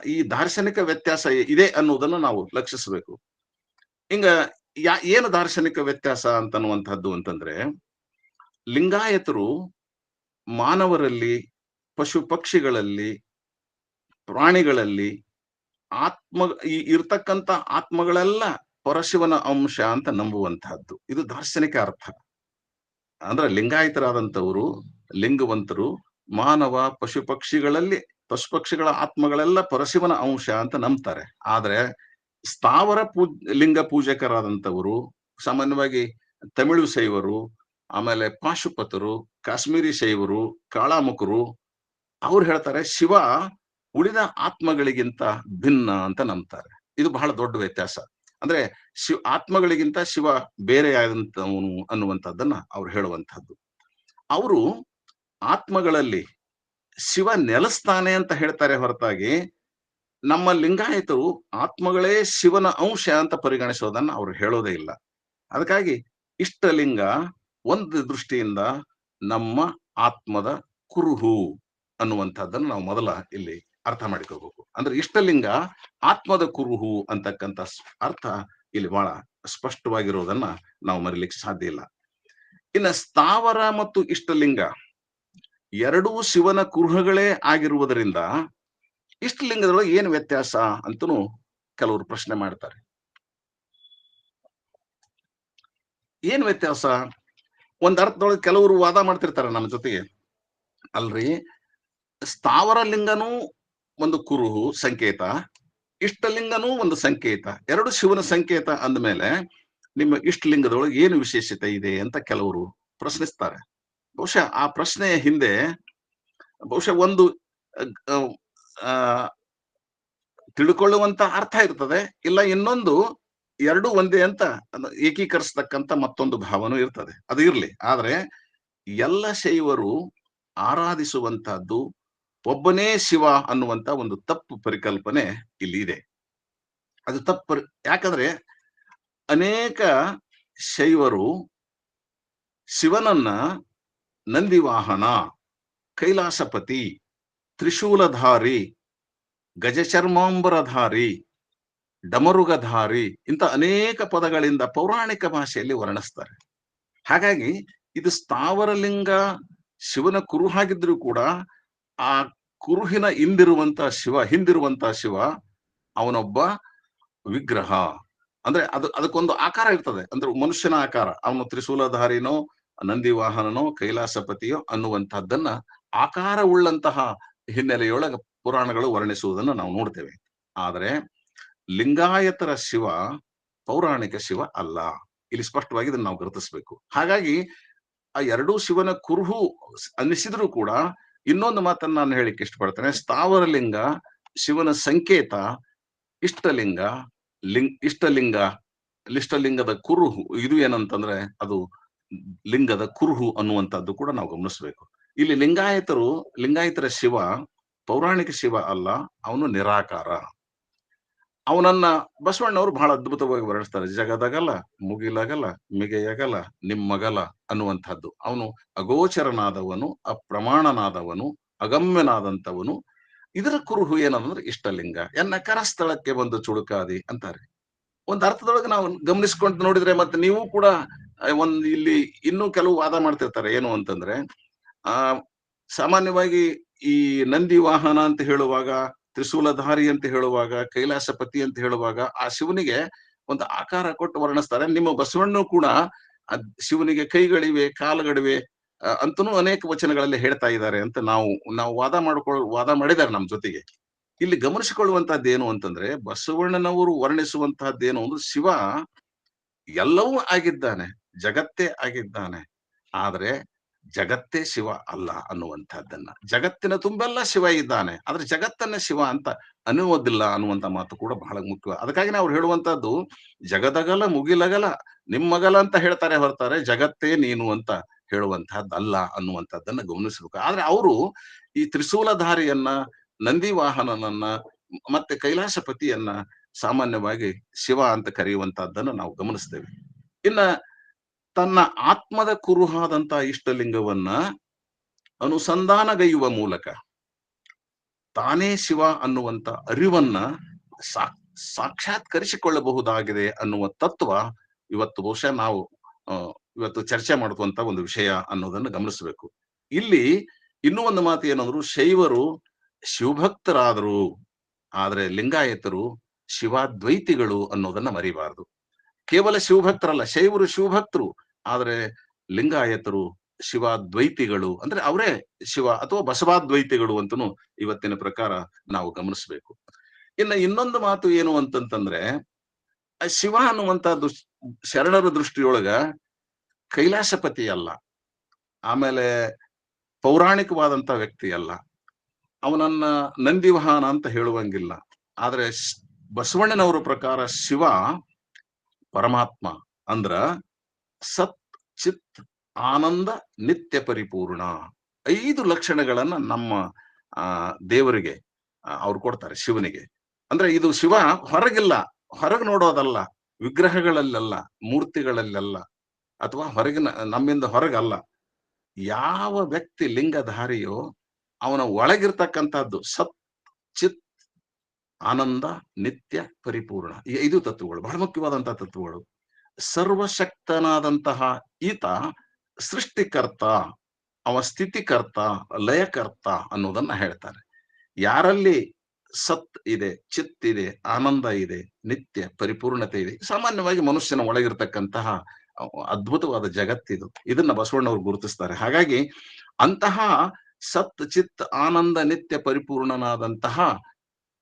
ಈ ದಾರ್ಶನಿಕ ವ್ಯತ್ಯಾಸ ಇದೆ ಅನ್ನೋದನ್ನ ನಾವು ಲಕ್ಷಿಸಬೇಕು. ಹಿಂಗ ಏನು ದಾರ್ಶನಿಕ ವ್ಯತ್ಯಾಸ ಅಂತನ್ನುವಂತಹದ್ದು ಅಂತಂದ್ರೆ, ಲಿಂಗಾಯತರು ಮಾನವರಲ್ಲಿ, ಪಶು ಪಕ್ಷಿಗಳಲ್ಲಿ, ಪ್ರಾಣಿಗಳಲ್ಲಿ ಇರ್ತಕ್ಕಂಥ ಆತ್ಮಗಳೆಲ್ಲ ಪರಶಿವನ ಅಂಶ ಅಂತ ನಂಬುವಂತಹದ್ದು. ಇದು ದಾರ್ಶನಿಕ ಅರ್ಥ. ಅಂದ್ರೆ ಲಿಂಗಾಯತರಾದಂಥವರು, ಲಿಂಗವಂತರು, ಮಾನವ ಪಶು ಪಕ್ಷಿಗಳ ಆತ್ಮಗಳೆಲ್ಲ ಪರಶಿವನ ಅಂಶ ಅಂತ ನಂಬ್ತಾರೆ. ಆದ್ರೆ ಸ್ಥಾವರ ಲಿಂಗ ಪೂಜಕರಾದಂಥವರು, ಸಾಮಾನ್ಯವಾಗಿ ತಮಿಳು ಶೈವರು, ಆಮೇಲೆ ಪಾಶುಪತರು, ಕಾಶ್ಮೀರಿ ಶೈವರು, ಕಾಳಾಮುಖರು, ಅವ್ರು ಹೇಳ್ತಾರೆ ಶಿವ ಉಳಿದ ಆತ್ಮಗಳಿಗಿಂತ ಭಿನ್ನ ಅಂತ ನಂಬ್ತಾರೆ. ಇದು ಬಹಳ ದೊಡ್ಡ ವ್ಯತ್ಯಾಸ. ಅಂದ್ರೆ ಆತ್ಮಗಳಿಗಿಂತ ಶಿವ ಬೇರೆ ಆದಂತವನು ಅನ್ನುವಂಥದ್ದನ್ನ ಅವ್ರು ಹೇಳುವಂತಹದ್ದು. ಅವರು ಆತ್ಮಗಳಲ್ಲಿ ಶಿವ ನೆಲೆಸ್ತಾನೆ ಅಂತ ಹೇಳ್ತಾರೆ ಹೊರತಾಗಿ, ನಮ್ಮ ಲಿಂಗಾಯತರು ಆತ್ಮಗಳೇ ಶಿವನ ಅಂಶ ಅಂತ ಪರಿಗಣಿಸೋದನ್ನ ಅವ್ರು ಹೇಳೋದೇ ಇಲ್ಲ. ಅದಕ್ಕಾಗಿ ಇಷ್ಟಲಿಂಗ ಒಂದು ದೃಷ್ಟಿಯಿಂದ ನಮ್ಮ ಆತ್ಮದ ಕುರುಹು ಅನ್ನುವಂಥದ್ದನ್ನು ನಾವು ಮೊದಲ ಇಲ್ಲಿ ಅರ್ಥ ಮಾಡಿಕೋಬೇಕು. ಅಂದ್ರೆ ಇಷ್ಟಲಿಂಗ ಆತ್ಮದ ಕುರುಹು ಅಂತಕ್ಕಂಥ ಅರ್ಥ ಇಲ್ಲಿ ಬಹಳ ಸ್ಪಷ್ಟವಾಗಿರೋದನ್ನ ನಾವು ಮರಿಲಿಕ್ಕೆ ಸಾಧ್ಯ ಇಲ್ಲ. ಇನ್ನು ಸ್ಥಾವರ ಮತ್ತು ಇಷ್ಟಲಿಂಗ ಎರಡೂ ಶಿವನ ಕುರುಹುಗಳೇ ಆಗಿರುವುದರಿಂದ ಇಷ್ಟಲಿಂಗದೊಳಗೆ ಏನು ವ್ಯತ್ಯಾಸ ಅಂತನೂ ಕೆಲವರು ಪ್ರಶ್ನೆ ಮಾಡ್ತಾರೆ. ಏನ್ ವ್ಯತ್ಯಾಸ? ಒಂದ್ ಅರ್ಥದೊಳಗೆ ಕೆಲವರು ವಾದ ಮಾಡ್ತಿರ್ತಾರೆ ನಮ್ಮ ಜೊತೆಗೆ, ಅಲ್ರಿ ಸ್ಥಾವರ ಲಿಂಗನೂ ಒಂದು ಕುರುಹು ಸಂಕೇತ, ಇಷ್ಟಲಿಂಗನೂ ಒಂದು ಸಂಕೇತ, ಎರಡು ಶಿವನ ಸಂಕೇತ ಅಂದಮೇಲೆ ನಿಮ್ಮ ಇಷ್ಟಲಿಂಗದೊಳಗೆ ಏನು ವಿಶೇಷತೆ ಇದೆ ಅಂತ ಕೆಲವರು ಪ್ರಶ್ನಿಸ್ತಾರೆ. ಬಹುಶಃ ಆ ಪ್ರಶ್ನೆಯ ಹಿಂದೆ ಬಹುಶಃ ಒಂದು ತಿಳ್ಕೊಳ್ಳುವಂತ ಅರ್ಥ ಇರ್ತದೆ, ಇಲ್ಲ ಇನ್ನೊಂದು ಎರಡೂ ಒಂದೇ ಅಂತ ಏಕೀಕರಿಸ್ತಕ್ಕಂಥ ಮತ್ತೊಂದು ಭಾವನೂ ಇರ್ತದೆ. ಅದು ಇರ್ಲಿ. ಆದ್ರೆ ಎಲ್ಲ ಶೈವರು ಆರಾಧಿಸುವಂತಹದ್ದು ಒಬ್ಬನೇ ಶಿವ ಅನ್ನುವಂತ ಒಂದು ತಪ್ಪು ಪರಿಕಲ್ಪನೆ ಇಲ್ಲಿ ಇದೆ. ಅದು ತಪ್ಪು. ಯಾಕಂದ್ರೆ ಅನೇಕ ಶೈವರು ಶಿವನನ್ನ ನಂದಿವಾಹನ, ಕೈಲಾಸಪತಿ, ತ್ರಿಶೂಲಧಾರಿ, ಗಜಚರ್ಮಾಂಬರಧಾರಿ, ಡಮರುಗಧಾರಿ ಇಂಥ ಅನೇಕ ಪದಗಳಿಂದ ಪೌರಾಣಿಕ ಭಾಷೆಯಲ್ಲಿ ವರ್ಣಿಸ್ತಾರೆ. ಹಾಗಾಗಿ ಇದು ಸ್ಥಾವರ ಲಿಂಗ ಶಿವನ ಕುರುಹಾಗಿದ್ರು ಕೂಡ ಆ ಕುರುಹಿನ ಹಿಂದಿರುವಂತ ಶಿವ ಅವನೊಬ್ಬ ವಿಗ್ರಹ. ಅಂದ್ರೆ ಅದಕ್ಕೊಂದು ಆಕಾರ ಇರ್ತದೆ. ಅಂದ್ರೆ ಮನುಷ್ಯನ ಆಕಾರ. ಅವನು ತ್ರಿಶೂಲಧಾರಿನೋ, ನಂದಿವಾಹನನೋ, ಕೈಲಾಸಪತಿಯೋ ಅನ್ನುವಂತಹದ್ದನ್ನ ಆಕಾರವುಳ್ಳಂತಹ ಹಿನ್ನೆಲೆಯೊಳಗ ಪುರಾಣಗಳು ವರ್ಣಿಸುವುದನ್ನು ನಾವು ನೋಡ್ತೇವೆ. ಆದ್ರೆ ಲಿಂಗಾಯತರ ಶಿವ ಪೌರಾಣಿಕ ಶಿವ ಅಲ್ಲ. ಇಲ್ಲಿ ಸ್ಪಷ್ಟವಾಗಿ ಇದನ್ನು ನಾವು ಗುರುತಿಸ್ಬೇಕು. ಹಾಗಾಗಿ ಆ ಎರಡೂ ಶಿವನ ಕುರುಹು ಅನ್ನಿಸಿದ್ರು ಕೂಡ ಇನ್ನೊಂದು ಮಾತನ್ನ ನಾನು ಹೇಳಿಕ್ಕೆ ಇಷ್ಟಪಡ್ತೇನೆ. ಸ್ಥಾವರ ಲಿಂಗ ಶಿವನ ಸಂಕೇತ, ಇಷ್ಟಲಿಂಗ ಇಷ್ಟಲಿಂಗದ ಕುರುಹು ಇದು ಏನಂತಂದ್ರೆ ಅದು ಲಿಂಗದ ಕುರುಹು ಅನ್ನುವಂಥದ್ದು ಕೂಡ ನಾವು ಗಮನಿಸ್ಬೇಕು. ಇಲ್ಲಿ ಲಿಂಗಾಯತರ ಶಿವ ಪೌರಾಣಿಕ ಶಿವ ಅಲ್ಲ, ಅವನು ನಿರಾಕಾರ. ಅವನನ್ನ ಬಸವಣ್ಣವರು ಬಹಳ ಅದ್ಭುತವಾಗಿ ವರ್ಣಿಸ್ತಾರೆ. ಜಗದಗಲ, ಮುಗಿಲಗಲ, ಮಿಗೆಯಗಲ, ನಿಮ್ಮಗಲ ಅನ್ನುವಂಥದ್ದು. ಅವನು ಅಗೋಚರನಾದವನು, ಅಪ್ರಮಾಣನಾದವನು, ಅಗಮ್ಯನಾದಂಥವನು. ಇದರ ಕುರುಹು ಏನಂದ್ರೆ ಇಷ್ಟಲಿಂಗ. ಎನ್ನ ಕರಸ್ಥಳಕ್ಕೆ ಒಂದು ಚುಳುಕಾದಿ ಅಂತಾರೆ. ಒಂದು ಅರ್ಥದೊಳಗೆ ನಾವು ಗಮನಿಸ್ಕೊಂಡು ನೋಡಿದ್ರೆ, ಮತ್ತೆ ನೀವು ಕೂಡ ಇಲ್ಲಿ ಇನ್ನೂ ಕೆಲವು ವಾದ ಮಾಡ್ತಿರ್ತಾರೆ. ಏನು ಅಂತಂದ್ರೆ ಸಾಮಾನ್ಯವಾಗಿ ಈ ನಂದಿ ವಾಹನ ಅಂತ ಹೇಳುವಾಗ, ತ್ರಿಶೂಲಧಾರಿ ಅಂತ ಹೇಳುವಾಗ, ಕೈಲಾಸಪತಿ ಅಂತ ಹೇಳುವಾಗ ಆ ಶಿವನಿಗೆ ಒಂದು ಆಕಾರ ಕೊಟ್ಟು ವರ್ಣಿಸ್ತಾರೆ. ನಿಮ್ಮ ಬಸವಣ್ಣು ಕೂಡ ಶಿವನಿಗೆ ಕೈಗಳಿವೆ, ಕಾಲುಗಳಿವೆ ಅಂತನೂ ಅನೇಕ ವಚನಗಳಲ್ಲಿ ಹೇಳ್ತಾ ಇದ್ದಾರೆ ಅಂತ ನಾವು ವಾದ ಮಾಡಿದ್ದಾರೆ ನಮ್ಮ ಜೊತೆಗೆ. ಇಲ್ಲಿ ಗಮನಿಸಿಕೊಳ್ಳುವಂತಹದ್ದು ಏನು ಅಂತಂದ್ರೆ, ಬಸವಣ್ಣನವರು ವರ್ಣಿಸುವಂತಹದ್ದೇನು ಅಂದ್ರೆ, ಶಿವ ಎಲ್ಲವೂ ಆಗಿದ್ದಾನೆ, ಜಗತ್ತೇ ಆಗಿದ್ದಾನೆ, ಆದ್ರೆ ಜಗತ್ತೇ ಶಿವ ಅಲ್ಲ ಅನ್ನುವಂಥದ್ದನ್ನ. ಜಗತ್ತಿನ ತುಂಬೆಲ್ಲ ಶಿವ ಇದ್ದಾನೆ, ಆದ್ರೆ ಜಗತ್ತನ್ನ ಶಿವ ಅಂತ ಅನ್ನುವುದಿಲ್ಲ ಅನ್ನುವಂತ ಮಾತು ಕೂಡ ಬಹಳ ಮುಖ್ಯ. ಅದಕ್ಕಾಗಿ ಅವ್ರು ಹೇಳುವಂತಹದ್ದು ಜಗದಗಲ ಮುಗಿಲಗಲ ನಿಮ್ಮಗಲ ಅಂತ ಹೇಳ್ತಾರೆ ಹೊರತಾರೆ, ಜಗತ್ತೇ ನೀನು ಅಂತ ಹೇಳುವಂತಹದ್ದಲ್ಲ ಅನ್ನುವಂಥದ್ದನ್ನ ಗಮನಿಸಬೇಕು. ಆದ್ರೆ ಅವರು ಈ ತ್ರಿಶೂಲಧಾರಿಯನ್ನ, ನಂದಿ ವಾಹನನನ್ನ, ಮತ್ತೆ ಕೈಲಾಸಪತಿಯನ್ನ ಸಾಮಾನ್ಯವಾಗಿ ಶಿವ ಅಂತ ಕರೆಯುವಂತಹದ್ದನ್ನು ನಾವು ಗಮನಿಸ್ತೇವೆ. ಇನ್ನ ತನ್ನ ಆತ್ಮದ ಕುರುಹಾದಂತ ಇಷ್ಟಲಿಂಗವನ್ನ ಅನುಸಂಧಾನಗೈಯುವ ಮೂಲಕ ತಾನೇ ಶಿವ ಅನ್ನುವಂತ ಅರಿವನ್ನ ಸಾಕ್ಷಾತ್ಕರಿಸಿಕೊಳ್ಳಬಹುದಾಗಿದೆ ಅನ್ನುವ ತತ್ವ ಇವತ್ತು ಬಹುಶಃ ನಾವು ಇವತ್ತು ಚರ್ಚೆ ಮಾಡುವಂತ ಒಂದು ವಿಷಯ ಅನ್ನೋದನ್ನು ಗಮನಿಸಬೇಕು. ಇಲ್ಲಿ ಇನ್ನೂ ಒಂದು ಮಾತು ಏನಂದ್ರು, ಶೈವರು ಶಿವಭಕ್ತರಾದರು, ಆದ್ರೆ ಲಿಂಗಾಯತರು ಶಿವಾದ್ವೈತಿಗಳು ಅನ್ನೋದನ್ನ ಮರಿಬಾರದು. ಕೇವಲ ಶಿವಭಕ್ತರಲ್ಲ, ಶೈವರು ಶಿವಭಕ್ತರು, ಆದ್ರೆ ಲಿಂಗಾಯತರು ಶಿವಾದ್ವೈತಿಗಳು, ಅಂದ್ರೆ ಅವರೇ ಶಿವ ಅಥವಾ ಬಸವಾದ್ವೈತಿಗಳು ಅಂತನೂ ಇವತ್ತಿನ ಪ್ರಕಾರ ನಾವು ಗಮನಿಸ್ಬೇಕು. ಇನ್ನೊಂದು ಮಾತು ಏನು ಅಂತಂತಂದ್ರೆ, ಶಿವ ಅನ್ನುವಂತ ಶರಣರ ದೃಷ್ಟಿಯೊಳಗ ಕೈಲಾಸಪತಿ ಅಲ್ಲ, ಆಮೇಲೆ ಪೌರಾಣಿಕವಾದಂತ ವ್ಯಕ್ತಿ ಅಲ್ಲ, ಅವನನ್ನ ನಂದಿವಾಹನ ಅಂತ ಹೇಳುವಂಗಿಲ್ಲ. ಆದ್ರೆ ಬಸವಣ್ಣನವರ ಪ್ರಕಾರ ಶಿವ ಪರಮಾತ್ಮ ಅಂದ್ರ ಸತ್ ಚಿತ್ ಆನಂದ ನಿತ್ಯ ಪರಿಪೂರ್ಣ. 5 ಲಕ್ಷಣಗಳನ್ನ ನಮ್ಮ ದೇವರಿಗೆ ಅವ್ರು ಕೊಡ್ತಾರೆ, ಶಿವನಿಗೆ. ಅಂದ್ರೆ ಇದು ಶಿವ ಹೊರಗಿಲ್ಲ, ಹೊರಗೆ ನೋಡೋದಲ್ಲ, ವಿಗ್ರಹಗಳಲ್ಲೆಲ್ಲ, ಮೂರ್ತಿಗಳಲ್ಲೆಲ್ಲ, ಅಥವಾ ಹೊರಗಿನ ನಮ್ಮಿಂದ ಹೊರಗಲ್ಲ. ಯಾವ ವ್ಯಕ್ತಿ ಲಿಂಗಧಾರಿಯೋ ಅವನ ಒಳಗಿರ್ತಕ್ಕಂಥದ್ದು ಸತ್ ಚಿತ್ ಆನಂದ ನಿತ್ಯ ಪರಿಪೂರ್ಣ. ಈ 5 ತತ್ವಗಳು ಬಹಳ ಮುಖ್ಯವಾದಂತಹ ತತ್ವಗಳು. ಸರ್ವಶಕ್ತನಾದಂತಹ ಈತ ಸೃಷ್ಟಿಕರ್ತ, ಅವ ಸ್ಥಿತಿಕರ್ತ, ಲಯಕರ್ತ ಅನ್ನೋದನ್ನ ಹೇಳ್ತಾರೆ. ಯಾರಲ್ಲಿ ಸತ್ ಇದೆ, ಚಿತ್ ಇದೆ, ಆನಂದ ಇದೆ, ನಿತ್ಯ ಪರಿಪೂರ್ಣತೆ ಇದೆ, ಸಾಮಾನ್ಯವಾಗಿ ಮನುಷ್ಯನ ಒಳಗಿರ್ತಕ್ಕಂತಹ ಅದ್ಭುತವಾದ ಜಗತ್ತಿದು. ಇದನ್ನ ಬಸವಣ್ಣವ್ರು ಗುರುತಿಸ್ತಾರೆ. ಹಾಗಾಗಿ ಅಂತಹ ಸತ್ ಚಿತ್ ಆನಂದ ನಿತ್ಯ ಪರಿಪೂರ್ಣನಾದಂತಹ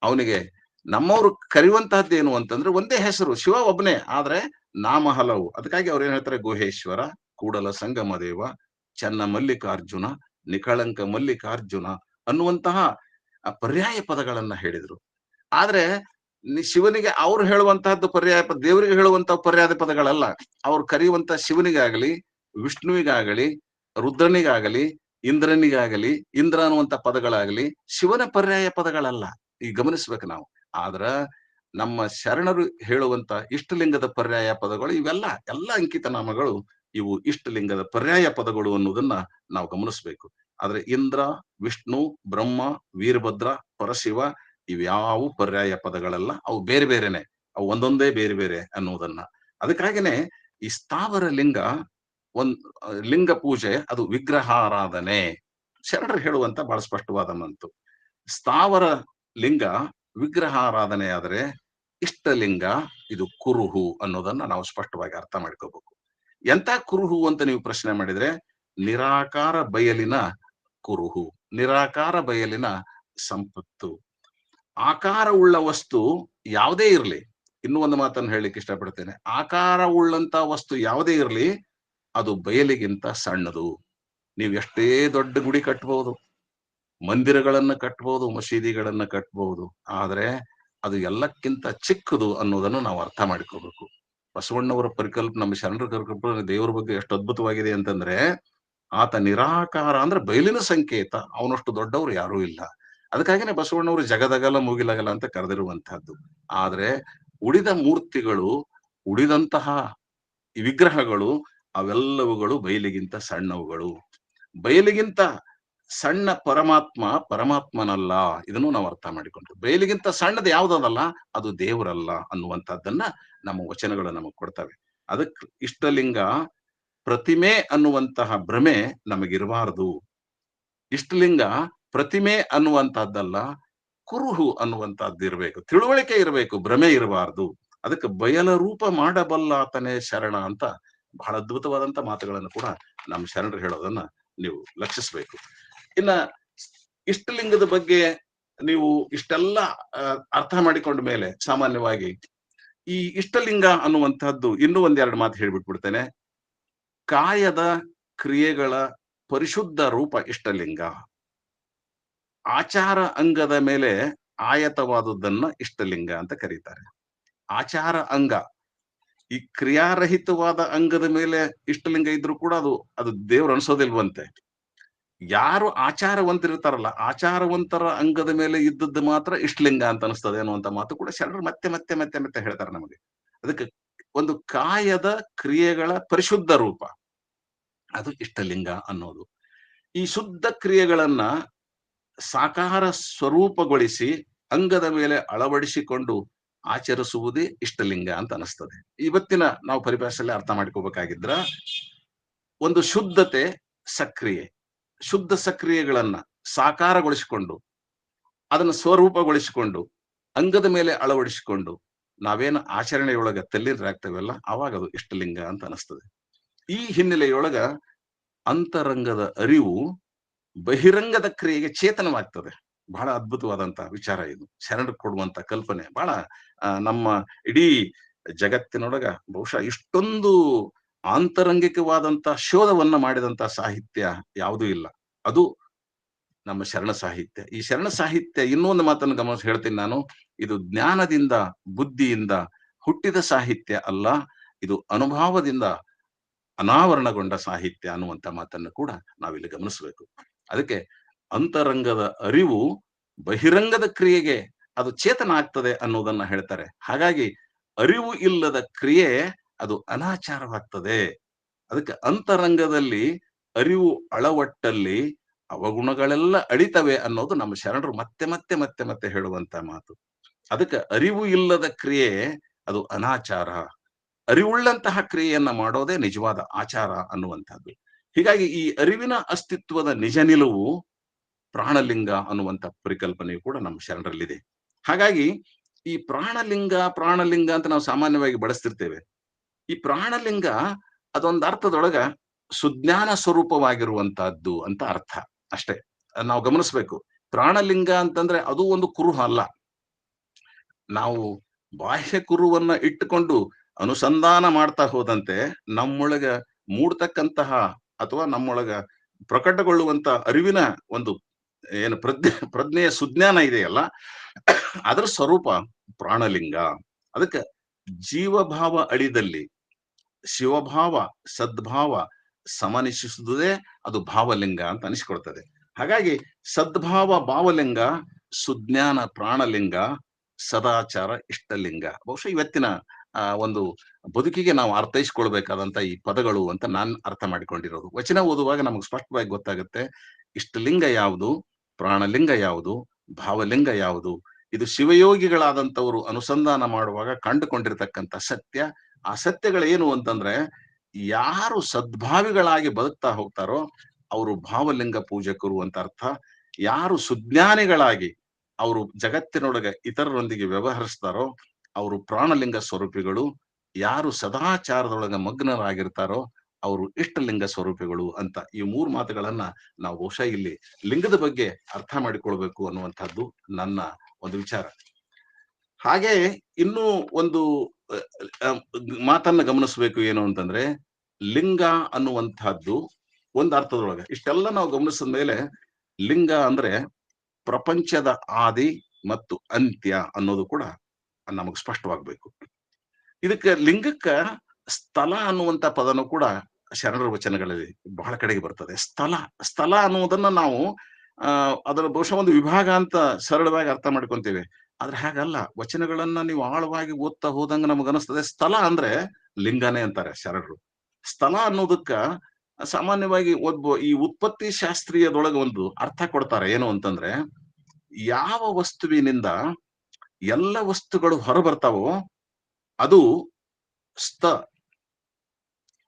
ಅವನಿಗೆ ನಮ್ಮವರು ಕರೆಯುವಂತಹದ್ದೇನು ಅಂತಂದ್ರೆ ಒಂದೇ ಹೆಸರು, ಶಿವ ಒಬ್ಬನೇ, ಆದ್ರೆ ನಾಮ ಹಲವು. ಅದಕ್ಕಾಗಿ ಅವ್ರು ಏನ್ ಹೇಳ್ತಾರೆ, ಗುಹೇಶ್ವರ, ಕೂಡಲ ಸಂಗಮ ದೇವ, ಚನ್ನ ಮಲ್ಲಿಕಾರ್ಜುನ, ನಿಖಳಂಕ ಮಲ್ಲಿಕಾರ್ಜುನ ಅನ್ನುವಂತಹ ಪರ್ಯಾಯ ಪದಗಳನ್ನ ಹೇಳಿದ್ರು. ಆದ್ರೆ ಶಿವನಿಗೆ ಅವ್ರು ಹೇಳುವಂತಹದ್ದು ಪರ್ಯಾಯ ಪದ, ದೇವರಿಗೆ ಹೇಳುವಂತಹ ಪರ್ಯಾಯ ಪದಗಳಲ್ಲ. ಅವ್ರು ಕರೆಯುವಂತ ಶಿವನಿಗಾಗಲಿ, ವಿಷ್ಣುವಿಗಾಗಲಿ, ರುದ್ರನಿಗಾಗಲಿ, ಇಂದ್ರನಿಗಾಗಲಿ, ಇಂದ್ರ ಅನ್ನುವಂತ ಪದಗಳಾಗಲಿ ಶಿವನ ಪರ್ಯಾಯ ಪದಗಳಲ್ಲ. ಈಗ ಗಮನಿಸ್ಬೇಕು ನಾವು. ಆದ್ರ ನಮ್ಮ ಶರಣರು ಹೇಳುವಂತ ಇಷ್ಟಲಿಂಗದ ಪರ್ಯಾಯ ಪದಗಳು ಇವೆಲ್ಲ, ಎಲ್ಲ ಅಂಕಿತ ನಾಮಗಳು ಇವು ಇಷ್ಟಲಿಂಗದ ಪರ್ಯಾಯ ಪದಗಳು ಅನ್ನೋದನ್ನ ನಾವು ಗಮನಿಸ್ಬೇಕು. ಆದ್ರೆ ಇಂದ್ರ, ವಿಷ್ಣು, ಬ್ರಹ್ಮ, ವೀರಭದ್ರ, ಪರಶಿವ ಇವ್ಯಾವು ಪರ್ಯಾಯ ಪದಗಳಲ್ಲ, ಅವು ಬೇರೆ ಬೇರೆನೆ, ಅವು ಒಂದೊಂದೇ ಬೇರೆ ಬೇರೆ ಅನ್ನೋದನ್ನ. ಅದಕ್ಕಾಗಿನೇ ಈ ಸ್ಥಾವರ ಲಿಂಗ ಲಿಂಗ ಪೂಜೆ ಅದು ವಿಗ್ರಹಾರಾಧನೆ. ಶರಣರು ಹೇಳುವಂತ ಬಹಳ ಸ್ಪಷ್ಟವಾದ ಮಾತು. ಸ್ಥಾವರ ಲಿಂಗ ವಿಗ್ರಹಾರಾಧನೆ ಆದ್ರೆ ಇಷ್ಟಲಿಂಗ ಇದು ಕುರುಹು ಅನ್ನೋದನ್ನ ನಾವು ಸ್ಪಷ್ಟವಾಗಿ ಅರ್ಥ ಮಾಡ್ಕೋಬೇಕು. ಎಂತ ಕುರುಹು ಅಂತ ನೀವು ಪ್ರಶ್ನೆ ಮಾಡಿದ್ರೆ, ನಿರಾಕಾರ ಬಯಲಿನ ಕುರುಹು, ನಿರಾಕಾರ ಬಯಲಿನ ಸಂಪತ್ತು. ಆಕಾರವುಳ್ಳ ವಸ್ತು ಯಾವುದೇ ಇರಲಿ, ಇನ್ನೂ ಒಂದು ಮಾತನ್ನು ಹೇಳಲಿಕ್ಕೆ ಇಷ್ಟಪಡ್ತೇನೆ. ಆಕಾರವುಳ್ಳಂತ ವಸ್ತು ಯಾವುದೇ ಇರಲಿ, ಅದು ಬಯಲಿಗಿಂತ ಸಣ್ಣದು. ನೀವು ಎಷ್ಟೇ ದೊಡ್ಡ ಗುಡಿ ಕಟ್ಟಬಹುದು, ಮಂದಿರಗಳನ್ನ ಕಟ್ಟಬಹುದು, ಮಸೀದಿಗಳನ್ನ ಕಟ್ಟಬಹುದು, ಆದ್ರೆ ಅದು ಎಲ್ಲಕ್ಕಿಂತ ಚಿಕ್ಕದು ಅನ್ನೋದನ್ನು ನಾವು ಅರ್ಥ ಮಾಡಿಕೋಬೇಕು. ಬಸವಣ್ಣವರ ಪರಿಕಲ್ಪನೆ, ನಮ್ಮ ಶರಣರ ಪರಿಕಲ್ಪನೆ ದೇವರ ಬಗ್ಗೆ ಎಷ್ಟು ಅದ್ಭುತವಾಗಿದೆ ಅಂತಂದ್ರೆ, ಆತ ನಿರಾಕಾರ ಅಂದ್ರೆ ಬಯಲಿನ ಸಂಕೇತ, ಅವನಷ್ಟು ದೊಡ್ಡವರು ಯಾರೂ ಇಲ್ಲ. ಅದಕ್ಕಾಗಿನೇ ಬಸವಣ್ಣವರು ಜಗದಗಲ ಮುಗಿಲಗಲ ಅಂತ ಕರೆದಿರುವಂತಹದ್ದು. ಆದ್ರೆ ಉಳಿದ ಮೂರ್ತಿಗಳು, ಉಳಿದಂತಹ ವಿಗ್ರಹಗಳು, ಅವೆಲ್ಲವುಗಳು ಬಯಲಿಗಿಂತ ಸಣ್ಣವುಗಳು. ಬಯಲಿಗಿಂತ ಸಣ್ಣ ಪರಮಾತ್ಮ ಪರಮಾತ್ಮನಲ್ಲ, ಇದನ್ನು ನಾವು ಅರ್ಥ ಮಾಡಿಕೊಂಡು, ಬಯಲಿಗಿಂತ ಸಣ್ಣದು ಯಾವುದಲ್ಲ ಅದು ದೇವರಲ್ಲ ಅನ್ನುವಂಥದ್ದನ್ನ ನಮ್ಮ ವಚನಗಳು ನಮಗೆ ಕೊಡ್ತವೆ. ಅದಕ್ಕೆ ಇಷ್ಟಲಿಂಗ ಪ್ರತಿಮೆ ಅನ್ನುವಂತಹ ಭ್ರಮೆ ನಮಗಿರಬಾರದು. ಇಷ್ಟಲಿಂಗ ಪ್ರತಿಮೆ ಅನ್ನುವಂತಹದ್ದಲ್ಲ, ಕುರುಹು ಅನ್ನುವಂತಹದ್ದು ಇರಬೇಕು, ತಿಳುವಳಿಕೆ ಇರಬೇಕು, ಭ್ರಮೆ ಇರಬಾರದು. ಅದಕ್ಕೆ ಬಯಲ ರೂಪ ಮಾಡಬಲ್ಲಾತನೇ ಶರಣ ಅಂತ ಬಹಳ ಅದ್ಭುತವಾದಂತ ಮಾತುಗಳನ್ನು ಕೂಡ ನಮ್ಮ ಶರಣರು ಹೇಳೋದನ್ನ ನೀವು ಲಕ್ಷಿಸ್ಬೇಕು. ಇನ್ನ ಇಷ್ಟಲಿಂಗದ ಬಗ್ಗೆ ನೀವು ಇಷ್ಟೆಲ್ಲ ಅರ್ಥ ಮಾಡಿಕೊಂಡ ಮೇಲೆ ಸಾಮಾನ್ಯವಾಗಿ ಈ ಇಷ್ಟಲಿಂಗ ಅನ್ನುವಂತಹದ್ದು ಇನ್ನೂ ಒಂದೆರಡು ಮಾತು ಹೇಳ್ಬಿಟ್ಬಿಡ್ತೇನೆ. ಕಾಯದ ಕ್ರಿಯೆಗಳ ಪರಿಶುದ್ಧ ರೂಪ ಇಷ್ಟಲಿಂಗ. ಆಚಾರ ಅಂಗದ ಮೇಲೆ ಆಯತವಾದುದನ್ನ ಇಷ್ಟಲಿಂಗ ಅಂತ ಕರೀತಾರೆ. ಆಚಾರ ಅಂಗ, ಈ ಕ್ರಿಯಾರಹಿತವಾದ ಅಂಗದ ಮೇಲೆ ಇಷ್ಟಲಿಂಗ ಇದ್ರೂ ಕೂಡ ಅದು ದೇವ್ರು ಅನ್ಸೋದಿಲ್ವಂತೆ. ಯಾರು ಆಚಾರವಂತರಿರ್ತಾರಲ್ಲ, ಆಚಾರವಂತರ ಅಂಗದ ಮೇಲೆ ಇದ್ದದ್ದು ಮಾತ್ರ ಇಷ್ಟಲಿಂಗ ಅಂತ ಅನಿಸ್ತದೆ ಅನ್ನುವಂತ ಮಾತು ಕೂಡ ಶರಣರು ಮತ್ತೆ ಮತ್ತೆ ಮತ್ತೆ ಮತ್ತೆ ಹೇಳ್ತಾರೆ ನಮಗೆ. ಅದಕ್ಕೆ ಒಂದು ಕಾಯದ ಕ್ರಿಯೆಗಳ ಪರಿಶುದ್ಧ ರೂಪ ಅದು ಇಷ್ಟಲಿಂಗ ಅನ್ನೋದು. ಈ ಶುದ್ಧ ಕ್ರಿಯೆಗಳನ್ನ ಸಾಕಾರ ಸ್ವರೂಪಗೊಳಿಸಿ ಅಂಗದ ಮೇಲೆ ಅಳವಡಿಸಿಕೊಂಡು ಆಚರಿಸುವುದೇ ಇಷ್ಟಲಿಂಗ ಅಂತ ಅನಿಸ್ತದೆ. ಇವತ್ತಿನ ನಾವು ಪರಿಭಾಷೆಯಲ್ಲಿ ಅರ್ಥ ಮಾಡ್ಕೋಬೇಕಾಗಿದ್ರ, ಒಂದು ಶುದ್ಧತೆ ಸಕ್ರಿಯೆ, ಶುದ್ಧ ಸಕ್ರಿಯೆಗಳನ್ನ ಸಾಕಾರಗೊಳಿಸಿಕೊಂಡು ಅದನ್ನು ಸ್ವರೂಪಗೊಳಿಸಿಕೊಂಡು ಅಂಗದ ಮೇಲೆ ಅಳವಡಿಸಿಕೊಂಡು ನಾವೇನು ಆಚರಣೆಯೊಳಗ ತಲ್ಲೀರಾಗ್ತೇವಲ್ಲ, ಅವಾಗ ಅದು ಇಷ್ಟಲಿಂಗ ಅಂತ ಅನಿಸ್ತದೆ. ಈ ಹಿನ್ನೆಲೆಯೊಳಗ ಅಂತರಂಗದ ಅರಿವು ಬಹಿರಂಗದ ಕ್ರಿಯೆಗೆ ಚೇತನವಾಗ್ತದೆ. ಬಹಳ ಅದ್ಭುತವಾದಂತಹ ವಿಚಾರ ಇದು. ಶರಣರು ಕೊಡುವಂತ ಕಲ್ಪನೆ ಬಹಳ ನಮ್ಮ ಇಡೀ ಜಗತ್ತಿನೊಳಗ ಬಹುಶಃ ಇಷ್ಟೊಂದು ಆಂತರಂಗಿಕವಾದಂತ ಶೋಧವನ್ನ ಮಾಡಿದಂತ ಸಾಹಿತ್ಯ ಯಾವುದೂ ಇಲ್ಲ. ಅದು ನಮ್ಮ ಶರಣ ಸಾಹಿತ್ಯ. ಈ ಶರಣ ಸಾಹಿತ್ಯ ಇನ್ನೊಂದು ಮಾತನ್ನು ಗಮನಿಸಿ ಹೇಳ್ತೀನಿ ನಾನು, ಇದು ಜ್ಞಾನದಿಂದ ಬುದ್ಧಿಯಿಂದ ಹುಟ್ಟಿದ ಸಾಹಿತ್ಯ ಅಲ್ಲ, ಇದು ಅನುಭವದಿಂದ ಅನಾವರಣಗೊಂಡ ಸಾಹಿತ್ಯ ಅನ್ನುವಂತ ಮಾತನ್ನು ಕೂಡ ನಾವಿಲ್ಲಿ ಗಮನಿಸಬೇಕು. ಅದಕ್ಕೆ ಅಂತರಂಗದ ಅರಿವು ಬಹಿರಂಗದ ಕ್ರಿಯೆಗೆ ಅದು ಚೇತನ ಆಗ್ತದೆ ಅನ್ನೋದನ್ನ ಹೇಳ್ತಾರೆ. ಹಾಗಾಗಿ ಅರಿವು ಇಲ್ಲದ ಕ್ರಿಯೆ ಅದು ಅನಾಚಾರವಾಗ್ತದೆ. ಅದಕ್ಕೆ ಅಂತರಂಗದಲ್ಲಿ ಅರಿವು ಅಳವಟ್ಟಲ್ಲಿ ಅವಗುಣಗಳೆಲ್ಲ ಅಳಿತವೆ ಅನ್ನೋದು ನಮ್ಮ ಶರಣರು ಮತ್ತೆ ಮತ್ತೆ ಮತ್ತೆ ಮತ್ತೆ ಹೇಳುವಂತ ಮಾತು. ಅದಕ್ಕೆ ಅರಿವು ಇಲ್ಲದ ಕ್ರಿಯೆ ಅದು ಅನಾಚಾರ, ಅರಿವುಳ್ಳಂತಹ ಕ್ರಿಯೆಯನ್ನ ಮಾಡೋದೇ ನಿಜವಾದ ಆಚಾರ ಅನ್ನುವಂಥದ್ದು. ಹೀಗಾಗಿ ಈ ಅರಿವಿನ ಅಸ್ತಿತ್ವದ ನಿಜ ನಿಲುವು ಪ್ರಾಣಲಿಂಗ ಅನ್ನುವಂಥ ಪರಿಕಲ್ಪನೆಯು ಕೂಡ ನಮ್ಮ ಶರಣರಲ್ಲಿದೆ. ಹಾಗಾಗಿ ಈ ಪ್ರಾಣಲಿಂಗ ಅಂತ ನಾವು ಸಾಮಾನ್ಯವಾಗಿ ಬಳಸ್ತಿರ್ತೇವೆ. ಈ ಪ್ರಾಣಲಿಂಗ ಅದೊಂದು ಅರ್ಥದೊಳಗ ಸುಜ್ಞಾನ ಸ್ವರೂಪವಾಗಿರುವಂತಹದ್ದು ಅಂತ ಅರ್ಥ ಅಷ್ಟೇ. ನಾವು ಗಮನಿಸ್ಬೇಕು. ಪ್ರಾಣಲಿಂಗ ಅಂತಂದ್ರೆ ಅದು ಒಂದು ಕುರುಹ ಅಲ್ಲ. ನಾವು ಬಾಹ್ಯ ಕುರುವನ್ನ ಇಟ್ಟುಕೊಂಡು ಅನುಸಂಧಾನ ಮಾಡ್ತಾ ಹೋದಂತೆ ನಮ್ಮೊಳಗ ಮೂಡ್ತಕ್ಕಂತಹ ಅಥವಾ ನಮ್ಮೊಳಗ ಪ್ರಕಟಗೊಳ್ಳುವಂತ ಅರಿವಿನ ಒಂದು ಏನು ಪ್ರಜ್ಞೆಯ ಸುಜ್ಞಾನ ಇದೆಯಲ್ಲ, ಅದರ ಸ್ವರೂಪ ಪ್ರಾಣಲಿಂಗ. ಅದಕ್ಕೆ ಜೀವಭಾವ ಅಳಿದಲ್ಲಿ ಶಿವಭಾವ ಸದ್ಭಾವ ಸಮನಿಸುವುದೇ ಅದು ಭಾವಲಿಂಗ ಅಂತ ಅನಿಸ್ಕೊಳ್ತದೆ. ಹಾಗಾಗಿ ಸದ್ಭಾವ ಭಾವಲಿಂಗ, ಸುಜ್ಞಾನ ಪ್ರಾಣಲಿಂಗ, ಸದಾಚಾರ ಇಷ್ಟಲಿಂಗ. ಬಹುಶಃ ಇವತ್ತಿನ ಒಂದು ಬದುಕಿಗೆ ನಾವು ಅರ್ಥೈಸ್ಕೊಳ್ಬೇಕಾದಂತ ಈ ಪದಗಳು ಅಂತ ನಾನು ಅರ್ಥ ಮಾಡಿಕೊಂಡಿರೋದು. ವಚನ ಓದುವಾಗ ನಮಗೆ ಸ್ಪಷ್ಟವಾಗಿ ಗೊತ್ತಾಗುತ್ತೆ ಇಷ್ಟಲಿಂಗ ಯಾವುದು, ಪ್ರಾಣಲಿಂಗ ಯಾವುದು, ಭಾವಲಿಂಗ ಯಾವುದು. ಇದು ಶಿವಯೋಗಿಗಳಾದಂಥವರು ಅನುಸಂಧಾನ ಮಾಡುವಾಗ ಕಂಡುಕೊಂಡಿರ್ತಕ್ಕಂಥ ಸತ್ಯ. ಆ ಸತ್ಯಗಳೇನು ಅಂತಂದ್ರೆ, ಯಾರು ಸದ್ಭಾವಿಗಳಾಗಿ ಬದುಕ್ತಾ ಹೋಗ್ತಾರೋ ಅವರು ಭಾವಲಿಂಗ ಪೂಜಕರು ಅಂತ ಅರ್ಥ. ಯಾರು ಸುಜ್ಞಾನಿಗಳಾಗಿ ಅವರು ಜಗತ್ತಿನೊಳಗೆ ಇತರರೊಂದಿಗೆ ವ್ಯವಹರಿಸ್ತಾರೋ ಅವರು ಪ್ರಾಣಲಿಂಗ ಸ್ವರೂಪಿಗಳು. ಯಾರು ಸದಾಚಾರದೊಳಗೆ ಮಗ್ನರಾಗಿರ್ತಾರೋ ಅವರು ಇಷ್ಟಲಿಂಗ ಸ್ವರೂಪಿಗಳು ಅಂತ ಈ ಮೂರು ಮಾತುಗಳನ್ನ ನಾವು ಬಹುಶಃ ಇಲ್ಲಿ ಲಿಂಗದ ಬಗ್ಗೆ ಅರ್ಥ ಮಾಡಿಕೊಳ್ಬೇಕು ಅನ್ನುವಂಥದ್ದು ನನ್ನ ಒಂದು ವಿಚಾರ. ಹಾಗೆ ಇನ್ನೂ ಒಂದು ಮಾತನ್ನ ಗಮನಿಸಬೇಕು ಏನು ಅಂತಂದ್ರೆ, ಲಿಂಗ ಅನ್ನುವಂತಹದ್ದು ಒಂದು ಅರ್ಥದೊಳಗೆ ಇಷ್ಟೆಲ್ಲ ನಾವು ಗಮನಿಸಿದ ಮೇಲೆ, ಲಿಂಗ ಅಂದ್ರೆ ಪ್ರಪಂಚದ ಆದಿ ಮತ್ತು ಅಂತ್ಯ ಅನ್ನೋದು ಕೂಡ ನಮಗೆ ಸ್ಪಷ್ಟವಾಗ್ಬೇಕು. ಇದಕ್ಕೆ ಲಿಂಗಕ್ಕ ಸ್ಥಳ ಅನ್ನುವಂತ ಪದನು ಕೂಡ ಶರಣರ ವಚನಗಳಲ್ಲಿ ಬಹಳ ಕಡೆಗೆ ಬರ್ತದೆ. ಸ್ಥಳ ಅನ್ನುವುದನ್ನ ನಾವು ಅದರ ಬಹುಶಃ ಒಂದು ವಿಭಾಗ ಅಂತ ಸರಳವಾಗಿ ಅರ್ಥ ಮಾಡ್ಕೊಂತೇವೆ. ಆದ್ರೆ ಹಾಗಲ್ಲ. ವಚನಗಳನ್ನ ನೀವು ಆಳವಾಗಿ ಓದ್ತಾ ಹೋದಂಗ ನಮಗ ಅನಿಸ್ತದೆ ಸ್ಥಳ ಅಂದ್ರೆ ಲಿಂಗನೇ ಅಂತಾರೆ ಶರಣರು. ಸ್ಥಳ ಅನ್ನೋದಕ್ಕ ಸಾಮಾನ್ಯವಾಗಿ ಈ ಉತ್ಪತ್ತಿ ಶಾಸ್ತ್ರೀಯದೊಳಗೆ ಒಂದು ಅರ್ಥ ಕೊಡ್ತಾರೆ. ಏನು ಅಂತಂದ್ರೆ, ಯಾವ ವಸ್ತುವಿನಿಂದ ಎಲ್ಲ ವಸ್ತುಗಳು ಹೊರ ಬರ್ತಾವೋ ಅದು ಸ್ಥ.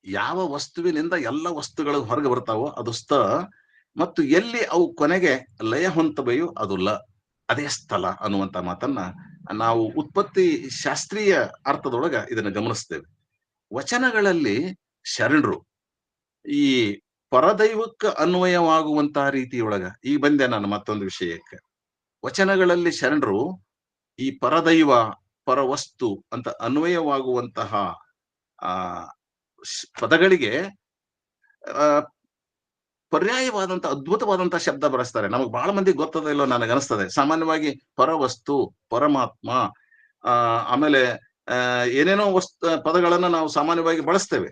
ಯಾವ ವಸ್ತುವಿನಿಂದ ಎಲ್ಲ ವಸ್ತುಗಳು ಹೊರಗೆ ಬರ್ತಾವೋ ಅದು ಸ್ಥ, ಮತ್ತು ಎಲ್ಲಿ ಅವು ಕೊನೆಗೆ ಲಯ ಹೊಂತವೆಯೋ ಅದು ಲ, ಅದೇ ಸ್ಥಳ ಅನ್ನುವಂತ ಮಾತನ್ನ ನಾವು ಉತ್ಪತ್ತಿ ಶಾಸ್ತ್ರೀಯ ಅರ್ಥದೊಳಗ ಇದನ್ನ ಗಮನಿಸ್ತೇವೆ. ವಚನಗಳಲ್ಲಿ ಶರಣರು ಈ ಪರದೈವಕ್ಕೆ ಅನ್ವಯವಾಗುವಂತಹ ರೀತಿಯೊಳಗ ಈಗ ಬಂದೆ ನಾನು ಮತ್ತೊಂದು ವಿಷಯಕ್ಕೆ. ವಚನಗಳಲ್ಲಿ ಶರಣರು ಈ ಪರದೈವ ಪರವಸ್ತು ಅಂತ ಅನ್ವಯವಾಗುವಂತಹ ಪದಗಳಿಗೆ ಪರ್ಯಾಯವಾದಂತ ಅದ್ಭುತವಾದಂತ ಶಬ್ದ ಬಳಸ್ತಾರೆ. ನಮಗ್ ಬಹಳ ಮಂದಿ ಗೊತ್ತದ ಇಲ್ಲೋ ನನಗೆ ಅನಿಸ್ತದೆ. ಸಾಮಾನ್ಯವಾಗಿ ಪರವಸ್ತು, ಪರಮಾತ್ಮ, ಆಮೇಲೆ ಏನೇನೋ ಪದಗಳನ್ನ ನಾವು ಸಾಮಾನ್ಯವಾಗಿ ಬಳಸ್ತೇವೆ.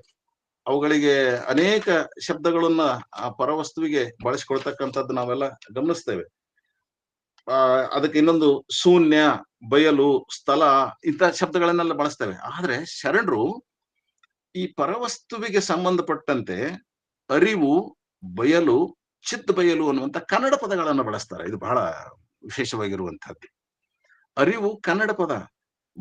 ಅವುಗಳಿಗೆ ಅನೇಕ ಶಬ್ದಗಳನ್ನ ಆ ಪರವಸ್ತುವಿಗೆ ಬಳಸಿಕೊಳ್ತಕ್ಕಂಥದ್ದು ನಾವೆಲ್ಲ ಗಮನಿಸ್ತೇವೆ. ಅದಕ್ಕೆ ಇನ್ನೊಂದು ಶೂನ್ಯ, ಬಯಲು, ಸ್ಥಳ ಇಂಥ ಶಬ್ದಗಳನ್ನೆಲ್ಲ ಬಳಸ್ತೇವೆ. ಆದ್ರೆ ಶರಣರು ಈ ಪರವಸ್ತುವಿಗೆ ಸಂಬಂಧಪಟ್ಟಂತೆ ಅರಿವು, ಬಯಲು, ಚಿತ್ ಬಯಲು ಅನ್ನುವಂತ ಕನ್ನಡ ಪದಗಳನ್ನ ಬಳಸ್ತಾರೆ. ಇದು ಬಹಳ ವಿಶೇಷವಾಗಿರುವಂತಹದ್ದು. ಅರಿವು ಕನ್ನಡ ಪದ,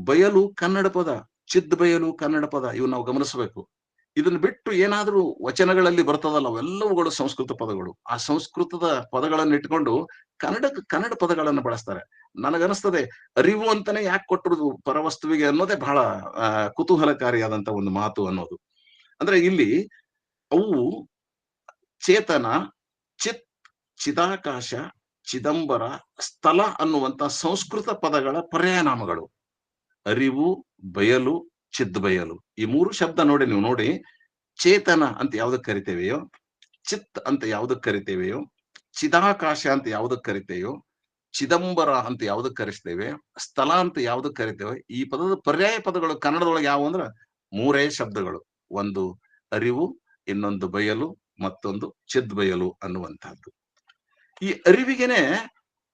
ಬಯಲು ಕನ್ನಡ ಪದ, ಚಿತ್ ಬಯಲು ಕನ್ನಡ ಪದ, ಇವು ನಾವು ಗಮನಿಸಬೇಕು. ಇದನ್ನ ಬಿಟ್ಟು ಏನಾದ್ರೂ ವಚನಗಳಲ್ಲಿ ಬರ್ತದಲ್ಲ ಅವೆಲ್ಲವುಗಳು ಸಂಸ್ಕೃತ ಪದಗಳು. ಆ ಸಂಸ್ಕೃತದ ಪದಗಳನ್ನು ಇಟ್ಕೊಂಡು ಕನ್ನಡ ಪದಗಳನ್ನು ಬಳಸ್ತಾರೆ. ನನಗನಿಸ್ತದೆ ಅರಿವು ಅಂತಾನೆ ಯಾಕೆ ಕೊಟ್ಟರು ಪರವಸ್ತುವಿಗೆ ಅನ್ನೋದೇ ಬಹಳ ಕುತೂಹಲಕಾರಿಯಾದಂತ ಒಂದು ಮಾತು ಅನ್ನೋದು. ಅಂದ್ರೆ ಇಲ್ಲಿ ಅವು ಚೇತನ, ಚಿತ್, ಚಿದಾಕಾಶ, ಚಿದಂಬರ, ಸ್ಥಳ ಅನ್ನುವಂತ ಸಂಸ್ಕೃತ ಪದಗಳ ಪರ್ಯಾಯನಾಮಗಳು. ಅರಿವು, ಬಯಲು, ಚಿದ್ ಬಯಲು, ಈ ಮೂರು ಶಬ್ದ ನೋಡಿ ನೀವು ನೋಡಿ. ಚೇತನ ಅಂತ ಯಾವ್ದಕ್ ಕರಿತೇವೆಯೋ, ಚಿತ್ ಅಂತ ಯಾವ್ದಕ್ ಕರಿತೇವೆಯೋ, ಚಿದಾಕಾಶ ಅಂತ ಯಾವ್ದಕ್ ಕರಿತೇವೆಯೋ, ಚಿದಂಬರ ಅಂತ ಯಾವ್ದಕ್ ಕರೆಸ್ತೇವೆ, ಸ್ಥಳ ಅಂತ ಯಾವ್ದಕ್ ಕರಿತೇವೆ, ಈ ಪದದ ಪರ್ಯಾಯ ಪದಗಳು ಕನ್ನಡದೊಳಗೆ ಯಾವುವು ಅಂದ್ರ ಮೂರೇ ಶಬ್ದಗಳು. ಒಂದು ಅರಿವು, ಇನ್ನೊಂದು ಬಯಲು, ಮತ್ತೊಂದು ಚಿದ್ ಬಯಲು ಅನ್ನುವಂತಹದ್ದು. ಈ ಅರಿವಿಗೆನೆ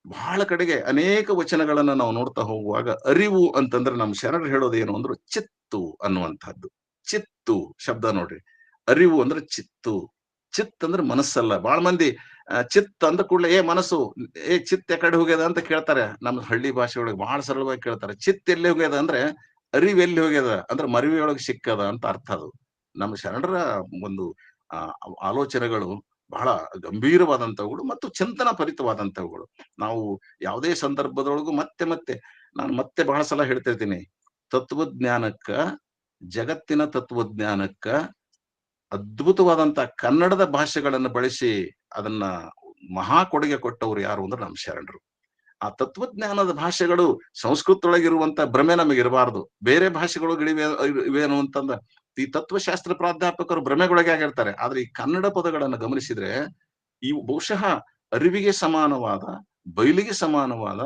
ಬಹಳ ಕಡೆಗೆ ಅನೇಕ ವಚನಗಳನ್ನ ನಾವು ನೋಡ್ತಾ ಹೋಗುವಾಗ ಅರಿವು ಅಂತಂದ್ರೆ ನಮ್ಮ ಶರಣರು ಹೇಳೋದು ಏನು ಅಂದ್ರೆ ಚಿತ್ತು ಅನ್ನುವಂಥದ್ದು. ಚಿತ್ತು ಶಬ್ದ ನೋಡ್ರಿ. ಅರಿವು ಅಂದ್ರೆ ಚಿತ್ತು. ಚಿತ್ ಅಂದ್ರೆ ಮನಸ್ಸಲ್ಲ. ಬಹಳ ಮಂದಿ ಚಿತ್ ಅಂದ ಕೂಡಲೇ ಮನಸ್ಸು, ಚಿತ್ ಕಡೆ ಹೋಗ್ಯದ ಅಂತ ಕೇಳ್ತಾರೆ. ನಮ್ಮ ಹಳ್ಳಿ ಭಾಷೆ ಒಳಗೆ ಬಹಳ ಸರಳವಾಗಿ ಕೇಳ್ತಾರೆ. ಚಿತ್ ಎಲ್ಲಿ ಹೋಗ್ಯದ ಅಂದ್ರೆ ಅರಿವು ಎಲ್ಲಿ ಹೋಗ್ಯದ ಅಂದ್ರೆ ಮರಿವೆಯೊಳಗೆ ಸಿಕ್ಕದ ಅಂತ ಅರ್ಥ. ಅದು ನಮ್ಮ ಶರಣರ ಒಂದು ಆಲೋಚನೆಗಳು ಬಹಳ ಗಂಭೀರವಾದಂತವುಗಳು ಮತ್ತು ಚಿಂತನ ಭರಿತವಾದಂತವುಗಳು. ನಾವು ಯಾವುದೇ ಸಂದರ್ಭದೊಳಗೂ ನಾನು ಬಹಳ ಸಲ ಹೇಳ್ತಿರ್ತೀನಿ, ತತ್ವಜ್ಞಾನಕ್ಕ, ಜಗತ್ತಿನ ತತ್ವಜ್ಞಾನಕ್ಕ ಅದ್ಭುತವಾದಂತ ಕನ್ನಡದ ಭಾಷೆಗಳನ್ನು ಬಳಸಿ ಅದನ್ನ ಮಹಾ ಕೊಡುಗೆ ಕೊಟ್ಟವರು ಯಾರು ಅಂದ್ರೆ ನಮ್ಮ ಶರಣರು. ಆ ತತ್ವಜ್ಞಾನದ ಭಾಷೆಗಳು ಸಂಸ್ಕೃತದೊಳಗಿರುವಂತ ಭ್ರಮೆ ನಮಗೆ ಇರಬಾರ್ದು. ಬೇರೆ ಭಾಷೆಗಳು ಇವೇನು ಅಂತಂದ ಈ ತತ್ವಶಾಸ್ತ್ರ ಪ್ರಾಧ್ಯಾಪಕರು ಭ್ರಮೆಗೊಳಗೆ ಆಗಿರ್ತಾರೆ. ಆದ್ರೆ ಈ ಕನ್ನಡ ಪದಗಳನ್ನು ಗಮನಿಸಿದ್ರೆ ಇವು ಬಹುಶಃ ಅರಿವಿಗೆ ಸಮಾನವಾದ, ಬಯಲಿಗೆ ಸಮಾನವಾದ,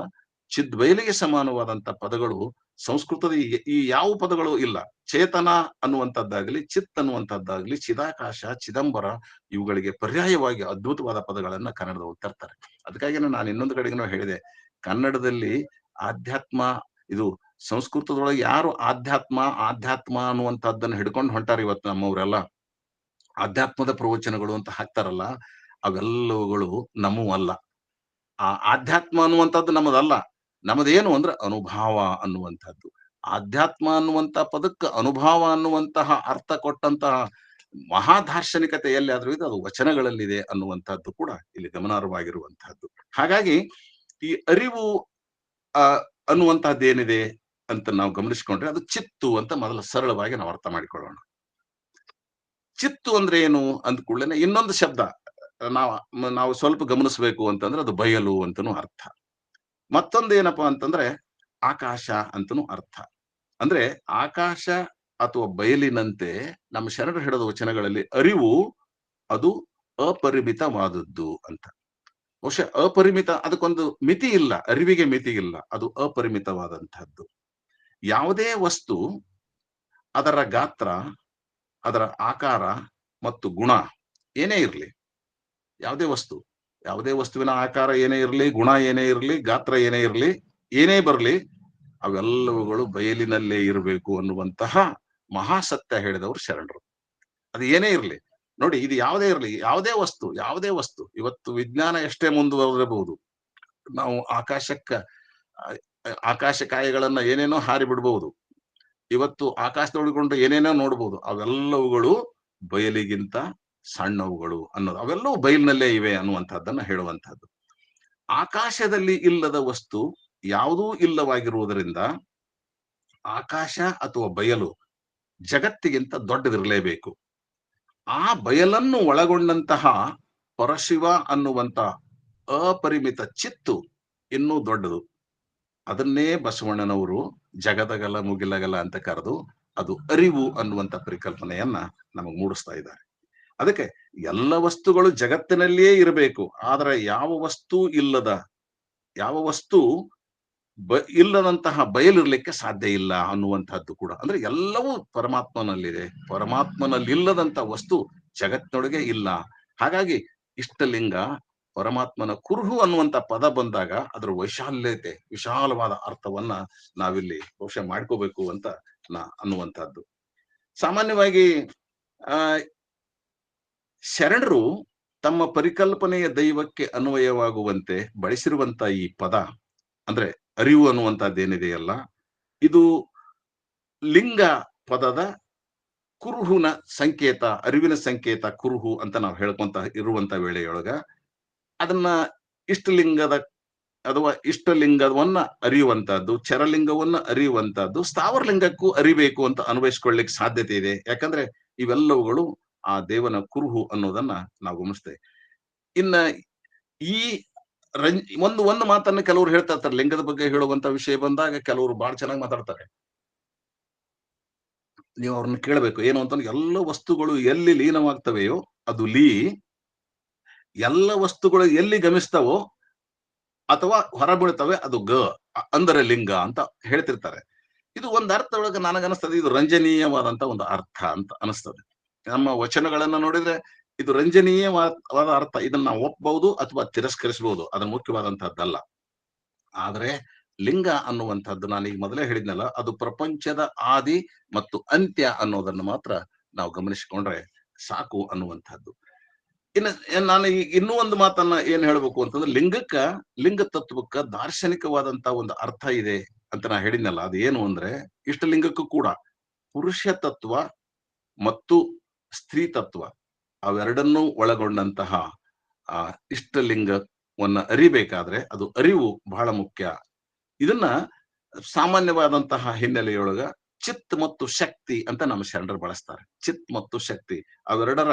ಚಿದ್ ಬಯಲಿಗೆ ಸಮಾನವಾದಂತ ಪದಗಳು ಸಂಸ್ಕೃತದ ಈ ಯಾವ ಪದಗಳು ಇಲ್ಲ. ಚೇತನ ಅನ್ನುವಂಥದ್ದಾಗ್ಲಿ, ಚಿತ್ ಅನ್ನುವಂಥದ್ದಾಗ್ಲಿ, ಚಿದಾಕಾಶ, ಚಿದಂಬರ ಇವುಗಳಿಗೆ ಪರ್ಯಾಯವಾಗಿ ಅದ್ಭುತವಾದ ಪದಗಳನ್ನ ಕನ್ನಡದವರು ತರ್ತಾರೆ. ಅದಕ್ಕಾಗಿ ನಾನು ಇನ್ನೊಂದು ಕಡೆಗೂ ಹೇಳಿದೆ, ಕನ್ನಡದಲ್ಲಿ ಆಧ್ಯಾತ್ಮ, ಇದು ಸಂಸ್ಕೃತದೊಳಗೆ ಯಾರು ಆಧ್ಯಾತ್ಮ ಅನ್ನುವಂಥದ್ದನ್ನ ಹಿಡ್ಕೊಂಡು ಹೊಂಟಾರ ಇವತ್ತು ನಮ್ಮವರೆಲ್ಲ, ಆಧ್ಯಾತ್ಮದ ಪ್ರವಚನಗಳು ಅಂತ ಹಾಕ್ತಾರಲ್ಲ, ಅವೆಲ್ಲವುಗಳು ನಮ್ಮವಲ್ಲ. ಆ ಆಧ್ಯಾತ್ಮ ಅನ್ನುವಂಥದ್ದು ನಮ್ಮದಲ್ಲ. ನಮ್ಮದೇನು ಅಂದ್ರೆ ಅನುಭಾವ ಅನ್ನುವಂಥದ್ದು. ಆಧ್ಯಾತ್ಮ ಅನ್ನುವಂತ ಪದಕ್ಕೆ ಅನುಭಾವ ಅನ್ನುವಂತಹ ಅರ್ಥ ಕೊಟ್ಟಂತಹ ಮಹಾದಾರ್ಶನಿಕತೆ ಎಲ್ಲಿಯಾದ್ರೂ ಇದೆ ಅದು ವಚನಗಳಲ್ಲಿದೆ ಅನ್ನುವಂಥದ್ದು ಕೂಡ ಇಲ್ಲಿ ಗಮನಾರ್ಹವಾಗಿರುವಂತಹದ್ದು. ಹಾಗಾಗಿ ಈ ಅರಿವು ಅನ್ನುವಂತಹದ್ದು ಏನಿದೆ ಅಂತ ನಾವು ಗಮನಿಸಿಕೊಂಡ್ರೆ ಅದು ಚಿತ್ತು ಅಂತ ಮೊದಲು ಸರಳವಾಗಿ ನಾವು ಅರ್ಥ ಮಾಡಿಕೊಳ್ಳೋಣ. ಚಿತ್ತು ಅಂದ್ರೆ ಏನು ಅಂದ ಕೂಡಲೇ ಇನ್ನೊಂದು ಶಬ್ದ ನಾವು ಸ್ವಲ್ಪ ಗಮನಿಸಬೇಕು ಅಂತಂದ್ರೆ ಅದು ಬಯಲು ಅಂತನೂ ಅರ್ಥ. ಮತ್ತೊಂದು ಏನಪ್ಪಾ ಅಂತಂದ್ರೆ ಆಕಾಶ ಅಂತನೂ ಅರ್ಥ. ಅಂದ್ರೆ ಆಕಾಶ ಅಥವಾ ಬಯಲಿನಂತೆ ನಮ್ಮ ಶರಣರು ಹೇಳಿದ ವಚನಗಳಲ್ಲಿ ಅರಿವು ಅದು ಅಪರಿಮಿತವಾದದ್ದು ಅಂತ. ಬಹುಶಃ ಅಪರಿಮಿತ, ಅದಕ್ಕೊಂದು ಮಿತಿ ಇಲ್ಲ, ಅರಿವಿಗೆ ಮಿತಿ ಇಲ್ಲ, ಅದು ಅಪರಿಮಿತವಾದಂತಹದ್ದು. ಯಾವುದೇ ವಸ್ತು ಅದರ ಗಾತ್ರ, ಅದರ ಆಕಾರ ಮತ್ತು ಗುಣ ಏನೇ ಇರಲಿ, ಯಾವುದೇ ವಸ್ತುವಿನ ಆಕಾರ ಏನೇ ಇರಲಿ, ಗುಣ ಏನೇ ಇರಲಿ, ಗಾತ್ರ ಏನೇ ಇರಲಿ, ಏನೇ ಬರಲಿ, ಅವೆಲ್ಲವುಗಳು ಬಯಲಿನಲ್ಲೇ ಇರಬೇಕು ಅನ್ನುವಂತಹ ಮಹಾಸತ್ಯ ಹೇಳಿದವರು ಶರಣರು. ಅದು ಏನೇ ಇರಲಿ ನೋಡಿ, ಇದು ಯಾವುದೇ ಇರಲಿ, ಯಾವುದೇ ವಸ್ತು ಇವತ್ತು ವಿಜ್ಞಾನ ಎಷ್ಟೇ ಮುಂದುವರೆಬಹುದು, ನಾವು ಆಕಾಶಕಾಯಿಗಳನ್ನ ಏನೇನೋ ಹಾರಿ ಬಿಡಬಹುದು, ಇವತ್ತು ಆಕಾಶದೊಳಗೊಂಡು ಏನೇನೋ ನೋಡ್ಬೋದು, ಅವೆಲ್ಲವುಗಳು ಬಯಲಿಗಿಂತ ಸಣ್ಣವುಗಳು ಅನ್ನೋದು, ಅವೆಲ್ಲವೂ ಬಯಲಿನಲ್ಲೇ ಇವೆ ಅನ್ನುವಂಥದ್ದನ್ನ ಹೇಳುವಂತಹದ್ದು. ಆಕಾಶದಲ್ಲಿ ಇಲ್ಲದ ವಸ್ತು ಯಾವುದೂ ಇಲ್ಲವಾಗಿರುವುದರಿಂದ ಆಕಾಶ ಅಥವಾ ಬಯಲು ಜಗತ್ತಿಗಿಂತ ದೊಡ್ಡದಿರಲೇಬೇಕು. ಆ ಬಯಲನ್ನು ಒಳಗೊಂಡಂತಹ ಪರಶಿವ ಅನ್ನುವಂತ ಅಪರಿಮಿತ ಚಿತ್ತು ಇನ್ನೂ ದೊಡ್ಡದು. ಅದನ್ನೇ ಬಸವಣ್ಣನವರು ಜಗದಗಲ ಮುಗಿಲಗಲ ಅಂತ ಕರೆದು ಅದು ಅರಿವು ಅನ್ನುವಂತ ಪರಿಕಲ್ಪನೆಯನ್ನ ನಮಗೆ ಮೂಡಿಸ್ತಾ ಇದ್ದಾರೆ. ಅದಕ್ಕೆ ಎಲ್ಲ ವಸ್ತುಗಳು ಜಗತ್ತಿನಲ್ಲಿಯೇ ಇರಬೇಕು, ಆದ್ರೆ ಯಾವ ವಸ್ತು ಇಲ್ಲದಂತಹ ಬಯಲಿರ್ಲಿಕ್ಕೆ ಸಾಧ್ಯ ಇಲ್ಲ ಅನ್ನುವಂತಹದ್ದು ಕೂಡ. ಅಂದ್ರೆ ಎಲ್ಲವೂ ಪರಮಾತ್ಮನಲ್ಲಿದೆ, ಪರಮಾತ್ಮನಲ್ಲಿಲ್ಲದಂತ ವಸ್ತು ಜಗತ್ತಿನೊಳಗೆ ಇಲ್ಲ. ಹಾಗಾಗಿ ಇಷ್ಟಲಿಂಗ ಪರಮಾತ್ಮನ ಕುರುಹು ಅನ್ನುವಂತ ಪದ ಬಂದಾಗ ಅದರ ವೈಶಾಲ್ಯತೆ, ವಿಶಾಲವಾದ ಅರ್ಥವನ್ನ ನಾವಿಲ್ಲಿ ಬಹುಶಃ ಮಾಡ್ಕೋಬೇಕು ಅಂತ ಅನ್ನುವಂಥದ್ದು. ಸಾಮಾನ್ಯವಾಗಿ ಶರಣರು ತಮ್ಮ ಪರಿಕಲ್ಪನೆಯ ದೈವಕ್ಕೆ ಅನ್ವಯವಾಗುವಂತೆ ಬಳಸಿರುವಂತ ಈ ಪದ ಅಂದ್ರೆ ಅರಿವು ಅನ್ನುವಂಥದ್ದೇನಿದೆಯಲ್ಲ, ಇದು ಲಿಂಗ ಪದದ ಕುರುಹುನ ಸಂಕೇತ, ಅರಿವಿನ ಸಂಕೇತ ಕುರುಹು ಅಂತ ನಾವು ಹೇಳ್ಕೊಂತ ಇರುವಂತ ವೇಳೆಯೊಳಗ ಅದನ್ನ ಇಷ್ಟಲಿಂಗದ ಅಥವಾ ಇಷ್ಟಲಿಂಗವನ್ನ ಅರಿಯುವಂತಹದ್ದು, ಚರಲಿಂಗವನ್ನ ಅರಿಯುವಂತಹದ್ದು, ಸ್ಥಾವರಲಿಂಗಕ್ಕೂ ಅರಿಬೇಕು ಅಂತ ಅನ್ವಯಿಸ್ಕೊಳ್ಳಿಕ್ ಸಾಧ್ಯತೆ ಇದೆ. ಯಾಕಂದ್ರೆ ಇವೆಲ್ಲವುಗಳು ಆ ದೇವನ ಕುರುಹು ಅನ್ನೋದನ್ನ ನಾವು ಗಮನಿಸ್ತೇವೆ. ಇನ್ನ ಈ ಒಂದು ಮಾತನ್ನ ಕೆಲವರು ಹೇಳ್ತಾ ಇರ್ತಾರೆ, ಲಿಂಗದ ಬಗ್ಗೆ ಹೇಳುವಂತ ವಿಷಯ ಬಂದಾಗ ಕೆಲವರು ಬಹಳ ಚೆನ್ನಾಗಿ ಮಾತಾಡ್ತಾರೆ. ನೀವು ಅವ್ರನ್ನ ಕೇಳಬೇಕು ಏನು ಅಂತಂದ್ರೆ, ಎಲ್ಲ ವಸ್ತುಗಳು ಎಲ್ಲಿ ಲೀನವಾಗ್ತವೆಯೋ ಅದು ಎಲ್ಲ ವಸ್ತುಗಳು ಎಲ್ಲಿ ಗಮಿಸ್ತಾವೋ ಅಥವಾ ಹೊರಬೀಳ್ತವೆ ಅದು ಅಂದರೆ ಲಿಂಗ ಅಂತ ಹೇಳ್ತಿರ್ತಾರೆ. ಇದು ಒಂದು ಅರ್ಥ ಒಳಗೆ ನನಗನ್ನಿಸ್ತದೆ, ಇದು ರಂಜನೀಯವಾದಂತ ಒಂದು ಅರ್ಥ ಅಂತ ಅನಿಸ್ತದೆ. ನಮ್ಮ ವಚನಗಳನ್ನ ನೋಡಿದ್ರೆ ಇದು ರಂಜನೀಯವಾದ ಅರ್ಥ, ಇದನ್ನ ನಾವು ಒಪ್ಪಬಹುದು ಅಥವಾ ತಿರಸ್ಕರಿಸಬಹುದು, ಅದು ಮುಖ್ಯವಾದಂತಹದ್ದಲ್ಲ. ಆದ್ರೆ ಲಿಂಗ ಅನ್ನುವಂಥದ್ದು ನಾನು ಈಗ ಮೊದಲೇ ಹೇಳಿದ್ನಲ್ಲ, ಅದು ಪ್ರಪಂಚದ ಆದಿ ಮತ್ತು ಅಂತ್ಯ ಅನ್ನೋದನ್ನು ಮಾತ್ರ ನಾವು ಗಮನಿಸಿಕೊಂಡ್ರೆ ಸಾಕು ಅನ್ನುವಂಥದ್ದು. ನಾನು ಇನ್ನೂ ಒಂದು ಮಾತನ್ನ ಏನ್ ಹೇಳ್ಬೇಕು ಅಂತಂದ್ರೆ, ಲಿಂಗ ತತ್ವಕ್ಕ ದಾರ್ಶನಿಕವಾದಂತ ಒಂದು ಅರ್ಥ ಇದೆ ಅಂತ ನಾ ಹೇಳಿದ್ನಲ್ಲ, ಅದು ಏನು ಅಂದ್ರೆ ಇಷ್ಟಲಿಂಗಕ್ಕೂ ಕೂಡ ಪುರುಷ ತತ್ವ ಮತ್ತು ಸ್ತ್ರೀ ತತ್ವ ಅವೆರಡನ್ನೂ ಒಳಗೊಂಡಂತಹ ಇಷ್ಟಲಿಂಗವನ್ನ ಅರಿಬೇಕಾದ್ರೆ ಅದು ಅರಿವು ಬಹಳ ಮುಖ್ಯ. ಇದನ್ನ ಸಾಮಾನ್ಯವಾದಂತಹ ಹಿನ್ನೆಲೆಯೊಳಗ ಚಿತ್ ಮತ್ತು ಶಕ್ತಿ ಅಂತ ನಮ್ಮ ಶರಣರು ಬಳಸ್ತಾರೆ. ಚಿತ್ ಮತ್ತು ಶಕ್ತಿ ಅವೆರಡರ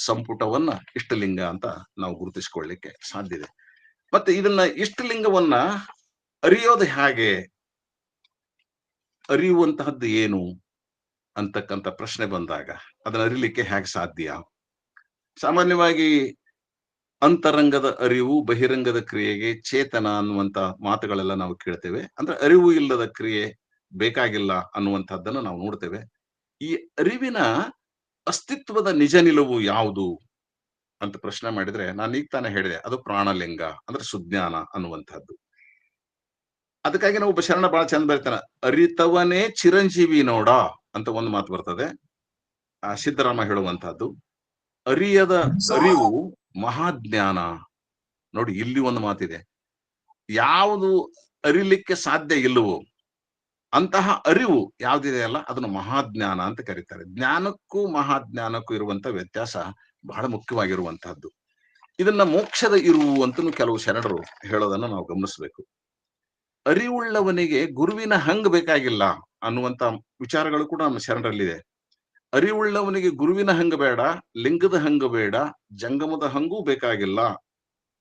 ಸಂಪುಟವನ್ನ ಇಷ್ಟಲಿಂಗ ಅಂತ ನಾವು ಗುರುತಿಸಿಕೊಳ್ಳಿಕ್ಕೆ ಸಾಧ್ಯ ಇದೆ. ಮತ್ತೆ ಇದನ್ನ ಇಷ್ಟಲಿಂಗವನ್ನ ಅರಿಯೋದು ಹೇಗೆ, ಅರಿಯುವಂತಹದ್ದು ಏನು ಅಂತಕ್ಕಂಥ ಪ್ರಶ್ನೆ ಬಂದಾಗ ಅದನ್ನ ಅರಿಲಿಕ್ಕೆ ಹೇಗೆ ಸಾಧ್ಯ? ಸಾಮಾನ್ಯವಾಗಿ ಅಂತರಂಗದ ಅರಿವು ಬಹಿರಂಗದ ಕ್ರಿಯೆಗೆ ಚೇತನ ಅನ್ನುವಂತ ಮಾತುಗಳೆಲ್ಲ ನಾವು ಕೇಳ್ತೇವೆ. ಅಂದ್ರೆ ಅರಿವು ಇಲ್ಲದ ಕ್ರಿಯೆ ಬೇಕಾಗಿಲ್ಲ ಅನ್ನುವಂಥದ್ದನ್ನು ನಾವು ನೋಡ್ತೇವೆ. ಈ ಅರಿವಿನ ಅಸ್ತಿತ್ವದ ನಿಜ ನಿಲುವು ಯಾವುದು ಅಂತ ಪ್ರಶ್ನೆ ಮಾಡಿದ್ರೆ, ನಾನು ಈಗ ತಾನೇ ಹೇಳಿದೆ, ಅದು ಪ್ರಾಣಲಿಂಗ ಅಂದ್ರೆ ಸುಜ್ಞಾನ ಅನ್ನುವಂಥದ್ದು. ಅದಕ್ಕಾಗಿ ನಾವು ಒಬ್ಬ ಶರಣ ಬಹಳ ಚಂದ ಬರೀತಾನೆ, ಅರಿತವನೇ ಚಿರಂಜೀವಿ ನೋಡ ಅಂತ ಒಂದು ಮಾತು ಬರ್ತದೆ, ಸಿದ್ದರಾಮ ಹೇಳುವಂತಹದ್ದು. ಅರಿಯದ ಅರಿವು ಮಹಾಜ್ಞಾನ. ನೋಡಿ, ಇಲ್ಲಿ ಒಂದು ಮಾತಿದೆ, ಯಾವುದು ಅರಿಲಿಕ್ಕೆ ಸಾಧ್ಯ ಇಲ್ಲವೋ ಅಂತಹ ಅರಿವು ಯಾವ್ದಿದೆಯಲ್ಲ ಅದನ್ನು ಮಹಾಜ್ಞಾನ ಅಂತ ಕರೀತಾರೆ. ಜ್ಞಾನಕ್ಕೂ ಮಹಾಜ್ಞಾನಕ್ಕೂ ಇರುವಂತ ವ್ಯತ್ಯಾಸ ಬಹಳ ಮುಖ್ಯವಾಗಿರುವಂತಹದ್ದು. ಇದನ್ನ ಮೋಕ್ಷದ ಇರುವು ಅಂತನೂ ಕೆಲವು ಶರಣರು ಹೇಳೋದನ್ನ ನಾವು ಗಮನಿಸ್ಬೇಕು. ಅರಿವುಳ್ಳವನಿಗೆ ಗುರುವಿನ ಹಂಗ್ ಬೇಕಾಗಿಲ್ಲ ಅನ್ನುವಂತ ವಿಚಾರಗಳು ಕೂಡ ನಮ್ಮ ಶರಣರಲ್ಲಿದೆ. ಅರಿವುಳ್ಳವನಿಗೆ ಗುರುವಿನ ಹಂಗ ಬೇಡ, ಲಿಂಗದ ಹಂಗ ಬೇಡ, ಜಂಗಮದ ಹಂಗೂ ಬೇಕಾಗಿಲ್ಲ.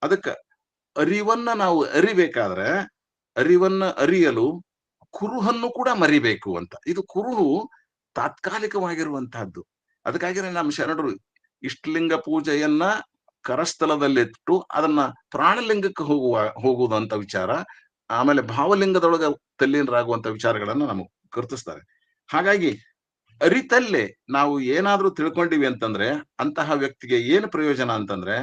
ಅದಕ್ಕ ಅರಿವನ್ನ ನಾವು ಅರಿಬೇಕಾದ್ರೆ, ಅರಿವನ್ನ ಅರಿಯಲು ಕುರುಹನ್ನು ಕೂಡ ಮರಿಬೇಕು ಅಂತ. ಇದು ಕುರುಹು ತಾತ್ಕಾಲಿಕವಾಗಿರುವಂತಹದ್ದು. ಅದಕ್ಕಾಗಿನೇ ನಮ್ಮ ಶರಣರು ಇಷ್ಟಲಿಂಗ ಪೂಜೆಯನ್ನ ಕರಸ್ಥಲದಲ್ಲಿಟ್ಟು ಅದನ್ನ ಪ್ರಾಣಲಿಂಗಕ್ಕೆ ಹೋಗುವುದಂತ ವಿಚಾರ, ಆಮೇಲೆ ಭಾವಲಿಂಗದೊಳಗ ತಲ್ಲೀನರಾಗುವಂತ ವಿಚಾರಗಳನ್ನ ನಮಗೆ ಗುರುತಿಸ್ತಾರೆ. ಹಾಗಾಗಿ ಅರಿತಲ್ಲೇ ನಾವು ಏನಾದ್ರೂ ತಿಳ್ಕೊಂಡಿವಿ ಅಂತಂದ್ರೆ ಅಂತಹ ವ್ಯಕ್ತಿಗೆ ಏನು ಪ್ರಯೋಜನ ಅಂತಂದ್ರೆ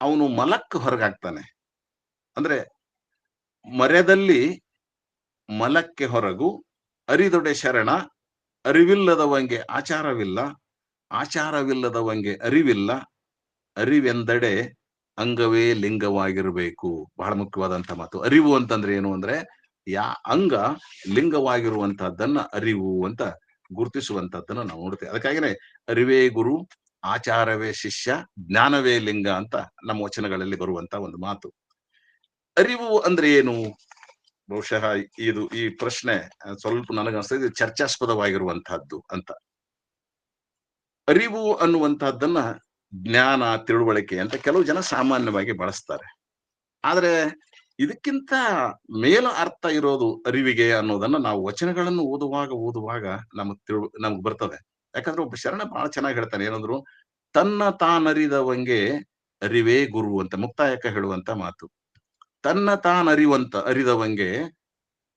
ಅವನು ಮಲಕ್ಕೆ ಹೊರಗಾಗ್ತಾನೆ. ಅಂದ್ರೆ ಮರ್ಯದಲ್ಲಿ ಮಲಕ್ಕೆ ಹೊರಗು, ಅರಿದೊಡೆ ಶರಣ, ಅರಿವಿಲ್ಲದವಂಗೆ ಆಚಾರವಿಲ್ಲ, ಆಚಾರವಿಲ್ಲದವಂಗೆ ಅರಿವಿಲ್ಲ, ಅರಿವೆಂದಡೆ ಅಂಗವೇ ಲಿಂಗವಾಗಿರಬೇಕು. ಬಹಳ ಮುಖ್ಯವಾದಂತ ಮಾತು. ಅರಿವು ಅಂತಂದ್ರೆ ಏನು ಅಂದ್ರೆ ಅಂಗ ಲಿಂಗವಾಗಿರುವಂತಹದ್ದನ್ನ ಅರಿವು ಅಂತ ಗುರುತಿಸುವಂತಹದ್ದನ್ನ ನಾವು ನೋಡ್ತೇವೆ. ಅದಕ್ಕಾಗಿನೇ ಅರಿವೇ ಗುರು, ಆಚಾರವೇ ಶಿಷ್ಯ, ಜ್ಞಾನವೇ ಲಿಂಗ ಅಂತ ನಮ್ಮ ವಚನಗಳಲ್ಲಿ ಬರುವಂತ ಒಂದು ಮಾತು. ಅರಿವು ಅಂದ್ರೆ ಏನು? ಬಹುಶಃ ಈ ಪ್ರಶ್ನೆ ಸ್ವಲ್ಪ ನನಗನ್ಸ್ತದೆ ಚರ್ಚಾಸ್ಪದವಾಗಿರುವಂತಹದ್ದು ಅಂತ. ಅರಿವು ಅನ್ನುವಂತಹದ್ದನ್ನ ಜ್ಞಾನ, ತಿಳುವಳಿಕೆ ಅಂತ ಕೆಲವು ಜನ ಸಾಮಾನ್ಯವಾಗಿ ಬಳಸ್ತಾರೆ. ಆದ್ರೆ ಇದಕ್ಕಿಂತ ಮೇಲ ಅರ್ಥ ಇರೋದು ಅರಿವಿಗೆ ಅನ್ನೋದನ್ನ ನಾವು ವಚನಗಳನ್ನು ಓದುವಾಗ ನಮಗ್ ಬರ್ತದೆ. ಯಾಕಂದ್ರೆ ಒಬ್ಬ ಶರಣ ಬಹಳ ಚೆನ್ನಾಗಿ ಹೇಳ್ತಾನೆ. ಏನಂದ್ರು, ತನ್ನ ತಾನರಿದವಂಗೆ ಅರಿವೇ ಗುರು ಅಂತ ಮುಕ್ತಾಯಕ ಹೇಳುವಂತ ಮಾತು. ತನ್ನ ಅರಿದವಂಗೆ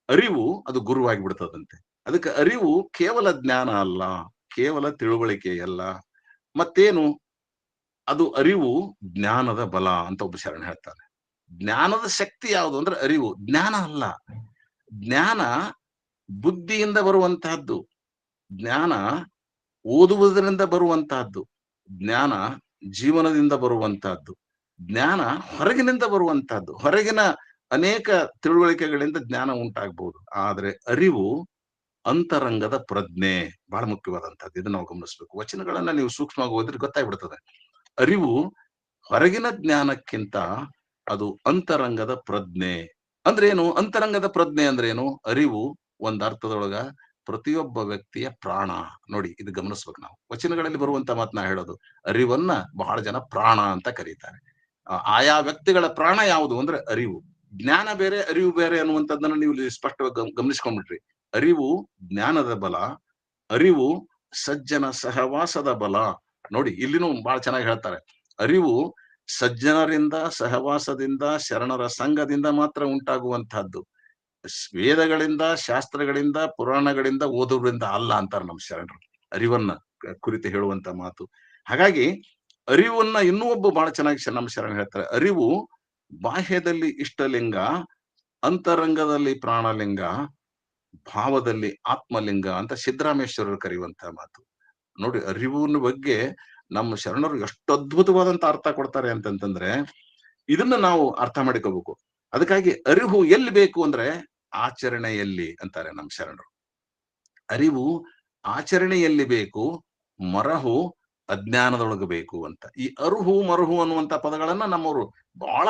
ಅರಿವು ಅದು ಗುರುವಾಗಿ ಬಿಡ್ತದಂತೆ. ಅದಕ್ಕೆ ಅರಿವು ಕೇವಲ ಜ್ಞಾನ ಅಲ್ಲ, ಕೇವಲ ತಿಳುವಳಿಕೆ ಅಲ್ಲ, ಮತ್ತೇನು ಅದು ಅರಿವು ಜ್ಞಾನದ ಬಲ ಅಂತ ಒಬ್ಬ ಶರಣ ಹೇಳ್ತಾನೆ. ಜ್ಞಾನದ ಶಕ್ತಿ ಯಾವುದು ಅಂದ್ರೆ ಅರಿವು, ಜ್ಞಾನ ಅಲ್ಲ. ಜ್ಞಾನ ಬುದ್ಧಿಯಿಂದ ಬರುವಂತಹದ್ದು, ಜ್ಞಾನ ಓದುವುದರಿಂದ ಬರುವಂತಹದ್ದು, ಜ್ಞಾನ ಜೀವನದಿಂದ ಬರುವಂತಹದ್ದು, ಜ್ಞಾನ ಹೊರಗಿನಿಂದ ಬರುವಂತಹದ್ದು. ಹೊರಗಿನ ಅನೇಕ ತಿಳುವಳಿಕೆಗಳಿಂದ ಜ್ಞಾನ ಉಂಟಾಗಬಹುದು. ಆದ್ರೆ ಅರಿವು ಅಂತರಂಗದ ಪ್ರಜ್ಞೆ, ಬಹಳ ಮುಖ್ಯವಾದಂತಹದ್ದು. ಇದನ್ನ ನಾವು ಗಮನಿಸ್ಬೇಕು. ವಚನಗಳನ್ನ ನೀವು ಸೂಕ್ಷ್ಮವಾಗಿ ಓದಿದ್ರೆ ಗೊತ್ತಾಗ್ಬಿಡ್ತದೆ. ಅರಿವು ಹೊರಗಿನ ಜ್ಞಾನಕ್ಕಿಂತ ಅದು ಅಂತರಂಗದ ಪ್ರಜ್ಞೆ. ಅಂದ್ರೆ ಏನು? ಅಂತರಂಗದ ಪ್ರಜ್ಞೆ ಅಂದ್ರೆ ಏನು? ಅರಿವು ಒಂದ್ ಅರ್ಥದೊಳಗ ಪ್ರತಿಯೊಬ್ಬ ವ್ಯಕ್ತಿಯ ಪ್ರಾಣ. ನೋಡಿ, ಇದು ಗಮನಿಸ್ಬೇಕು ನಾವು. ವಚನಗಳಲ್ಲಿ ಬರುವಂತ ಮಾತನ್ನ ಹೇಳೋದು, ಅರಿವನ್ನ ಬಹಳ ಜನ ಪ್ರಾಣ ಅಂತ ಕರೀತಾರೆ. ಆಯಾ ವ್ಯಕ್ತಿಗಳ ಪ್ರಾಣ ಯಾವುದು ಅಂದ್ರೆ ಅರಿವು. ಜ್ಞಾನ ಬೇರೆ, ಅರಿವು ಬೇರೆ ಅನ್ನುವಂಥದ್ದನ್ನ ನೀವು ಸ್ಪಷ್ಟವಾಗಿ ಗಮನಿಸ್ಕೊಂಡ್ಬಿಟ್ರಿ. ಅರಿವು ಜ್ಞಾನದ ಬಲ, ಅರಿವು ಸಜ್ಜನ ಸಹವಾಸದ ಬಲ. ನೋಡಿ, ಇಲ್ಲಿನೂ ಬಹಳ ಚೆನ್ನಾಗಿ ಹೇಳ್ತಾರೆ. ಅರಿವು ಸಜ್ಜನರಿಂದ, ಸಹವಾಸದಿಂದ, ಶರಣರ ಸಂಘದಿಂದ ಮಾತ್ರ ಉಂಟಾಗುವಂತಹದ್ದು. ವೇದಗಳಿಂದ, ಶಾಸ್ತ್ರಗಳಿಂದ, ಪುರಾಣಗಳಿಂದ, ಓದುವುದರಿಂದ ಅಲ್ಲ ಅಂತಾರೆ ನಮ್ಮ ಶರಣರು ಅರಿವನ್ನ ಕುರಿತು ಹೇಳುವಂತ ಮಾತು. ಹಾಗಾಗಿ ಅರಿವನ್ನ ಇನ್ನೂ ಒಬ್ಬ ಬಹಳ ಚೆನ್ನಾಗಿ ನಮ್ಮ ಶರಣ ಹೇಳ್ತಾರೆ. ಅರಿವು ಬಾಹ್ಯದಲ್ಲಿ ಇಷ್ಟಲಿಂಗ, ಅಂತರಂಗದಲ್ಲಿ ಪ್ರಾಣಲಿಂಗ, ಭಾವದಲ್ಲಿ ಆತ್ಮಲಿಂಗ ಅಂತ ಸಿದ್ದರಾಮೇಶ್ವರರು ಕರೆಯುವಂತಹ ಮಾತು. ನೋಡಿ, ಅರಿವಿನ ಬಗ್ಗೆ ನಮ್ಮ ಶರಣರು ಎಷ್ಟು ಅದ್ಭುತವಾದಂತ ಅರ್ಥ ಕೊಡ್ತಾರೆ ಅಂತಂತಂದ್ರೆ ಇದನ್ನ ನಾವು ಅರ್ಥ ಮಾಡಿಕೋಬೇಕು. ಅದಕ್ಕಾಗಿ ಅರಿವು ಎಲ್ಲಿ ಬೇಕು ಅಂದ್ರೆ ಆಚರಣೆಯಲ್ಲಿ ಅಂತಾರೆ ನಮ್ಮ ಶರಣರು. ಅರಿವು ಆಚರಣೆಯಲ್ಲಿ ಬೇಕು, ಮರಹು ಅಜ್ಞಾನದೊಳಗೆ ಬೇಕು ಅಂತ. ಈ ಅರುಹು ಮರುಹು ಅನ್ನುವಂತ ಪದಗಳನ್ನ ನಮ್ಮವರು ಬಹಳ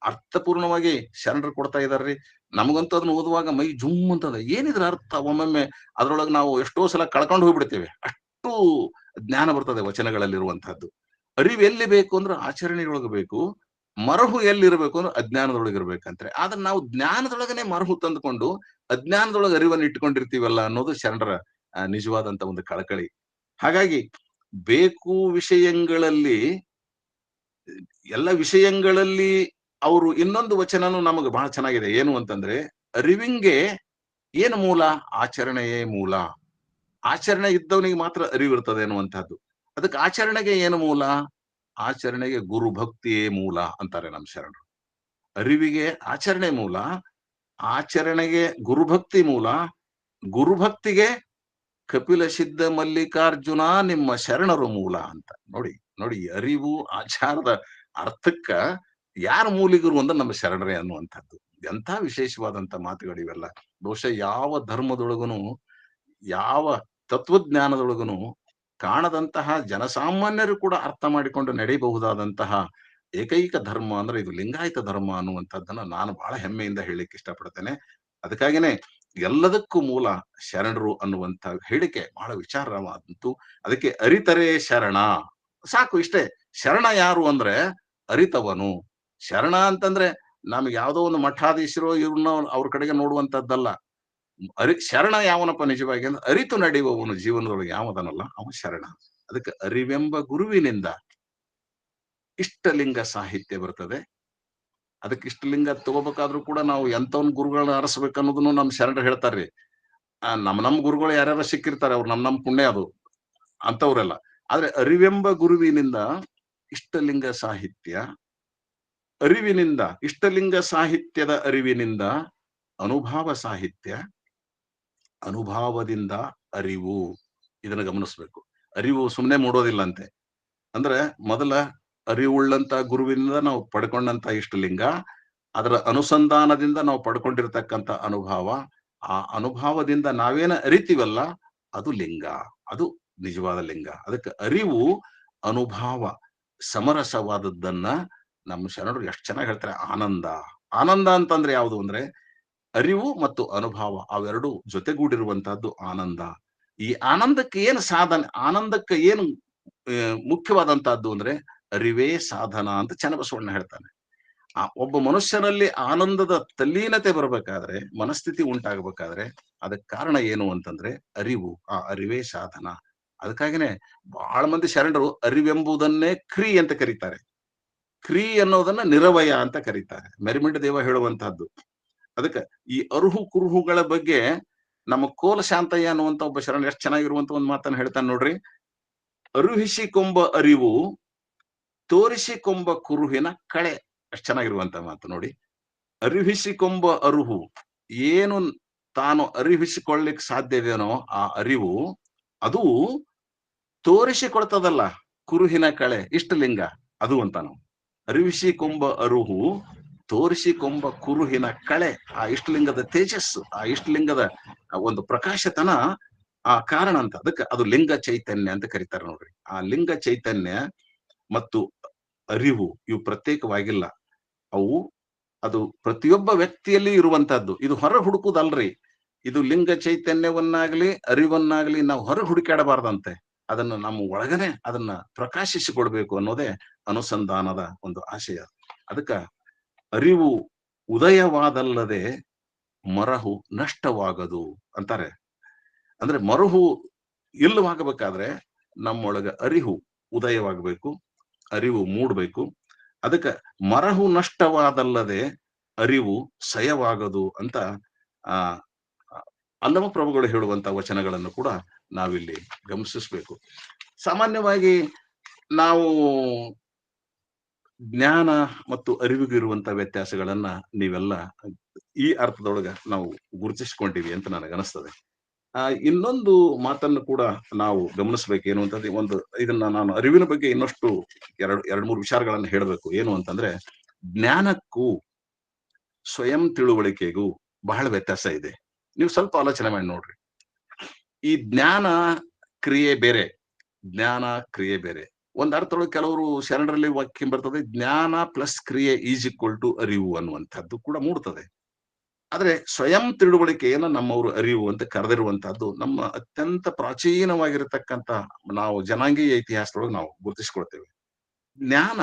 ಅರ್ಥಪೂರ್ಣವಾಗಿ ಶರಣರು ಕೊಡ್ತಾ ಇದಾರ್ರಿ. ನಮಗಂತೂ ಅದನ್ನ ಓದುವಾಗ ಮೈ ಜುಮ್ ಅಂತದ. ಏನಿದ್ರ ಅರ್ಥ? ಒಮ್ಮೊಮ್ಮೆ ಅದ್ರೊಳಗೆ ನಾವು ಎಷ್ಟೋ ಸಲ ಕಳ್ಕೊಂಡು ಹೋಗ್ಬಿಡ್ತೇವೆ. ಅಷ್ಟು ಜ್ಞಾನ ಬರ್ತದೆ ವಚನಗಳಲ್ಲಿರುವಂತಹದ್ದು. ಅರಿವು ಎಲ್ಲಿ ಬೇಕು ಅಂದ್ರೆ ಆಚರಣೆಯೊಳಗೆ ಬೇಕು, ಮರಹು ಎಲ್ಲಿರ್ಬೇಕು ಅಂದ್ರೆ ಅಜ್ಞಾನದೊಳಗಿರ್ಬೇಕಂದ್ರೆ. ಆದ್ರೆ ನಾವು ಜ್ಞಾನದೊಳಗನೆ ಮರಹು ತಂದುಕೊಂಡು ಅಜ್ಞಾನದೊಳಗೆ ಅರಿವನ್ನು ಇಟ್ಕೊಂಡಿರ್ತೀವಲ್ಲ ಅನ್ನೋದು ಶರಣರ ನಿಜವಾದಂತ ಒಂದು ಕಳಕಳಿ. ಹಾಗಾಗಿ ಬೇಕು ವಿಷಯಗಳಲ್ಲಿ, ಎಲ್ಲ ವಿಷಯಗಳಲ್ಲಿ ಅವರು ಇನ್ನೊಂದು ವಚನನು ನಮಗೆ ಬಹಳ ಚೆನ್ನಾಗಿದೆ. ಏನು ಅಂತಂದ್ರೆ, ಅರಿವಿಂಗೆ ಏನು ಮೂಲ? ಆಚರಣೆಯೇ ಮೂಲ. ಆಚರಣೆ ಇದ್ದವನಿಗೆ ಮಾತ್ರ ಅರಿವಿರ್ತದೆ ಅನ್ನುವಂಥದ್ದು. ಅದಕ್ಕೆ ಆಚರಣೆಗೆ ಏನು ಮೂಲ? ಆಚರಣೆಗೆ ಗುರು ಭಕ್ತಿಯೇ ಮೂಲ ಅಂತಾರೆ ನಮ್ಮ ಶರಣರು. ಅರಿವಿಗೆ ಆಚರಣೆ ಮೂಲ, ಆಚರಣೆಗೆ ಗುರುಭಕ್ತಿ ಮೂಲ, ಗುರುಭಕ್ತಿಗೆ ಕಪಿಲ ಸಿದ್ಧ ಮಲ್ಲಿಕಾರ್ಜುನ ನಿಮ್ಮ ಶರಣರು ಮೂಲ ಅಂತ. ನೋಡಿ ಅರಿವು ಆಚಾರದ ಅರ್ಥಕ್ಕ ಯಾರ ಮೂಲಿಗರು ಅಂದ್ರೆ ನಮ್ಮ ಶರಣರೇ ಅನ್ನುವಂಥದ್ದು. ಎಂಥ ವಿಶೇಷವಾದಂತ ಮಾತುಗಳಿವೆಲ್ಲ. ಬಹುಶಃ ಯಾವ ಧರ್ಮದೊಳಗನು, ಯಾವ ತತ್ವಜ್ಞಾನದೊಳಗನು ಕಾಣದಂತಹ, ಜನಸಾಮಾನ್ಯರು ಕೂಡ ಅರ್ಥ ಮಾಡಿಕೊಂಡು ನಡೆಯಬಹುದಾದಂತಹ ಏಕೈಕ ಧರ್ಮ ಅಂದ್ರೆ ಇದು ಲಿಂಗಾಯತ ಧರ್ಮ ಅನ್ನುವಂಥದ್ದನ್ನ ನಾನು ಬಹಳ ಹೆಮ್ಮೆಯಿಂದ ಹೇಳಲಿಕ್ಕೆ ಇಷ್ಟಪಡ್ತೇನೆ. ಅದಕ್ಕಾಗಿನೇ ಎಲ್ಲದಕ್ಕೂ ಮೂಲ ಶರಣರು ಅನ್ನುವಂತ ಹೇಳಿಕೆ ಬಹಳ ವಿಚಾರವಾದಂತು. ಅದಕ್ಕೆ ಅರಿತರೇ ಶರಣ. ಸಾಕು, ಇಷ್ಟೇ. ಶರಣ ಯಾರು ಅಂದ್ರೆ ಅರಿತವನು. ಶರಣ ಅಂತಂದ್ರೆ ನಮ್ಗೆ ಯಾವ್ದೋ ಒಂದು ಮಠಾಧೀಶರು ಇವ್ರನ್ನ ಅವ್ರ ಕಡೆಗೆ ನೋಡುವಂತದ್ದಲ್ಲ. ಶರಣ ಯಾವನಪ್ಪ ನಿಜವಾಗಿ ಅಂದ್ರೆ ಅರಿತು ನಡೆಯುವವನು ಜೀವನದೊಳಗೆ ಯಾವದನಲ್ಲ ಅವನು ಶರಣ. ಅದಕ್ಕೆ ಅರಿವೆಂಬ ಗುರುವಿನಿಂದ ಇಷ್ಟಲಿಂಗ ಸಾಹಿತ್ಯ ಬರ್ತದೆ. ಅದಕ್ಕೆ ಇಷ್ಟಲಿಂಗ ತಗೋಬೇಕಾದ್ರೂ ಕೂಡ ನಾವು ಎಂತವನ್ ಗುರುಗಳನ್ನ ಅರಸ್ಬೇಕು ಅನ್ನೋದನ್ನು ನಮ್ ಶರಣರು ಹೇಳ್ತಾರ್ರಿ. ನಮ್ ಗುರುಗಳು ಯಾರ್ಯಾರ ಸಿಕ್ಕಿರ್ತಾರೆ ಅವ್ರು ನಮ್ ಪುಣ್ಯ ಅದು ಅಂತವ್ರೆಲ್ಲ. ಆದ್ರೆ ಅರಿವೆಂಬ ಗುರುವಿನಿಂದ ಇಷ್ಟಲಿಂಗ ಸಾಹಿತ್ಯ, ಅರಿವಿನಿಂದ ಇಷ್ಟಲಿಂಗ ಸಾಹಿತ್ಯದ ಅರಿವಿನಿಂದ ಅನುಭಾವ ಸಾಹಿತ್ಯ, ಅನುಭಾವದಿಂದ ಅರಿವು. ಇದನ್ನ ಗಮನಿಸ್ಬೇಕು. ಅರಿವು ಸುಮ್ಮನೆ ಮೂಡೋದಿಲ್ಲ ಅಂತೆ. ಅಂದ್ರೆ ಮೊದಲ ಅರಿವುಳ್ಳಂತ ಗುರುವಿನಿಂದ ನಾವು ಪಡ್ಕೊಂಡಂತ ಇಷ್ಟಲಿಂಗ, ಅದರ ಅನುಸಂಧಾನದಿಂದ ನಾವು ಪಡ್ಕೊಂಡಿರ್ತಕ್ಕಂಥ ಅನುಭವ, ಆ ಅನುಭವದಿಂದ ನಾವೇನ ಅರಿತೀವಲ್ಲ ಅದು ಲಿಂಗ, ಅದು ನಿಜವಾದ ಲಿಂಗ. ಅದಕ್ಕೆ ಅರಿವು ಅನುಭವ ಸಮರಸವಾದದ್ದನ್ನ ನಮ್ಮ ಶರಣರು ಎಷ್ಟು ಚೆನ್ನಾಗಿ ಹೇಳ್ತಾರೆ. ಆನಂದ. ಆನಂದ ಅಂತಂದ್ರೆ ಯಾವುದು ಅಂದ್ರೆ ಅರಿವು ಮತ್ತು ಅನುಭವ ಅವೆರಡು ಜೊತೆಗೂಡಿರುವಂತಹದ್ದು ಆನಂದ. ಈ ಆನಂದಕ್ಕೆ ಏನು ಸಾಧನೆ, ಆನಂದಕ್ಕೆ ಏನು ಮುಖ್ಯವಾದಂತಹದ್ದು ಅಂದ್ರೆ ಅರಿವೇ ಸಾಧನ ಅಂತ ಚನ್ನಬಸವಣ್ಣ ಹೇಳ್ತಾನೆ. ಒಬ್ಬ ಮನುಷ್ಯನಲ್ಲಿ ಆನಂದದ ತಲ್ಲೀನತೆ ಬರ್ಬೇಕಾದ್ರೆ, ಮನಸ್ಥಿತಿ ಉಂಟಾಗಬೇಕಾದ್ರೆ ಅದಕ್ಕೆ ಕಾರಣ ಏನು ಅಂತಂದ್ರೆ ಅರಿವು. ಆ ಅರಿವೇ ಸಾಧನ. ಅದಕ್ಕಾಗಿನೇ ಬಹಳ ಮಂದಿ ಶರಣರು ಅರಿವೆಂಬುದನ್ನೇ ಕ್ರಿ ಅಂತ ಕರೀತಾರೆ. ಕ್ರಿ ಅನ್ನೋದನ್ನ ನಿರವಯ ಅಂತ ಕರೀತಾರೆ. ಮೆರಿಮಿಂಡ ದೇವ ಹೇಳುವಂತಹದ್ದು. ಅದಕ್ಕೆ ಈ ಅರುಹು ಕುರುಹುಗಳ ಬಗ್ಗೆ ನಮ್ಮ ಕೋಲ ಶಾಂತಯ್ಯ ಅನ್ನುವಂತ ಒಬ್ಬ ಶರಣ ಎಷ್ಟು ಚೆನ್ನಾಗಿರುವಂತ ಒಂದು ಮಾತನ್ನ ಹೇಳ್ತಾನೆ ನೋಡ್ರಿ. ಅರುಹಿಸಿಕೊಂಬ ಅರಿವು ತೋರಿಸಿಕೊಂಬ ಕುರುಹಿನ ಕಳೆ. ಅಷ್ಟು ಚೆನ್ನಾಗಿರುವಂತ ಮಾತು ನೋಡಿ. ಅರಿವಿಸಿಕೊಂಬ ಅರುಹು, ಏನು ತಾನು ಅರಿವಿಸಿಕೊಳ್ಳಿಕ್ ಸಾಧ್ಯವೇನೋ ಆ ಅರಿವು ಅದು ತೋರಿಸಿಕೊಡ್ತದಲ್ಲ ಕುರುಹಿನ ಕಳೆ ಇಷ್ಟಲಿಂಗ ಅದು ಅಂತ. ನಾವು ಅರಿವಿಸಿಕೊಂಬ ಅರುಹು ತೋರಿಸಿಕೊಂಬ ಕುರುಹಿನ ಕಳೆ, ಆ ಇಷ್ಟಲಿಂಗದ ತೇಜಸ್ಸು, ಆ ಇಷ್ಟಲಿಂಗದ ಒಂದು ಪ್ರಕಾಶತನ ಆ ಕಾರಣ ಅಂತ. ಅದಕ್ಕೆ ಅದು ಲಿಂಗ ಚೈತನ್ಯ ಅಂತ ಕರೀತಾರೆ ನೋಡ್ರಿ. ಆ ಲಿಂಗ ಚೈತನ್ಯ ಮತ್ತು ಅರಿವು ಇವು ಪ್ರತ್ಯೇಕವಾಗಿಲ್ಲ. ಅವು ಅದು ಪ್ರತಿಯೊಬ್ಬ ವ್ಯಕ್ತಿಯಲ್ಲಿ ಇರುವಂತಹದ್ದು. ಇದು ಹೊರ ಹುಡುಕುದಲ್ರಿ. ಇದು ಲಿಂಗ ಚೈತನ್ಯವನ್ನಾಗ್ಲಿ ಅರಿವನ್ನಾಗ್ಲಿ ನಾವು ಹೊರ ಹುಡುಕಾಡಬಾರ್ದಂತೆ. ಅದನ್ನ ನಮ್ಮ ಒಳಗನೆ ಅದನ್ನ ಪ್ರಕಾಶಿಸಿಕೊಡ್ಬೇಕು ಅನ್ನೋದೇ ಅನುಸಂಧಾನದ ಒಂದು ಆಶಯ. ಅದಕ್ಕ ಅರಿವು ಉದಯವಾದಲ್ಲದೆ ಮರಹು ನಷ್ಟವಾಗದು ಅಂತಾರೆ. ಅಂದ್ರೆ ಮರಹು ಇಲ್ಲವಾಗಬೇಕಾದ್ರೆ ನಮ್ಮೊಳಗ ಅರಿವು ಉದಯವಾಗಬೇಕು, ಅರಿವು ಮೂಡ್ಬೇಕು. ಅದಕ್ಕೆ ಮರಹು ನಷ್ಟವಾದಲ್ಲದೆ ಅರಿವು ಸಯವಾಗದು ಅಂತ ಅಲ್ಲಮ ಪ್ರಭುಗಳು ಹೇಳುವಂತ ವಚನಗಳನ್ನು ಕೂಡ ನಾವಿಲ್ಲಿ ಗಮನಿಸಬೇಕು. ಸಾಮಾನ್ಯವಾಗಿ ನಾವು ಜ್ಞಾನ ಮತ್ತು ಅರಿವಿಗಿರುವಂತ ವ್ಯತ್ಯಾಸಗಳನ್ನ ನೀವೆಲ್ಲ ಈ ಅರ್ಥದೊಳಗ ನಾವು ಗುರುತಿಸಿಕೊಂಡಿವಿ ಅಂತ ನನಗನಿಸ್ತದೆ. ಇನ್ನೊಂದು ಮಾತನ್ನು ಕೂಡ ನಾವು ಗಮನಿಸ್ಬೇಕು. ಅಂತಂದ್ರೆ ಇದನ್ನ ನಾನು ಅರಿವಿನ ಬಗ್ಗೆ ಇನ್ನಷ್ಟು ಎರಡು ಮೂರು ವಿಚಾರಗಳನ್ನ ಹೇಳಬೇಕು. ಏನು ಅಂತಂದ್ರೆ ಜ್ಞಾನಕ್ಕೂ ಸ್ವಯಂ ತಿಳುವಳಿಕೆಗೂ ಬಹಳ ವ್ಯತ್ಯಾಸ ಇದೆ. ನೀವು ಸ್ವಲ್ಪ ಆಲೋಚನೆ ಮಾಡಿ ನೋಡ್ರಿ. ಈ ಜ್ಞಾನ ಕ್ರಿಯೆ ಬೇರೆ, ಜ್ಞಾನ ಕ್ರಿಯೆ ಬೇರೆ. ಒಂದ್ ಅರ್ಥದೊಳಗೆ ಕೆಲವರು ಶರಣರಲ್ಲಿ ವಾಕ್ಯ ಬರ್ತದೆ, ಜ್ಞಾನ ಪ್ಲಸ್ ಕ್ರಿಯೆ ಈಸ್ ಈಕ್ವಲ್ ಟು ಅರಿವು ಅನ್ನುವಂಥದ್ದು ಕೂಡ ಮೂಡ್ತದೆ. ಆದ್ರೆ ಸ್ವಯಂ ತಿಳುವಳಿಕೆಯನ್ನ ನಮ್ಮವರು ಅರಿವು ಅಂತ ಕರೆದಿರುವಂತಹದ್ದು ನಮ್ಮ ಅತ್ಯಂತ ಪ್ರಾಚೀನವಾಗಿರತಕ್ಕಂತ ನಾವು ಜನಾಂಗೀಯ ಇತಿಹಾಸದೊಳಗೆ ನಾವು ಗುರುತಿಸಿಕೊಳ್ತೇವೆ. ಜ್ಞಾನ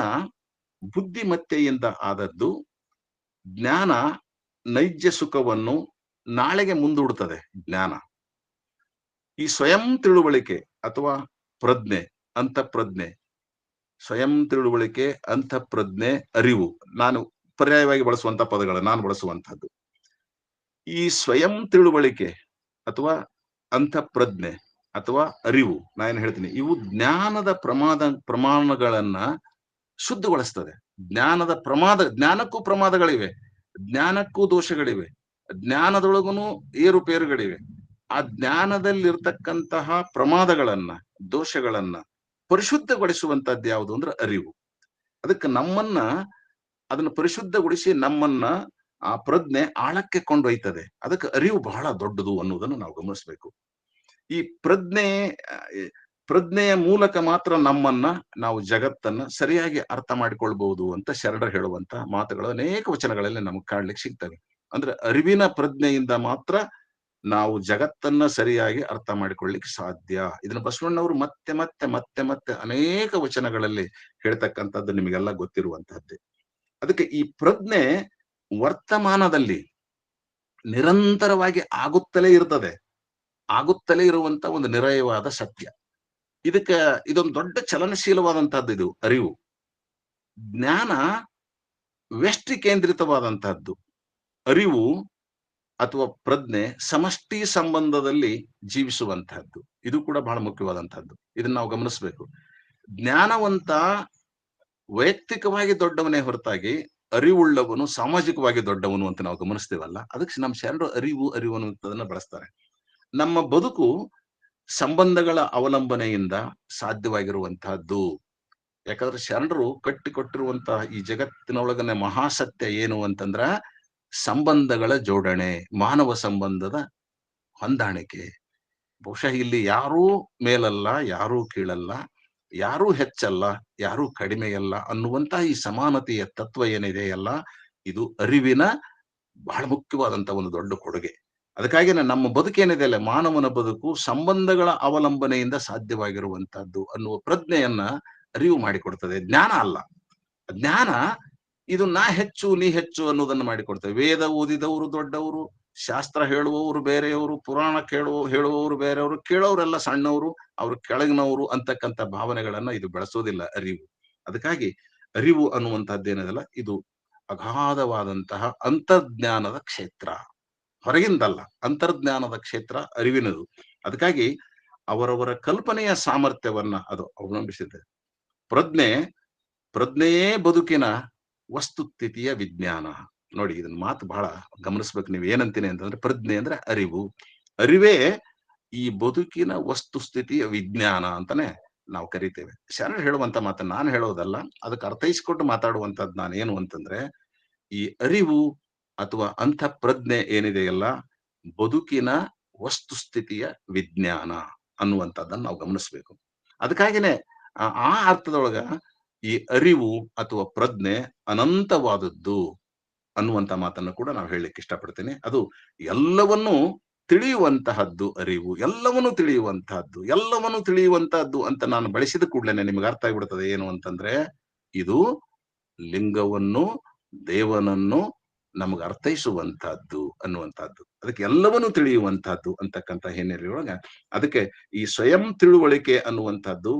ಬುದ್ಧಿಮತ್ತೆಯಿಂದ ಆದದ್ದು. ಜ್ಞಾನ ನೈಜ ಸುಖವನ್ನು ನಾಳೆಗೆ ಮುಂದೂಡುತ್ತದೆ. ಜ್ಞಾನ ಈ ಸ್ವಯಂ ತಿಳುವಳಿಕೆ ಅಥವಾ ಪ್ರಜ್ಞೆ, ಅಂತಃಪ್ರಜ್ಞೆ, ಸ್ವಯಂ ತಿಳುವಳಿಕೆ, ಅಂತಃಪ್ರಜ್ಞೆ, ಅರಿವು, ನಾನು ಪರ್ಯಾಯವಾಗಿ ಬಳಸುವಂತ ಪದಗಳು ನಾನು ಬಳಸುವಂತಹದ್ದು. ಈ ಸ್ವಯಂ ತಿಳುವಳಿಕೆ ಅಥವಾ ಅಂತಃಪ್ರಜ್ಞೆ ಅಥವಾ ಅರಿವು, ನಾನು ಹೇಳ್ತೀನಿ, ಇವು ಜ್ಞಾನದ ಪ್ರಮಾಣಗಳನ್ನ ಶುದ್ಧಗೊಳಿಸ್ತದೆ. ಜ್ಞಾನಕ್ಕೂ ಪ್ರಮಾದಗಳಿವೆ, ಜ್ಞಾನಕ್ಕೂ ದೋಷಗಳಿವೆ, ಜ್ಞಾನದೊಳಗೂ ಏರುಪೇರುಗಳಿವೆ. ಆ ಜ್ಞಾನದಲ್ಲಿರ್ತಕ್ಕಂತಹ ಪ್ರಮಾದಗಳನ್ನ, ದೋಷಗಳನ್ನ ಪರಿಶುದ್ಧಗೊಳಿಸುವಂತದ್ದು ಯಾವುದು ಅಂದ್ರೆ ಅರಿವು. ಅದಕ್ಕೆ ಅದನ್ನ ಪರಿಶುದ್ಧಗೊಳಿಸಿ ನಮ್ಮನ್ನ ಆ ಪ್ರಜ್ಞೆ ಆಳಕ್ಕೆ ಕೊಂಡೊಯ್ತದೆ. ಅದಕ್ಕೆ ಅರಿವು ಬಹಳ ದೊಡ್ಡದು ಅನ್ನೋದನ್ನು ನಾವು ಗಮನಿಸ್ಬೇಕು. ಈ ಪ್ರಜ್ಞೆಯ ಮೂಲಕ ಮಾತ್ರ ನಾವು ಜಗತ್ತನ್ನ ಸರಿಯಾಗಿ ಅರ್ಥ ಮಾಡಿಕೊಳ್ಬಹುದು ಅಂತ ಶರಣರು ಹೇಳುವಂತ ಮಾತುಗಳು ಅನೇಕ ವಚನಗಳಲ್ಲಿ ನಮಗೆ ಕಾಣ್ಲಿಕ್ಕೆ ಸಿಗ್ತವೆ. ಅಂದ್ರೆ ಅರಿವಿನ ಪ್ರಜ್ಞೆಯಿಂದ ಮಾತ್ರ ನಾವು ಜಗತ್ತನ್ನ ಸರಿಯಾಗಿ ಅರ್ಥ ಮಾಡಿಕೊಳ್ಳಿಕ್ಕೆ ಸಾಧ್ಯ. ಇದನ್ನ ಬಸವಣ್ಣವರು ಮತ್ತೆ ಮತ್ತೆ ಮತ್ತೆ ಮತ್ತೆ ಅನೇಕ ವಚನಗಳಲ್ಲಿ ಹೇಳ್ತಕ್ಕಂಥದ್ದು ನಿಮಗೆಲ್ಲ ಗೊತ್ತಿರುವಂತಹದ್ದೇ. ಅದಕ್ಕೆ ಈ ಪ್ರಜ್ಞೆ ವರ್ತಮಾನದಲ್ಲಿ ನಿರಂತರವಾಗಿ ಆಗುತ್ತಲೇ ಇರ್ತದೆ, ಆಗುತ್ತಲೇ ಇರುವಂತ ಒಂದು ನಿರಯವಾದ ಸತ್ಯ. ಇದೊಂದು ದೊಡ್ಡ ಚಲನಶೀಲವಾದಂತಹದ್ದು. ಇದು ಅರಿವು. ಜ್ಞಾನ ವ್ಯಷ್ಟಿ ಕೇಂದ್ರಿತವಾದಂತಹದ್ದು. ಅರಿವು ಅಥವಾ ಪ್ರಜ್ಞೆ ಸಮಷ್ಟಿ ಸಂಬಂಧದಲ್ಲಿ ಜೀವಿಸುವಂತಹದ್ದು. ಇದು ಕೂಡ ಬಹಳ ಮುಖ್ಯವಾದಂತಹದ್ದು. ಇದನ್ನ ನಾವು ಗಮನಿಸಬೇಕು. ಜ್ಞಾನವಂತ ವೈಯಕ್ತಿಕವಾಗಿ ದೊಡ್ಡವನೇ ಹೊರತಾಗಿ ಅರಿವುಳ್ಳವನು ಸಾಮಾಜಿಕವಾಗಿ ದೊಡ್ಡವನು ಅಂತ ನಾವು ಗಮನಿಸ್ತೇವಲ್ಲ. ಅದಕ್ಕೆ ನಮ್ಮ ಶರಣರು ಅರಿವು ಅನ್ನುವಂಥದನ್ನ ಬಳಸ್ತಾರೆ. ನಮ್ಮ ಬದುಕು ಸಂಬಂಧಗಳ ಅವಲಂಬನೆಯಿಂದ ಸಾಧ್ಯವಾಗಿರುವಂತಹದ್ದು. ಯಾಕಂದ್ರೆ ಶರಣರು ಕಟ್ಟಿಕೊಟ್ಟಿರುವಂತಹ ಈ ಜಗತ್ತಿನೊಳಗನೆ ಮಹಾಸತ್ಯ ಏನು ಅಂತಂದ್ರ ಸಂಬಂಧಗಳ ಜೋಡಣೆ, ಮಾನವ ಸಂಬಂಧದ ಹೊಂದಾಣಿಕೆ. ಬಹುಶಃ ಇಲ್ಲಿ ಯಾರೂ ಮೇಲಲ್ಲ, ಯಾರೂ ಕೀಳಲ್ಲ, ಯಾರೂ ಹೆಚ್ಚಲ್ಲ, ಯಾರೂ ಕಡಿಮೆಯಲ್ಲ ಅನ್ನುವಂತಹ ಈ ಸಮಾನತೆಯ ತತ್ವ ಏನಿದೆಯಲ್ಲ, ಇದು ಅರಿವಿನ ಬಹಳ ಮುಖ್ಯವಾದಂತ ಒಂದು ದೊಡ್ಡ ಕೊಡುಗೆ. ಅದಕ್ಕಾಗಿ ನಮ್ಮ ಬದುಕೇನಿದೆ ಅಲ್ಲ, ಮಾನವನ ಬದುಕು ಸಂಬಂಧಗಳ ಅವಲಂಬನೆಯಿಂದ ಸಾಧ್ಯವಾಗಿರುವಂತಹದ್ದು ಅನ್ನುವ ಪ್ರಜ್ಞೆಯನ್ನ ಅರಿವು ಮಾಡಿಕೊಡ್ತದೆ. ಜ್ಞಾನ ಅಲ್ಲ. ಜ್ಞಾನ ಇದು ನಾ ಹೆಚ್ಚು ನೀ ಹೆಚ್ಚು ಅನ್ನೋದನ್ನ ಮಾಡಿಕೊಡ್ತೇವೆ. ವೇದ ಓದಿದವರು ದೊಡ್ಡವರು, ಶಾಸ್ತ್ರ ಹೇಳುವವರು ಬೇರೆಯವರು, ಪುರಾಣ ಹೇಳುವವರು ಬೇರೆಯವರು, ಕೇಳೋರೆಲ್ಲ ಸಣ್ಣವರು, ಅವರು ಕೆಳಗಿನವರು ಅಂತಕ್ಕಂಥ ಭಾವನೆಗಳನ್ನ ಇದು ಬೆಳೆಸೋದಿಲ್ಲ ಅರಿವು. ಅದಕ್ಕಾಗಿ ಅರಿವು ಅನ್ನುವಂಥದ್ದೇನದಲ್ಲ, ಇದು ಅಗಾಧವಾದಂತಹ ಅಂತರ್ಜ್ಞಾನದ ಕ್ಷೇತ್ರ, ಹೊರಗಿಂದಲ್ಲ, ಅಂತರ್ಜ್ಞಾನದ ಕ್ಷೇತ್ರ ಅರಿವಿನದು. ಅದಕ್ಕಾಗಿ ಅವರವರ ಕಲ್ಪನೆಯ ಸಾಮರ್ಥ್ಯವನ್ನ ಅದು ಅವಲಂಬಿಸಿದೆ. ಪ್ರಜ್ಞೆಯೇ ಬದುಕಿನ ವಸ್ತುಸ್ಥಿತಿಯ ವಿಜ್ಞಾನ. ನೋಡಿ, ಇದನ್ನ ಮಾತು ಬಹಳ ಗಮನಿಸ್ಬೇಕು. ನೀವು ಏನಂತೀನಿ ಅಂತಂದ್ರೆ, ಪ್ರಜ್ಞೆ ಅಂದ್ರೆ ಅರಿವು, ಅರಿವೇ ಈ ಬದುಕಿನ ವಸ್ತುಸ್ಥಿತಿಯ ವಿಜ್ಞಾನ ಅಂತಾನೆ ನಾವು ಕರಿತೇವೆ. ಶರಣ ಹೇಳುವಂತ ಮಾತನ್ನ ನಾನು ಹೇಳೋದಲ್ಲ, ಅದಕ್ಕೆ ಅರ್ಥೈಸಿಕೊಟ್ಟು ಮಾತಾಡುವಂತದ್ದು ನಾನು ಏನು ಅಂತಂದ್ರೆ, ಈ ಅರಿವು ಅಥವಾ ಅಂಥ ಪ್ರಜ್ಞೆ ಏನಿದೆಯಲ್ಲ, ಬದುಕಿನ ವಸ್ತುಸ್ಥಿತಿಯ ವಿಜ್ಞಾನ ಅನ್ನುವಂಥದ್ದನ್ನ ನಾವು ಗಮನಿಸ್ಬೇಕು. ಅದಕ್ಕಾಗಿನೇ ಆ ಅರ್ಥದೊಳಗ ಈ ಅರಿವು ಅಥವಾ ಪ್ರಜ್ಞೆ ಅನಂತವಾದದ್ದು ಅನ್ನುವಂತ ಮಾತನ್ನು ಕೂಡ ನಾವು ಹೇಳಲಿಕ್ಕೆ ಇಷ್ಟಪಡ್ತೇನೆ. ಅದು ಎಲ್ಲವನ್ನೂ ತಿಳಿಯುವಂತಹದ್ದು ಅರಿವು, ಎಲ್ಲವನ್ನೂ ತಿಳಿಯುವಂತಹದ್ದು ಅಂತ ನಾನು ಬಳಸಿದ ಕೂಡಲೇ ನಿಮ್ಗೆ ಅರ್ಥ ಆಗ್ಬಿಡ್ತದೆ ಏನು ಅಂತಂದ್ರೆ, ಇದು ಲಿಂಗವನ್ನು, ದೇವನನ್ನು ನಮಗೆ ಅರ್ಥೈಸುವಂತಹದ್ದು ಅನ್ನುವಂಥದ್ದು. ಅದಕ್ಕೆ ಎಲ್ಲವನ್ನೂ ತಿಳಿಯುವಂತಹದ್ದು ಅಂತಕ್ಕಂಥ ಹಿನ್ನೆಲೆಯೊಳಗ ಅದಕ್ಕೆ ಈ ಸ್ವಯಂ ತಿಳುವಳಿಕೆ ಅನ್ನುವಂಥದ್ದು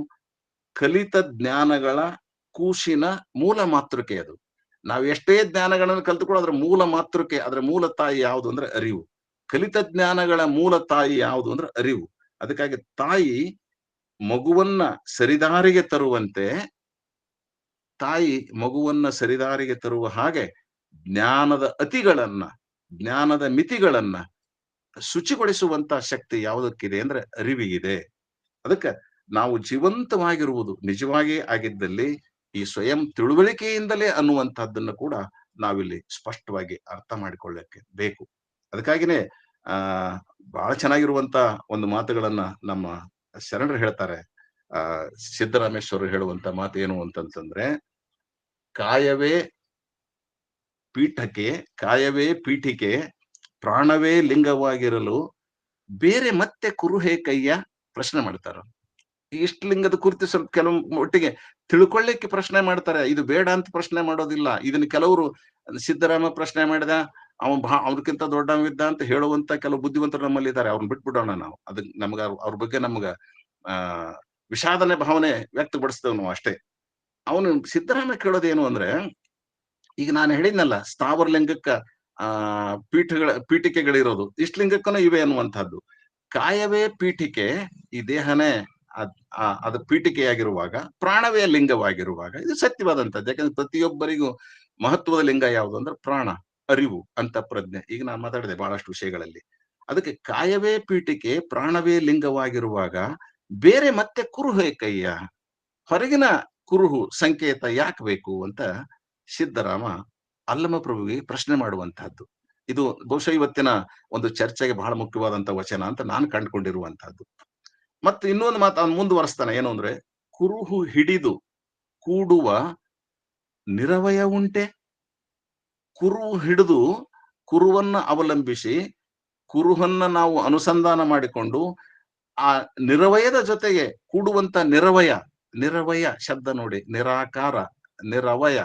ಕಲಿತ ಜ್ಞಾನಗಳ ಕೂಸಿನ ಮೂಲ ಮಾತೃಕೆ. ಅದು ನಾವು ಎಷ್ಟೇ ಜ್ಞಾನಗಳನ್ನು ಕಲಿತುಕೊಳ್ಳೋ ಅದರ ಮೂಲ ಮಾತೃಕೆ, ಅದರ ಮೂಲ ತಾಯಿ ಯಾವುದು ಅಂದ್ರೆ ಅರಿವು. ಕಲಿತ ಜ್ಞಾನಗಳ ಮೂಲ ತಾಯಿ ಯಾವುದು ಅಂದ್ರೆ ಅರಿವು. ಅದಕ್ಕಾಗಿ ತಾಯಿ ಮಗುವನ್ನ ಸರಿದಾರಿಗೆ ತರುವ ಹಾಗೆ ಜ್ಞಾನದ ಜ್ಞಾನದ ಮಿತಿಗಳನ್ನ ಶುಚಿಗೊಳಿಸುವಂತ ಶಕ್ತಿ ಯಾವುದಕ್ಕಿದೆ ಅಂದ್ರೆ ಅರಿವಿಗಿದೆ. ಅದಕ್ಕೆ ನಾವು ಜೀವಂತವಾಗಿರುವುದು ನಿಜವಾಗಿ ಆಗಿದ್ದಲ್ಲಿ ಈ ಸ್ವಯಂ ತಿಳುವಳಿಕೆಯಿಂದಲೇ ಅನ್ನುವಂತಹದ್ದನ್ನು ಕೂಡ ನಾವಿಲ್ಲಿ ಸ್ಪಷ್ಟವಾಗಿ ಅರ್ಥ ಮಾಡಿಕೊಳ್ಳಕ್ಕೆ ಬೇಕು. ಅದಕ್ಕಾಗಿನೇ ಬಹಳ ಚೆನ್ನಾಗಿರುವಂತ ಒಂದು ಮಾತುಗಳನ್ನ ನಮ್ಮ ಶರಣರು ಹೇಳ್ತಾರೆ. ಸಿದ್ದರಾಮೇಶ್ವರರು ಹೇಳುವಂತ ಮಾತು ಏನು ಅಂತಂತಂದ್ರೆ, ಕಾಯವೇ ಪೀಠಿಕೆ ಪ್ರಾಣವೇ ಲಿಂಗವಾಗಿರಲು ಬೇರೆ ಮತ್ತೆ ಕುರುಹೇ ಕೈಯ ಪ್ರಶ್ನೆ ಮಾಡ್ತಾರ. ಇಷ್ಟು ಲಿಂಗದ ಕುರಿತು ಸ್ವಲ್ಪ ಕೆಲವು ಒಟ್ಟಿಗೆ ತಿಳ್ಕೊಳ್ಳಿಕ್ಕೆ ಪ್ರಶ್ನೆ ಮಾಡ್ತಾರೆ. ಇದು ಬೇಡ ಅಂತ ಪ್ರಶ್ನೆ ಮಾಡೋದಿಲ್ಲ. ಇದನ್ನ ಕೆಲವರು ಸಿದ್ದರಾಮ ಪ್ರಶ್ನೆ ಮಾಡಿದ, ಅವ್ರಕ್ಕಿಂತ ದೊಡ್ಡವಿದ್ದ ಅಂತ ಹೇಳುವಂತ ಕೆಲವು ಬುದ್ಧಿವಂತರು ನಮ್ಮಲ್ಲಿ ಇದ್ದಾರೆ. ಅವ್ರನ್ನ ಬಿಟ್ಬಿಡೋಣ ನಾವು. ನಮ್ಗ ಅವ್ರ ಬಗ್ಗೆ ನಮ್ಗ ವಿಷಾದನೆ ಭಾವನೆ ವ್ಯಕ್ತಪಡಿಸ್ತೇವೆ ನಾವು ಅಷ್ಟೇ. ಅವನು ಸಿದ್ದರಾಮ ಕೇಳೋದೇನು ಅಂದ್ರೆ, ಈಗ ನಾನು ಹೇಳಿದ್ನಲ್ಲ, ಸ್ಥಾವರ ಲಿಂಗಕ್ಕ ಪೀಠಿಕೆಗಳಿರೋದು, ಇಷ್ಟ ಲಿಂಗಕ್ಕೂ ಇವೆ ಅನ್ನುವಂಥದ್ದು. ಕಾಯವೇ ಪೀಠಿಕೆ, ಈ ದೇಹನೇ ಅದು ಪೀಠಿಕೆಯಾಗಿರುವಾಗ, ಪ್ರಾಣವೇ ಲಿಂಗವಾಗಿರುವಾಗ ಇದು ಸತ್ಯವಾದಂಥದ್ದು. ಯಾಕಂದ್ರೆ ಪ್ರತಿಯೊಬ್ಬರಿಗೂ ಮಹತ್ವದ ಲಿಂಗ ಯಾವುದು ಅಂದ್ರೆ ಪ್ರಾಣ, ಅರಿವು ಅಂತ ಪ್ರಜ್ಞೆ. ಈಗ ನಾನು ಮಾತಾಡಿದೆ ಬಹಳಷ್ಟು ವಿಷಯಗಳಲ್ಲಿ. ಅದಕ್ಕೆ ಕಾಯವೇ ಪೀಠಿಕೆ ಪ್ರಾಣವೇ ಲಿಂಗವಾಗಿರುವಾಗ ಬೇರೆ ಮತ್ತೆ ಕುರುಹೇ ಕೈಯ, ಹೊರಗಿನ ಕುರುಹು ಸಂಕೇತ ಯಾಕೆ ಬೇಕು ಅಂತ ಸಿದ್ದರಾಮ ಅಲ್ಲಮ ಪ್ರಭುವಿಗೆ ಪ್ರಶ್ನೆ ಮಾಡುವಂತಹದ್ದು. ಇದು ಬಹುಶಃ ಇವತ್ತಿನ ಒಂದು ಚರ್ಚೆಗೆ ಬಹಳ ಮುಖ್ಯವಾದಂತ ವಚನ ಅಂತ ನಾನು ಕಂಡುಕೊಂಡಿರುವಂತಹದ್ದು. ಮತ್ತು ಇನ್ನೊಂದು ಮಾತು ಅವನು ಮುಂದುವರೆಸ್ತಾನೆ, ಏನು ಅಂದ್ರೆ, ಕುರುಹು ಹಿಡಿದು ಕೂಡುವ ನಿರವಯ ಉಂಟೆ. ಕುರುಹು ಹಿಡಿದು ಕುರುವನ್ನ ಅವಲಂಬಿಸಿ ಕುರುಹನ್ನ ನಾವು ಅನುಸಂಧಾನ ಮಾಡಿಕೊಂಡು ಆ ನಿರವಯದ ಜೊತೆಗೆ ಕೂಡುವಂತ ನಿರವಯ ಶಬ್ದ ನೋಡಿ, ನಿರಾಕಾರ, ನಿರವಯ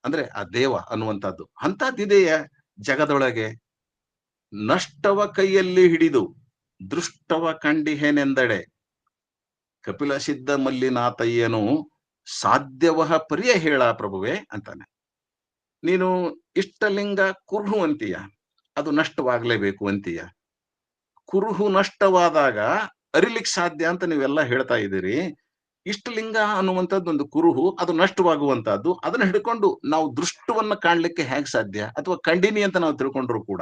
ಅಂದ್ರೆ ಆ ದೇವ ಅನ್ನುವಂಥದ್ದು ಅಂತದ್ದಿದೆಯ ಜಗದೊಳಗೆ. ನಷ್ಟವ ಕೈಯಲ್ಲಿ ಹಿಡಿದು ದೃಷ್ಟವ ಕಂಡಿಹೇನೆಂದಡೆ ಕಪಿಲ ಸಿದ್ಧ ಮಲ್ಲಿನಾಥಯ್ಯನು ಸಾಧ್ಯವಹ ಪರಿಯ ಹೇಳ ಪ್ರಭುವೆ ಅಂತಾನೆ. ನೀನು ಇಷ್ಟಲಿಂಗ ಕುರುಹು ಅಂತೀಯ, ಅದು ನಷ್ಟವಾಗ್ಲೇಬೇಕು ಅಂತೀಯ. ಕುರುಹು ನಷ್ಟವಾದಾಗ ಅರಿಲಿಕ್ಕೆ ಸಾಧ್ಯ ಅಂತ ನೀವೆಲ್ಲ ಹೇಳ್ತಾ ಇದ್ದೀರಿ. ಇಷ್ಟಲಿಂಗ ಅನ್ನುವಂಥದ್ದು ಒಂದು ಕುರುಹು, ಅದು ನಷ್ಟವಾಗುವಂತಹದ್ದು. ಅದನ್ನ ಹಿಡ್ಕೊಂಡು ನಾವು ದೃಷ್ಟವನ್ನ ಕಾಣ್ಲಿಕ್ಕೆ ಹೇಗೆ ಸಾಧ್ಯ? ಅಥವಾ ಕಂಡಿನಿ ಅಂತ ನಾವು ತಿಳ್ಕೊಂಡ್ರು ಕೂಡ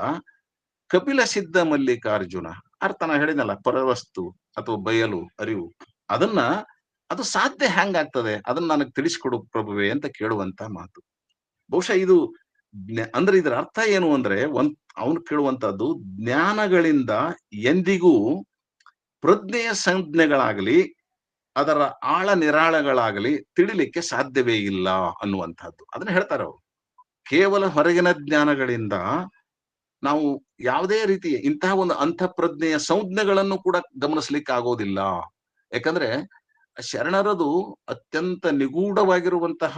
ಕಪಿಲ ಸಿದ್ಧ ಮಲ್ಲಿಕಾರ್ಜುನ ಅರ್ಥ ನಾ ಹೇಳಿದ್ನಲ್ಲ, ಪರವಸ್ತು ಅಥವಾ ಬಯಲು ಅರಿವು, ಅದು ಸಾಧ್ಯ ಹೆಂಗಾಗ್ತದೆ? ಅದನ್ನ ನನಗೆ ತಿಳಿಸ್ಕೊಡು ಪ್ರಭುವೆ ಅಂತ ಕೇಳುವಂತ ಮಾತು. ಬಹುಶಃ ಇದು ಅಂದ್ರೆ ಇದರ ಅರ್ಥ ಏನು ಅಂದ್ರೆ, ಅವನು ಕೇಳುವಂತದ್ದು ಜ್ಞಾನಗಳಿಂದ ಎಂದಿಗೂ ಪ್ರಜ್ಞೆಯ ಸಂಜ್ಞೆಗಳಾಗಲಿ ಅದರ ಆಳ ನಿರಾಳಗಳಾಗಲಿ ತಿಳಿಲಿಕ್ಕೆ ಸಾಧ್ಯವೇ ಇಲ್ಲ ಅನ್ನುವಂಥದ್ದು. ಅದನ್ನ ಹೇಳ್ತಾರೆ ಅವರು. ಕೇವಲ ಹೊರಗಿನ ಜ್ಞಾನಗಳಿಂದ ನಾವು ಯಾವುದೇ ರೀತಿಯ ಇಂತಹ ಒಂದು ಅಂತಃಪ್ರಜ್ಞೆಯ ಸಂಜ್ಞೆಗಳನ್ನು ಕೂಡ ಗಮನಿಸ್ಲಿಕ್ಕೆ ಆಗೋದಿಲ್ಲ. ಯಾಕಂದ್ರೆ ಶರಣರದು ಅತ್ಯಂತ ನಿಗೂಢವಾಗಿರುವಂತಹ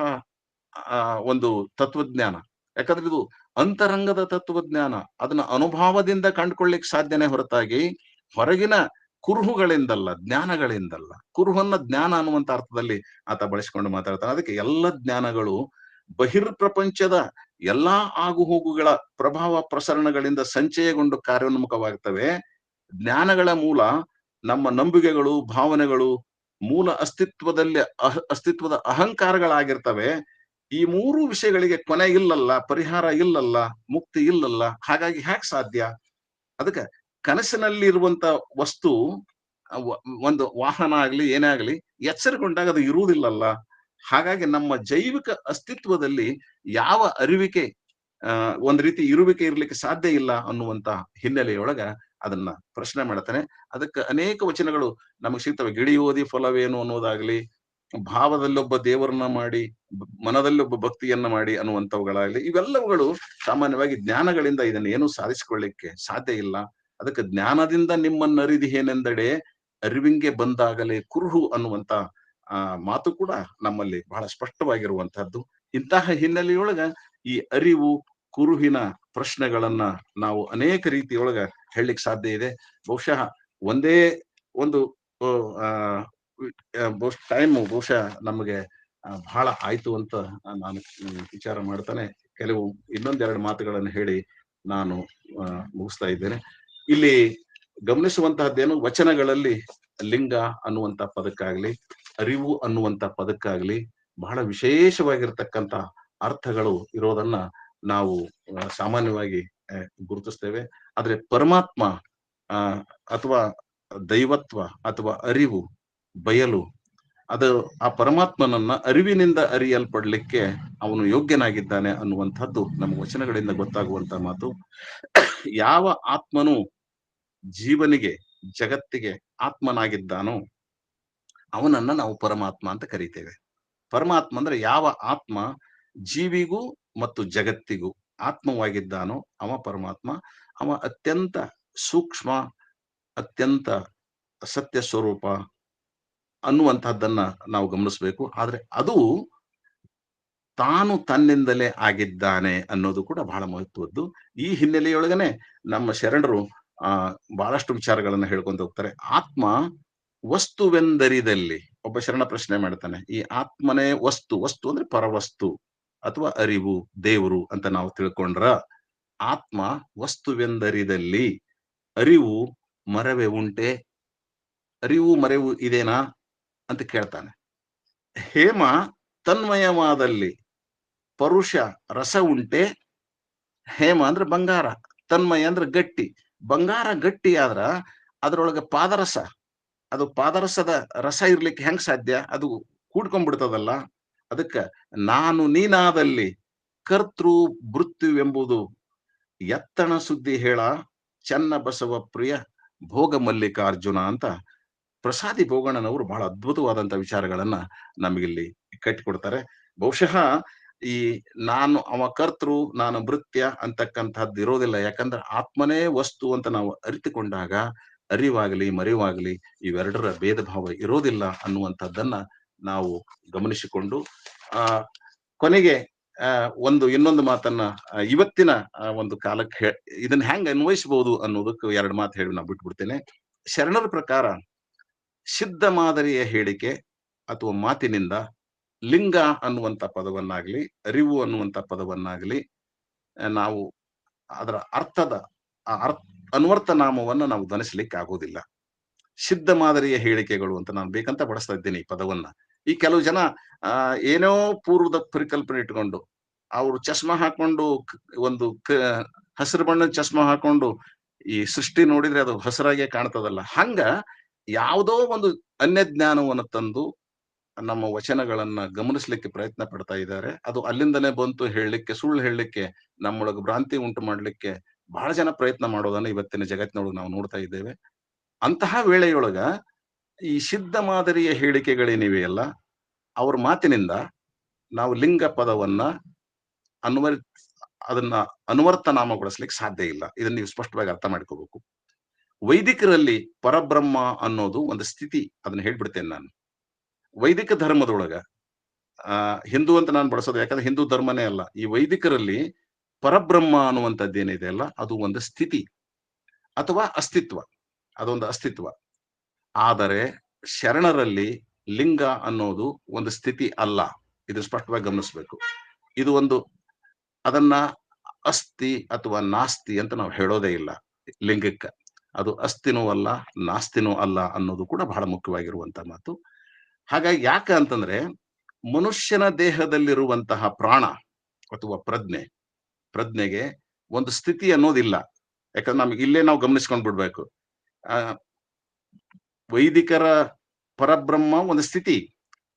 ಒಂದು ತತ್ವಜ್ಞಾನ. ಯಾಕಂದ್ರೆ ಇದು ಅಂತರಂಗದ ತತ್ವಜ್ಞಾನ. ಅದನ್ನ ಅನುಭವದಿಂದ ಕಂಡುಕೊಳ್ಳಿಕ್ ಸಾಧ್ಯನೇ ಹೊರತಾಗಿ ಹೊರಗಿನ ಕುರುಹುಗಳಿಂದಲ್ಲ, ಜ್ಞಾನಗಳಿಂದಲ್ಲ. ಕುರುಹನ್ನ ಜ್ಞಾನ ಅನ್ನುವಂತ ಅರ್ಥದಲ್ಲಿ ಆತ ಬಳಸಿಕೊಂಡು ಮಾತಾಡ್ತಾನೆ. ಅದಕ್ಕೆ ಎಲ್ಲ ಜ್ಞಾನಗಳು ಬಹಿರ್ ಪ್ರಪಂಚದ ಎಲ್ಲಾ ಆಗುಹೋಗುಗಳ ಪ್ರಭಾವ ಪ್ರಸರಣಗಳಿಂದ ಸಂಚಯಗೊಂಡು ಕಾರ್ಯೋನ್ಮುಖವಾಗ್ತವೆ. ಜ್ಞಾನಗಳ ಮೂಲ ನಮ್ಮ ನಂಬಿಕೆಗಳು, ಭಾವನೆಗಳು, ಮೂಲ ಅಸ್ತಿತ್ವದ ಅಹಂಕಾರಗಳಾಗಿರ್ತವೆ. ಈ ಮೂರು ವಿಷಯಗಳಿಗೆ ಕೊನೆ ಇಲ್ಲಲ್ಲ, ಪರಿಹಾರ ಇಲ್ಲಲ್ಲ, ಮುಕ್ತಿ ಇಲ್ಲಲ್ಲ. ಹಾಗಾಗಿ ಹ್ಯಾಕ್ ಸಾಧ್ಯ? ಅದಕ್ಕೆ ಕನಸಿನಲ್ಲಿ ಇರುವಂತ ವಸ್ತು, ಒಂದು ವಾಹನ ಆಗ್ಲಿ ಏನೇ ಆಗ್ಲಿ, ಎಚ್ಚರಗೊಂಡಾಗ ಅದು ಇರುವುದಿಲ್ಲಲ್ಲ. ಹಾಗಾಗಿ ನಮ್ಮ ಜೈವಿಕ ಅಸ್ತಿತ್ವದಲ್ಲಿ ಯಾವ ಅರಿವಿಕೆ ಒಂದ್ ರೀತಿ ಇರುವಿಕೆ ಇರ್ಲಿಕ್ಕೆ ಸಾಧ್ಯ ಇಲ್ಲ ಅನ್ನುವಂತ ಹಿನ್ನೆಲೆಯೊಳಗ ಅದನ್ನ ಪ್ರಶ್ನೆ ಮಾಡ್ತಾನೆ. ಅದಕ್ಕೆ ಅನೇಕ ವಚನಗಳು ನಮಗೆ ಸಿಗ್ತವೆ. ಗಿಳಿ ಓದಿ ಫಲವೇನು ಅನ್ನೋದಾಗ್ಲಿ, ಭಾವದಲ್ಲೊಬ್ಬ ದೇವರನ್ನ ಮಾಡಿ ಮನದಲ್ಲೊಬ್ಬ ಭಕ್ತಿಯನ್ನ ಮಾಡಿ ಅನ್ನುವಂಥವುಗಳಾಗ್ಲಿ, ಇವೆಲ್ಲವುಗಳು ಸಾಮಾನ್ಯವಾಗಿ ಜ್ಞಾನಗಳಿಂದ ಇದನ್ನ ಏನು ಸಾಧಿಸಿಕೊಳ್ಳಿಕ್ಕೆ ಸಾಧ್ಯ ಇಲ್ಲ. ಅದಕ್ಕೆ ಜ್ಞಾನದಿಂದ ನಿಮ್ಮನ್ನರಿದಿಹೇನೆಂದಡೆ ಅರಿವಿಂಗೆ ಬಂದಾಗಲೇ ಕುರುಹು ಅನ್ನುವಂತ ಮಾತು ಕೂಡ ನಮ್ಮಲ್ಲಿ ಬಹಳ ಸ್ಪಷ್ಟವಾಗಿರುವಂತಹದ್ದು. ಇಂತಹ ಹಿನ್ನೆಲೆಯೊಳಗ ಈ ಅರಿವು ಕುರುಹಿನ ಪ್ರಶ್ನೆಗಳನ್ನ ನಾವು ಅನೇಕ ರೀತಿಯೊಳಗ ಹೇಳಲಿಕ್ಕೆ ಸಾಧ್ಯ ಇದೆ. ಬಹುಶಃ ಒಂದೇ ಒಂದು ಬಹುಶಃ ನಮಗೆ ಬಹಳ ಆಯ್ತು ಅಂತ ನಾನು ವಿಚಾರ ಮಾಡ್ತಾನೆ. ಕೆಲವು ಇನ್ನೊಂದೆರಡು ಮಾತುಗಳನ್ನು ಹೇಳಿ ನಾನು ಮುಗಿಸ್ತಾ ಇದ್ದೇನೆ. ಇಲ್ಲಿ ಗಮನಿಸುವಂತಹದ್ದೇನು, ವಚನಗಳಲ್ಲಿ ಲಿಂಗ ಅನ್ನುವಂತ ಪದಕ್ಕಾಗ್ಲಿ, ಅರಿವು ಅನ್ನುವಂತ ಪದಕ್ಕಾಗ್ಲಿ ಬಹಳ ವಿಶೇಷವಾಗಿರ್ತಕ್ಕಂಥ ಅರ್ಥಗಳು ಇರೋದನ್ನ ನಾವು ಸಾಮಾನ್ಯವಾಗಿ ಗುರುತಿಸ್ತೇವೆ. ಆದ್ರೆ ಪರಮಾತ್ಮ ಅಥವಾ ದೈವತ್ವ ಅಥವಾ ಅರಿವು, ಬಯಲು, ಅದು ಆ ಪರಮಾತ್ಮನನ್ನ ಅರಿವಿನಿಂದ ಅರಿಯಲ್ಪಡ್ಲಿಕ್ಕೆ ಅವನು ಯೋಗ್ಯನಾಗಿದ್ದಾನೆ ಅನ್ನುವಂಥದ್ದು ನಮ್ಮ ವಚನಗಳಿಂದ ಗೊತ್ತಾಗುವಂತ ಮಾತು. ಯಾವ ಆತ್ಮನು ಜೀವನಿಗೆ, ಜಗತ್ತಿಗೆ ಆತ್ಮನಾಗಿದ್ದಾನೋ ಅವನನ್ನ ನಾವು ಪರಮಾತ್ಮ ಅಂತ ಕರಿತೇವೆ. ಪರಮಾತ್ಮ ಅಂದ್ರೆ ಯಾವ ಆತ್ಮ ಜೀವಿಗೂ ಮತ್ತು ಜಗತ್ತಿಗೂ ಆತ್ಮವಾಗಿದ್ದಾನೋ ಅವ ಪರಮಾತ್ಮ. ಅವ ಅತ್ಯಂತ ಸೂಕ್ಷ್ಮ, ಅತ್ಯಂತ ಸತ್ಯ ಸ್ವರೂಪ ಅನ್ನುವಂತಹದ್ದನ್ನ ನಾವು ಗಮನಿಸ್ಬೇಕು. ಆದ್ರೆ ಅದು ತಾನು ತನ್ನಿಂದಲೇ ಆಗಿದ್ದಾನೆ ಅನ್ನೋದು ಕೂಡ ಬಹಳ ಮಹತ್ವದ್ದು. ಈ ಹಿನ್ನೆಲೆಯೊಳಗನೆ ನಮ್ಮ ಶರಣರು ಬಹಳಷ್ಟು ವಿಚಾರಗಳನ್ನ ಹೇಳ್ಕೊಂತ ಹೋಗ್ತಾರೆ. ಆತ್ಮ ವಸ್ತುವೆಂದರಿದಲ್ಲಿ ಒಬ್ಬ ಶರಣ ಪ್ರಶ್ನೆ ಮಾಡ್ತಾನೆ, ಈ ಆತ್ಮನೇ ವಸ್ತು, ವಸ್ತು ಅಂದ್ರೆ ಪರವಸ್ತು ಅಥವಾ ಅರಿವು, ದೇವರು ಅಂತ ನಾವು ತಿಳ್ಕೊಂಡ್ರ, ಆತ್ಮ ವಸ್ತುವೆಂದರಿದಲ್ಲಿ ಅರಿವು ಮರವೇ ಉಂಟೆ? ಅರಿವು ಮರೆವು ಇದೇನಾ ಅಂತ ಕೇಳ್ತಾನೆ. ಹೇಮ ತನ್ಮಯವಾದಲ್ಲಿ ಪರುಷ ರಸ ಉಂಟೆ? ಹೇಮ ಅಂದ್ರೆ ಬಂಗಾರ, ತನ್ಮಯ ಅಂದ್ರೆ ಗಟ್ಟಿ. ಬಂಗಾರ ಗಟ್ಟಿ ಆದ್ರ ಅದ್ರೊಳಗೆ ಪಾದರಸ, ಅದು ಪಾದರಸದ ರಸ ಇರ್ಲಿಕ್ಕೆ ಹೆಂಗ್ ಸಾಧ್ಯ? ಅದು ಕೂಡ್ಕೊಂಡ್ಬಿಡ್ತದಲ್ಲ. ಅದಕ್ಕ ನಾನು ನೀನಾದಲ್ಲಿ ಕರ್ತೃ ಮೃತ್ಯುವೆಂಬುದು ಎತ್ತಣ ಸುದ್ದಿ ಹೇಳ ಚೆನ್ನ ಬಸವ ಪ್ರಿಯ ಭೋಗ ಮಲ್ಲಿಕಾರ್ಜುನ ಅಂತ ಪ್ರಸಾದಿ ಭೋಗಣ್ಣನವರು ಬಹಳ ಅದ್ಭುತವಾದಂತ ವಿಚಾರಗಳನ್ನ ನಮಗಿಲ್ಲಿ ಕಟ್ಟಿಕೊಡ್ತಾರೆ. ಬಹುಶಃ ಈ ನಾನು ಅವ ಕರ್ತೃ, ನಾನು ಭೃತ್ಯ ಅಂತಕ್ಕಂಥದ್ದು ಇರೋದಿಲ್ಲ. ಯಾಕಂದ್ರೆ ಆತ್ಮನೇ ವಸ್ತು ಅಂತ ನಾವು ಅರಿತುಕೊಂಡಾಗ ಅರಿವಾಗಲಿ ಮರಿವಾಗಲಿ ಇವೆರಡರ ಭೇದ ಭಾವ ಇರೋದಿಲ್ಲ ಅನ್ನುವಂಥದ್ದನ್ನ ನಾವು ಗಮನಿಸಿಕೊಂಡು ಕೊನೆಗೆ ಇನ್ನೊಂದು ಮಾತನ್ನ ಇವತ್ತಿನ ಒಂದು ಕಾಲಕ್ಕೆ ಇದನ್ನ ಹೆಂಗ್ ಅನ್ವಯಿಸಬಹುದು ಅನ್ನೋದಕ್ಕೆ 2 ಮಾತು ಹೇಳಿ ನಾವು ಬಿಟ್ಬಿಡ್ತೇನೆ. ಶರಣರ ಪ್ರಕಾರ ಸಿದ್ಧ ಮಾದರಿಯ ಹೇಳಿಕೆ ಅಥವಾ ಮಾತಿನಿಂದ ಲಿಂಗ ಅನ್ನುವಂತ ಪದವನ್ನಾಗ್ಲಿ, ಅರಿವು ಅನ್ನುವಂತ ಪದವನ್ನಾಗ್ಲಿ ನಾವು ಅದರ ಅನ್ವರ್ಥ ನಾಮವನ್ನ ನಾವು ಧ್ವನಿಸ್ಲಿಕ್ಕೆ ಆಗೋದಿಲ್ಲ. ಸಿದ್ಧ ಮಾದರಿಯ ಹೇಳಿಕೆಗಳು ಅಂತ ನಾನು ಬೇಕಂತ ಬಳಸ್ತಾ ಇದ್ದೀನಿ ಈ ಪದವನ್ನ. ಈ ಕೆಲವು ಜನ ಏನೋ ಪೂರ್ವದ ಪರಿಕಲ್ಪನೆ ಇಟ್ಕೊಂಡು ಅವರು ಚಸ್ಮಾ ಹಾಕೊಂಡು ಒಂದು ಹಸಿರು ಬಣ್ಣದ ಚಸ್ಮಾ ಹಾಕೊಂಡು ಈ ಸೃಷ್ಟಿ ನೋಡಿದ್ರೆ ಅದು ಹಸಿರಾಗೆ ಕಾಣ್ತದಲ್ಲ, ಹಂಗ ಯಾವುದೋ ಒಂದು ಅನ್ಯ ಜ್ಞಾನವನ್ನು ತಂದು ನಮ್ಮ ವಚನಗಳನ್ನ ಗಮನಿಸ್ಲಿಕ್ಕೆ ಪ್ರಯತ್ನ ಪಡ್ತಾ ಇದ್ದಾರೆ. ಅದು ಅಲ್ಲಿಂದನೇ ಬಂತು ಹೇಳಲಿಕ್ಕೆ, ಸುಳ್ಳು ಹೇಳಲಿಕ್ಕೆ, ನಮ್ಮೊಳಗೆ ಭ್ರಾಂತಿ ಉಂಟು ಮಾಡ್ಲಿಕ್ಕೆ ಬಹಳ ಜನ ಪ್ರಯತ್ನ ಮಾಡೋದನ್ನ ಇವತ್ತಿನ ಜಗತ್ತಿನೊಳಗೆ ನಾವು ನೋಡ್ತಾ ಇದ್ದೇವೆ. ಅಂತಹ ವೇಳೆಯೊಳಗ ಈ ಸಿದ್ಧ ಮಾದರಿಯ ಹೇಳಿಕೆಗಳೇನಿವೆಯಲ್ಲ, ಅವ್ರ ಮಾತಿನಿಂದ ನಾವು ಲಿಂಗ ಪದವನ್ನ ಅದನ್ನ ಅನ್ವರ್ಥ ನಾಮಗೊಳಿಸ್ಲಿಕ್ಕೆ ಸಾಧ್ಯ ಇಲ್ಲ. ಇದನ್ನ ನೀವು ಸ್ಪಷ್ಟವಾಗಿ ಅರ್ಥ ಮಾಡ್ಕೋಬೇಕು. ವೈದಿಕರಲ್ಲಿ ಪರಬ್ರಹ್ಮ ಅನ್ನೋದು ಒಂದು ಸ್ಥಿತಿ, ಅದನ್ನ ಹೇಳ್ಬಿಡ್ತೇನೆ ನಾನು. ವೈದಿಕ ಧರ್ಮದೊಳಗ ಹಿಂದೂ ಅಂತ ನಾನು ಬಳಸೋದು ಯಾಕಂದ್ರೆ ಹಿಂದೂ ಧರ್ಮನೇ ಅಲ್ಲ. ಈ ವೈದಿಕರಲ್ಲಿ ಪರಬ್ರಹ್ಮ ಅನ್ನುವಂಥದ್ದೇನಿದೆ ಅಲ್ಲ, ಅದು ಒಂದು ಸ್ಥಿತಿ ಅಥವಾ ಅಸ್ತಿತ್ವ, ಅದೊಂದು ಅಸ್ತಿತ್ವ. ಆದರೆ ಶರಣರಲ್ಲಿ ಲಿಂಗ ಅನ್ನೋದು ಒಂದು ಸ್ಥಿತಿ ಅಲ್ಲ. ಇದು ಸ್ಪಷ್ಟವಾಗಿ ಗಮನಿಸ್ಬೇಕು. ಇದು ಒಂದು, ಅದನ್ನ ಅಸ್ತಿ ಅಥವಾ ನಾಸ್ತಿ ಅಂತ ನಾವು ಹೇಳೋದೇ ಇಲ್ಲ ಲಿಂಗಕ್ಕೆ. ಅದು ಅಸ್ತಿನೂ ಅಲ್ಲ, ನಾಸ್ತಿನೂ ಅಲ್ಲ ಅನ್ನೋದು ಕೂಡ ಬಹಳ ಮುಖ್ಯವಾಗಿರುವಂತ ಮಾತು. ಹಾಗಾಗಿ ಯಾಕೆ ಅಂತಂದ್ರೆ, ಮನುಷ್ಯನ ದೇಹದಲ್ಲಿರುವಂತಹ ಪ್ರಾಣ ಅಥವಾ ಪ್ರಜ್ಞೆಗೆ ಒಂದು ಸ್ಥಿತಿ ಅನ್ನೋದಿಲ್ಲ. ಯಾಕಂದ್ರೆ ನಮ್ಗೆ ಇಲ್ಲೇ ನಾವು ಗಮನಿಸ್ಕೊಂಡ್ ಬಿಡ್ಬೇಕು. ವೈದಿಕರ ಪರಬ್ರಹ್ಮ ಒಂದು ಸ್ಥಿತಿ,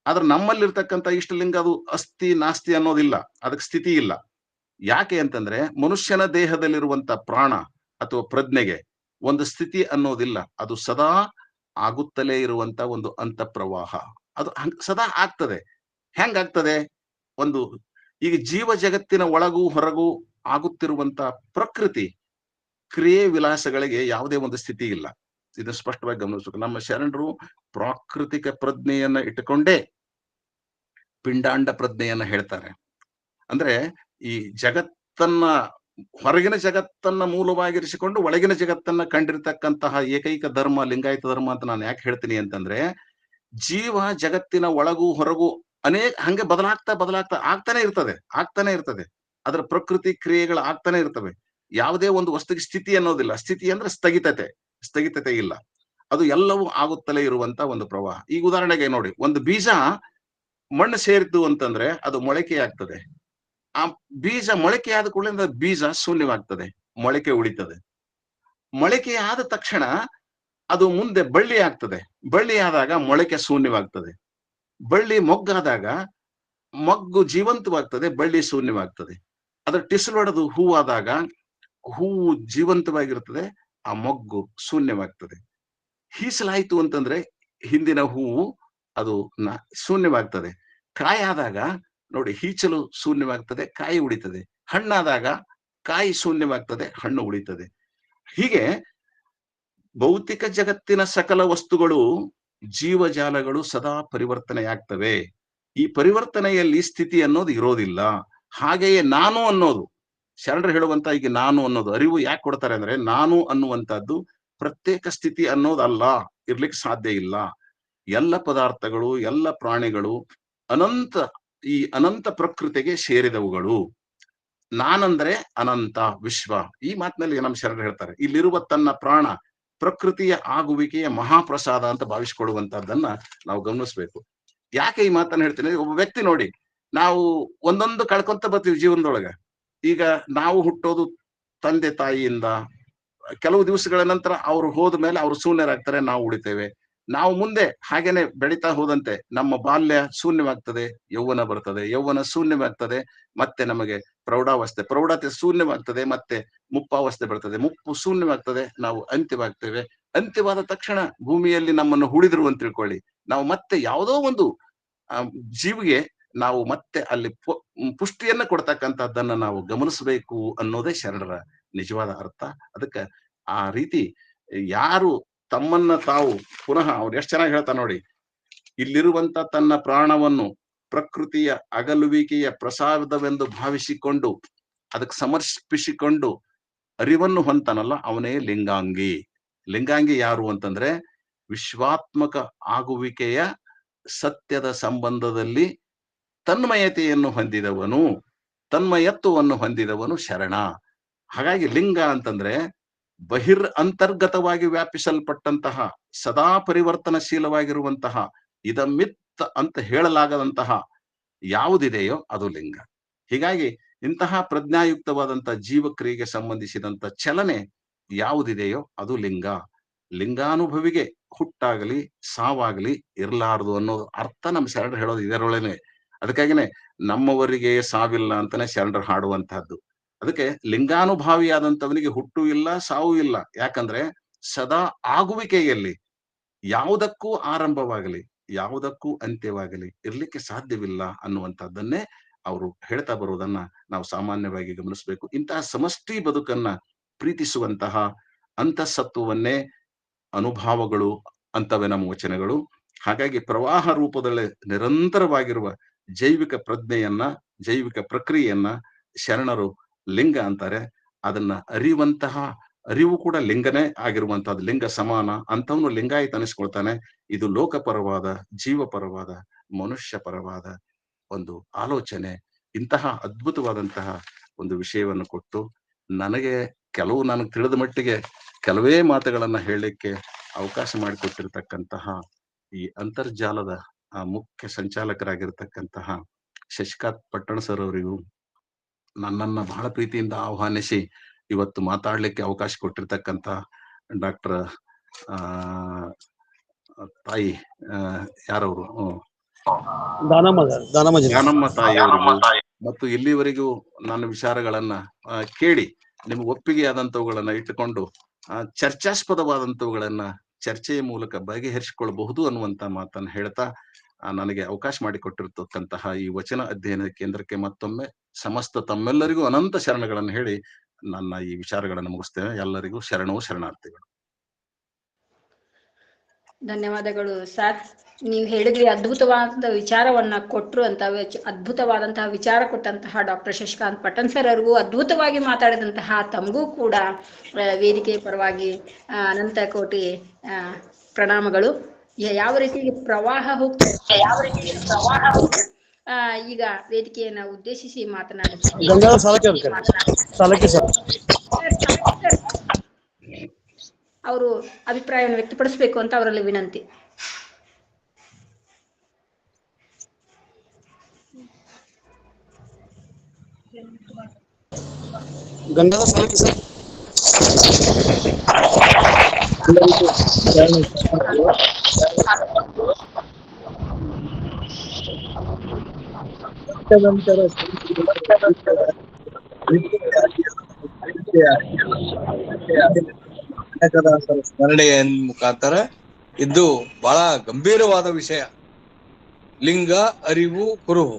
ಆದ್ರೆ ನಮ್ಮಲ್ಲಿರ್ತಕ್ಕಂಥ ಇಷ್ಟಲಿಂಗ ಅದು ಅಸ್ತಿ ನಾಸ್ತಿ ಅನ್ನೋದಿಲ್ಲ, ಅದಕ್ಕೆ ಸ್ಥಿತಿ ಇಲ್ಲ. ಯಾಕೆ ಅಂತಂದ್ರೆ ಮನುಷ್ಯನ ದೇಹದಲ್ಲಿರುವಂತ ಪ್ರಾಣ ಅಥವಾ ಪ್ರಜ್ಞೆಗೆ ಒಂದು ಸ್ಥಿತಿ ಅನ್ನೋದಿಲ್ಲ. ಅದು ಸದಾ ಆಗುತ್ತಲೇ ಇರುವಂತ ಒಂದು ಅಂತಃಪ್ರವಾಹ. ಅದು ಸದಾ ಆಗ್ತದೆ. ಹೆಂಗಾಗ್ತದೆ? ಒಂದು ಈಗ ಜೀವ ಜಗತ್ತಿನ ಒಳಗೂ ಹೊರಗೂ ಆಗುತ್ತಿರುವಂತ ಪ್ರಕೃತಿ ಕ್ರಿಯೆ ವಿಲಾಸಗಳಿಗೆ ಯಾವುದೇ ಒಂದು ಸ್ಥಿತಿ ಇಲ್ಲ. ಇದು ಸ್ಪಷ್ಟವಾಗಿ ಗಮನಿಸಬೇಕು. ನಮ್ಮ ಶರಣರು ಪ್ರಾಕೃತಿಕ ಪ್ರಜ್ಞೆಯನ್ನ ಇಟ್ಟುಕೊಂಡೇ ಪಿಂಡಾಂಡ ಪ್ರಜ್ಞೆಯನ್ನ ಹೇಳ್ತಾರೆ. ಅಂದ್ರೆ ಈ ಜಗತ್ತನ್ನ, ಹೊರಗಿನ ಜಗತ್ತನ್ನ ಮೂಲವಾಗಿರಿಸಿಕೊಂಡು ಒಳಗಿನ ಜಗತ್ತನ್ನ ಕಂಡಿರ್ತಕ್ಕಂತಹ ಏಕೈಕ ಧರ್ಮ ಲಿಂಗಾಯತ ಧರ್ಮ ಅಂತ ನಾನು ಯಾಕೆ ಹೇಳ್ತೀನಿ ಅಂತಂದ್ರೆ, ಜೀವ ಜಗತ್ತಿನ ಒಳಗೂ ಹೊರಗೂ ಹಂಗೆ ಬದಲಾಗ್ತಾ ಆಗ್ತಾನೆ ಇರ್ತದೆ. ಅದರ ಪ್ರಕೃತಿ ಕ್ರಿಯೆಗಳು ಆಗ್ತಾನೆ ಇರ್ತವೆ. ಯಾವುದೇ ಒಂದು ವಸ್ತುಗೆ ಸ್ಥಿತಿ ಅನ್ನೋದಿಲ್ಲ. ಸ್ಥಿತಿ ಅಂದ್ರೆ ಸ್ಥಗಿತತೆ ಇಲ್ಲ. ಅದು ಎಲ್ಲವೂ ಆಗುತ್ತಲೇ ಇರುವಂತ ಒಂದು ಪ್ರವಾಹ. ಈಗ ಉದಾಹರಣೆಗೆ ನೋಡಿ, ಒಂದು ಬೀಜ ಮಣ್ಣು ಸೇರಿತು ಅಂತಂದ್ರೆ ಅದು ಮೊಳಕೆ ಆಗ್ತದೆ. ಆ ಬೀಜ ಮೊಳಕೆ ಆದ ಕೂಡಲೇ ಬೀಜ ಶೂನ್ಯವಾಗ್ತದೆ, ಮೊಳಕೆ ಉಳಿತದೆ. ಮೊಳಕೆ ಆದ ತಕ್ಷಣ ಅದು ಮುಂದೆ ಬಳ್ಳಿ ಆಗ್ತದೆ. ಬಳ್ಳಿ ಆದಾಗ ಮೊಳಕೆ ಶೂನ್ಯವಾಗ್ತದೆ. ಬಳ್ಳಿ ಮೊಗ್ಗಾದಾಗ ಮೊಗ್ಗು ಜೀವಂತವಾಗ್ತದೆ, ಬಳ್ಳಿ ಶೂನ್ಯವಾಗ್ತದೆ. ಅದ್ರ ಟಿಸಲೊಡೆದು ಹೂವಾದಾಗ ಹೂವು ಜೀವಂತವಾಗಿರ್ತದೆ, ಆ ಮೊಗ್ಗು ಶೂನ್ಯವಾಗ್ತದೆ. ಹೀಸಲಾಯ್ತು ಅಂತಂದ್ರೆ ಹಿಂದಿನ ಹೂವು ಅದು ಶೂನ್ಯವಾಗ್ತದೆ. ಕಾಯಾದಾಗ ನೋಡಿ, ಹೀಚಲು ಶೂನ್ಯವಾಗ್ತದೆ, ಕಾಯಿ ಉಳಿತದೆ. ಹಣ್ಣಾದಾಗ ಕಾಯಿ ಶೂನ್ಯವಾಗ್ತದೆ, ಹಣ್ಣು ಉಳಿತದೆ. ಹೀಗೆ ಭೌತಿಕ ಜಗತ್ತಿನ ಸಕಲ ವಸ್ತುಗಳು, ಜೀವಜಾಲಗಳು ಸದಾ ಪರಿವರ್ತನೆಯಾಗ್ತವೆ. ಈ ಪರಿವರ್ತನೆಯಲ್ಲಿ ಸ್ಥಿತಿ ಅನ್ನೋದು ಇರೋದಿಲ್ಲ. ಹಾಗೆಯೇ ನಾನು ಅನ್ನೋದು, ಶರಣರು ಹೇಳುವಂತ ಈಗ ನಾನು ಅನ್ನೋದು ಅರಿವು ಯಾಕೆ ಕೊಡ್ತಾರೆ ಅಂದ್ರೆ, ನಾನು ಅನ್ನುವಂಥದ್ದು ಪ್ರತ್ಯೇಕ ಸ್ಥಿತಿ ಅನ್ನೋದಲ್ಲ, ಇರ್ಲಿಕ್ಕೆ ಸಾಧ್ಯ ಇಲ್ಲ. ಎಲ್ಲ ಪದಾರ್ಥಗಳು, ಎಲ್ಲ ಪ್ರಾಣಿಗಳು ಈ ಅನಂತ ಪ್ರಕೃತಿಗೆ ಸೇರಿದವುಗಳು. ನಾನಂದ್ರೆ ಅನಂತ ವಿಶ್ವ. ಈ ಮಾತಿನಲ್ಲಿ ನಮ್ಮ ಶರಣರು ಹೇಳ್ತಾರೆ, ಇಲ್ಲಿರುವ ತನ್ನ ಪ್ರಾಣ ಪ್ರಕೃತಿಯ ಆಗುವಿಕೆಯ ಮಹಾಪ್ರಸಾದ ಅಂತ ಭಾವಿಸಿಕೊಳ್ಳುವಂತಹದ್ದನ್ನ ನಾವು ಗಮನಿಸ್ಬೇಕು. ಯಾಕೆ ಈ ಮಾತನ್ನ ಹೇಳ್ತೀನಿ? ಒಬ್ಬ ವ್ಯಕ್ತಿ ನೋಡಿ, ನಾವು ಒಂದೊಂದು ಕಳ್ಕೊಂತ ಬರ್ತೀವಿ ಜೀವನದೊಳಗ. ಈಗ ನಾವು ಹುಟ್ಟೋದು ತಂದೆ ತಾಯಿಯಿಂದ, ಕೆಲವು ದಿವಸಗಳ ನಂತರ ಅವ್ರು ಹೋದ ಮೇಲೆ ಅವ್ರು ಶೂನ್ಯರಾಗ್ತಾರೆ, ನಾವು ಉಳಿತೇವೆ. ನಾವು ಮುಂದೆ ಹಾಗೇನೆ ಬೆಳೀತಾ ಹೋದಂತೆ ನಮ್ಮ ಬಾಲ್ಯ ಶೂನ್ಯವಾಗ್ತದೆ, ಯೌವನ ಬರ್ತದೆ, ಯೌವನ ಶೂನ್ಯವಾಗ್ತದೆ, ಮತ್ತೆ ನಮಗೆ ಪ್ರೌಢತೆ ಶೂನ್ಯವಾಗ್ತದೆ, ಮತ್ತೆ ಮುಪ್ಪಾವಸ್ಥೆ ಬರ್ತದೆ, ಮುಪ್ಪು ಶೂನ್ಯವಾಗ್ತದೆ, ನಾವು ಅಂತ್ಯವಾಗ್ತೇವೆ. ಅಂತ್ಯವಾದ ತಕ್ಷಣ ಭೂಮಿಯಲ್ಲಿ ನಮ್ಮನ್ನು ಹುಳಿದ್ರು ಅಂತ ತಿಳ್ಕೊಳ್ಳಿ, ನಾವು ಮತ್ತೆ ಯಾವುದೋ ಒಂದು ಜೀವಿಗೆ ನಾವು ಮತ್ತೆ ಅಲ್ಲಿ ಪುಷ್ಟಿಯನ್ನ ಕೊಡ್ತಕ್ಕಂಥದ್ದನ್ನ ನಾವು ಗಮನಿಸಬೇಕು ಅನ್ನೋದೇ ಶರಣರ ನಿಜವಾದ ಅರ್ಥ. ಅದಕ್ಕೆ ಆ ರೀತಿ ಯಾರು ತಮ್ಮನ್ನ ತಾವು ಪುನಃ, ಅವ್ರು ಎಷ್ಟು ಚೆನ್ನಾಗಿ ಹೇಳ್ತಾ ನೋಡಿ, ಇಲ್ಲಿರುವಂತ ತನ್ನ ಪ್ರಾಣವನ್ನು ಪ್ರಕೃತಿಯ ಅಗಲುವಿಕೆಯ ಪ್ರಸಾದವೆಂದು ಭಾವಿಸಿಕೊಂಡು ಅದಕ್ಕೆ ಸಮರ್ಪಿಸಿಕೊಂಡು ಅರಿವನ್ನು ಹೊಂತಾನಲ್ಲ ಅವನೇ ಲಿಂಗಾಂಗಿ. ಲಿಂಗಾಂಗಿ ಯಾರು ಅಂತಂದ್ರೆ ವಿಶ್ವಾತ್ಮಕ ಆಗುವಿಕೆಯ ಸತ್ಯದ ಸಂಬಂಧದಲ್ಲಿ ತನ್ಮಯತೆಯನ್ನು ಹೊಂದಿದವನು, ತನ್ಮಯತ್ವವನ್ನು ಹೊಂದಿದವನು ಶರಣ. ಹಾಗಾಗಿ ಲಿಂಗ ಅಂತಂದ್ರೆ ಅಂತರ್ಗತವಾಗಿ ವ್ಯಾಪಿಸಲ್ಪಟ್ಟಂತಹ ಸದಾ ಪರಿವರ್ತನಶೀಲವಾಗಿರುವಂತಹ ಇದಮಿತ್ತ ಅಂತ ಹೇಳಲಾಗದಂತಹ ಯಾವುದಿದೆಯೋ ಅದು ಲಿಂಗ. ಹೀಗಾಗಿ ಇಂತಹ ಪ್ರಜ್ಞಾಯುಕ್ತವಾದಂತಹ ಜೀವಕ್ರಿಯೆಗೆ ಸಂಬಂಧಿಸಿದಂತ ಚಲನೆ ಯಾವುದಿದೆಯೋ ಅದು ಲಿಂಗ. ಲಿಂಗಾನುಭವಿಗೆ ಹುಟ್ಟಾಗಲಿ ಸಾವಾಗಲಿ ಇರಲಾರದು ಅನ್ನೋದು ಅರ್ಥ ನಮ್ಮ ಶರಣರು ಹೇಳೋದು ಇದರೊಳಗೆ. ಅದಕ್ಕಾಗಿನೇ ನಮ್ಮವರಿಗೆ ಸಾವಿಲ್ಲ ಅಂತಾನೆ ಶರಣರು ಹಾಡುವಂತಹದ್ದು. ಅದಕ್ಕೆ ಲಿಂಗಾನುಭಾವಿಯಾದಂಥವನಿಗೆ ಹುಟ್ಟು ಇಲ್ಲ ಸಾವು ಇಲ್ಲ. ಯಾಕಂದ್ರೆ ಸದಾ ಆಗುವಿಕೆಯಲ್ಲಿ ಯಾವುದಕ್ಕೂ ಆರಂಭವಾಗಲಿ ಯಾವುದಕ್ಕೂ ಅಂತ್ಯವಾಗಲಿ ಇರ್ಲಿಕ್ಕೆ ಸಾಧ್ಯವಿಲ್ಲ ಅನ್ನುವಂಥದ್ದನ್ನೇ ಅವರು ಹೇಳ್ತಾ ಬರುವುದನ್ನ ನಾವು ಸಾಮಾನ್ಯವಾಗಿ ಗಮನಿಸಬೇಕು. ಇಂತಹ ಸಮಷ್ಟಿ ಬದುಕನ್ನ ಪ್ರೀತಿಸುವಂತಹ ಅಂತಃಸತ್ವವನ್ನೇ ಅನುಭಾವಗಳು ಅಂತವೆ ನಮ್ಮ ವಚನಗಳು. ಹಾಗಾಗಿ ಪ್ರವಾಹ ರೂಪದಲ್ಲಿ ನಿರಂತರವಾಗಿರುವ ಜೈವಿಕ ಪ್ರಜ್ಞೆಯನ್ನ, ಜೈವಿಕ ಪ್ರಕ್ರಿಯೆಯನ್ನ ಶರಣರು ಲಿಂಗ ಅಂತಾರೆ. ಅದನ್ನ ಅರಿಯುವಂತಹ ಅರಿವು ಕೂಡ ಲಿಂಗನೇ ಆಗಿರುವಂತಹದ್ದು. ಲಿಂಗ ಸಮಾನ ಅಂತವನು ಲಿಂಗಾಯತ ಅನಿಸ್ಕೊಳ್ತಾನೆ. ಇದು ಲೋಕಪರವಾದ, ಜೀವಪರವಾದ, ಮನುಷ್ಯ ಪರವಾದ ಒಂದು ಆಲೋಚನೆ. ಇಂತಹ ಅದ್ಭುತವಾದಂತಹ ಒಂದು ವಿಷಯವನ್ನು ಕೊಟ್ಟು ನನಗೆ ತಿಳಿದ ಮಟ್ಟಿಗೆ ಕೆಲವೇ ಮಾತುಗಳನ್ನ ಹೇಳಲಿಕ್ಕೆ ಅವಕಾಶ ಮಾಡಿಕೊಟ್ಟಿರ್ತಕ್ಕಂತಹ ಈ ಅಂತರ್ಜಾಲದ ಮುಖ್ಯ ಸಂಚಾಲಕರಾಗಿರ್ತಕ್ಕಂತಹ ಶಶಿಕಾಂತ್ ಪಟ್ಟಣ ಸರ್ ಅವರಿಗೂ, ನನ್ನನ್ನ ಬಹಳ ಪ್ರೀತಿಯಿಂದ ಆಹ್ವಾನಿಸಿ ಇವತ್ತು ಮಾತಾಡ್ಲಿಕ್ಕೆ ಅವಕಾಶ ಕೊಟ್ಟಿರ್ತಕ್ಕಂತ ಡಾಕ್ಟರ್ ತಾಯಿ ಯಾರವರು ದಾನಮ್ಮ ತಾಯಿಯವರಿಗೂ ಮತ್ತು ಇಲ್ಲಿವರೆಗೂ ನನ್ನ ವಿಚಾರಗಳನ್ನ ಕೇಳಿ ನಿಮ್ಗೆ ಒಪ್ಪಿಗೆ ಆದಂತವುಗಳನ್ನ ಇಟ್ಟುಕೊಂಡು ಚರ್ಚಾಸ್ಪದವಾದಂತವುಗಳನ್ನ ಚರ್ಚೆಯ ಮೂಲಕ ಬಗೆಹರಿಸಿಕೊಳ್ಳಬಹುದು ಅನ್ನುವಂತ ಮಾತನ್ನ ಹೇಳ್ತಾ ನನಗೆ ಅವಕಾಶ ಮಾಡಿಕೊಟ್ಟಿರ್ತಕ್ಕಂತಹ ಈ ವಚನ ಅಧ್ಯಯನ ಕೇಂದ್ರಕ್ಕೆ ಮತ್ತೊಮ್ಮೆ ಸಮಸ್ತ ತಮ್ಮೆಲ್ಲರಿಗೂ ಅನಂತ ಶರಣಗಳನ್ನು ಹೇಳಿ ನನ್ನ ಈ ವಿಚಾರಗಳನ್ನು ಮುಗಿಸ್ತೇನೆ. ಎಲ್ಲರಿಗೂ ಶರಣವು ಶರಣಾರ್ಥಿಗಳು. ಧನ್ಯವಾದಗಳು ಸರ್. ನೀವು ಹೇಳಿದ್ರಿ ಅದ್ಭುತವಾದ ವಿಚಾರವನ್ನ ಕೊಟ್ರು ಅಂತ. ಅದ್ಭುತವಾದಂತಹ ವಿಚಾರ ಕೊಟ್ಟಂತಹ ಡಾಕ್ಟರ್ ಶಶಿಕಾಂತ್ ಪಟ್ಟಣ್ ಸರ್ ಅವ್ರಿಗೂ, ಅದ್ಭುತವಾಗಿ ಮಾತಾಡಿದಂತಹ ತಮಗೂ ಕೂಡ ವೇದಿಕೆ ಪರವಾಗಿ ಅನಂತ ಕೋಟಿ ಪ್ರಣಾಮಗಳು. ಯಾವ ರೀತಿ ಪ್ರವಾಹ ಹೋಗ್ತದೆ, ಈಗ ವೇದಿಕೆಯನ್ನ ಉದ್ದೇಶಿಸಿ ಅವರು ಅಭಿಪ್ರಾಯವನ್ನು ವ್ಯಕ್ತಪಡಿಸಬೇಕು ಅಂತ ಅವರಲ್ಲಿ ವಿನಂತಿ. ಸ್ಮರಣೆಯ ಮುಖಾಂತರ ಇದು ಬಹಳ ಗಂಭೀರವಾದ ವಿಷಯ. ಲಿಂಗ ಅರಿವು ಕುರುಹು.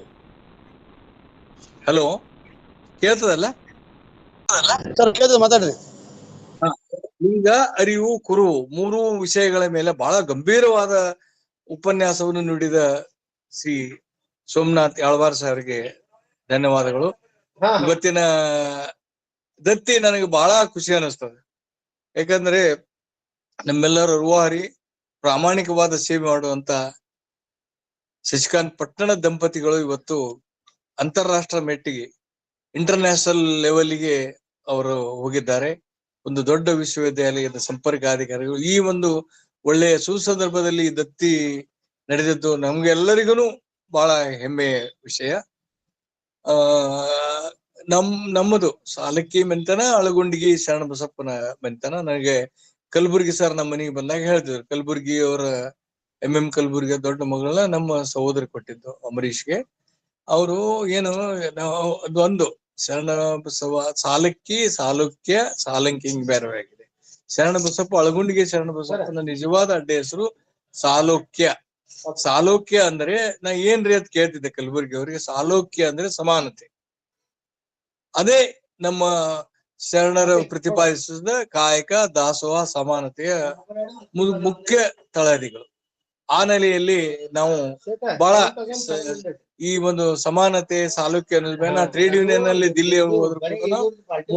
ಹಲೋ, ಕೇಳ್ತದಲ್ಲ? ಮಾತಾಡ್ರಿ. ಲಿಂಗ ಅರಿವು ಕುರುಹು ಮೂರು ವಿಷಯಗಳ ಮೇಲೆ ಬಹಳ ಗಂಭೀರವಾದ ಉಪನ್ಯಾಸವನ್ನು ನೀಡಿದ ಶ್ರೀ ಸೋಮನಾಥ್ ಯಾಳ್ವಾರ್ ಸಾರ್ಗೆ ಧನ್ಯವಾದಗಳು. ಇವತ್ತಿನ ದತ್ತಿ ನನಗೆ ಬಹಳ ಖುಷಿ ಅನಿಸ್ತದೆ. ಯಾಕಂದ್ರೆ ನಮ್ಮೆಲ್ಲರ ರೂವಾರಿ ಪ್ರಾಮಾಣಿಕವಾದ ಸೇವೆ ಮಾಡುವಂತ ಶಶಿಕಾಂತ್ ಪಟ್ಟಣ ದಂಪತಿಗಳು ಇವತ್ತು ಅಂತಾರಾಷ್ಟ್ರ ಮೆಟ್ಟಿಗೆ, ಇಂಟರ್ನ್ಯಾಷನಲ್ ಲೆವೆಲ್ಗೆ ಅವರು ಹೋಗಿದ್ದಾರೆ. ಒಂದು ದೊಡ್ಡ ವಿಶ್ವವಿದ್ಯಾಲಯದ ಸಂಪರ್ಕಾಧಿಕಾರಿಗಳು. ಈ ಒಂದು ಒಳ್ಳೆಯ ಸುಸಂದರ್ಭದಲ್ಲಿ ದತ್ತಿ ನಡೆದಿದ್ದು ನಮ್ಗೆಲ್ಲರಿಗೂ ಬಹಳ ಹೆಮ್ಮೆಯ ವಿಷಯ. ನಮ್ಮದು ಸಾಲಕ್ಕಿ ಮೆಂತನ, ಅಳಗುಂಡಿಗಿ ಶರಣ ಬಸಪ್ಪನ ಮೆಂತನ. ನನಗೆ ಕಲಬುರ್ಗಿ ಸರ್ ನಮ್ಮ ಮನೆಗೆ ಬಂದಾಗ ಹೇಳ್ತಿದ್ರು, ಕಲಬುರ್ಗಿ ಅವರ MM ಕಲಬುರ್ಗಿ ದೊಡ್ಡ ಮಗಳನ್ನ ನಮ್ಮ ಸಹೋದರಿ ಕೊಟ್ಟಿದ್ದು ಅಂಬರೀಷ್ಗೆ. ಅವರು ಏನು ಅದೊಂದು ಶರಣ ಬಸವ ಸಾಲಕ್ಕಿ, ಸಾಲುಕ್ಯ, ಸಾಲಂಕಿ ಹಿಂಗ್ ಬೇರೆ ಆಗಿದೆ. ಶರಣ ಬಸಪ್ಪ ಅಳಗುಂಡಿಗೆ ಶರಣ ಬಸಪ್ಪನ ನಿಜವಾದ ಅಡ್ಡ ಹೆಸರು ಸಾಲೋಕ್ಯ. ಸಾಲೋಕ್ಯ ಅಂದ್ರೆ ನಾ ಏನ್ರಿ ಅಂತ ಕೇಳ್ತಿದ್ದೆ ಕಲಬುರ್ಗಿ ಅವರಿಗೆ. ಸಾಲೋಕ್ಯ ಅಂದ್ರೆ ಸಮಾನತೆ. ಅದೇ ನಮ್ಮ ಶರಣರ ಪ್ರತಿಪಾದಿಸಿದ ಕಾಯಕ, ದಾಸೋಹ, ಸಮಾನತೆಯ ಮುಖ್ಯ ತಳಹದಿಗಳು. ಆ ನೆಲೆಯಲ್ಲಿ ನಾವು ಬಹಳ ಈ ಒಂದು ಸಮಾನತೆ ಸಾಲುಕ್ಯ ಅನ್ನೋದ್ ನಾ ಟ್ರೇಡ್ ಯೂನಿಯನ್ ಅಲ್ಲಿ ದಿಲ್ಲಿ ಹೋದ್ರು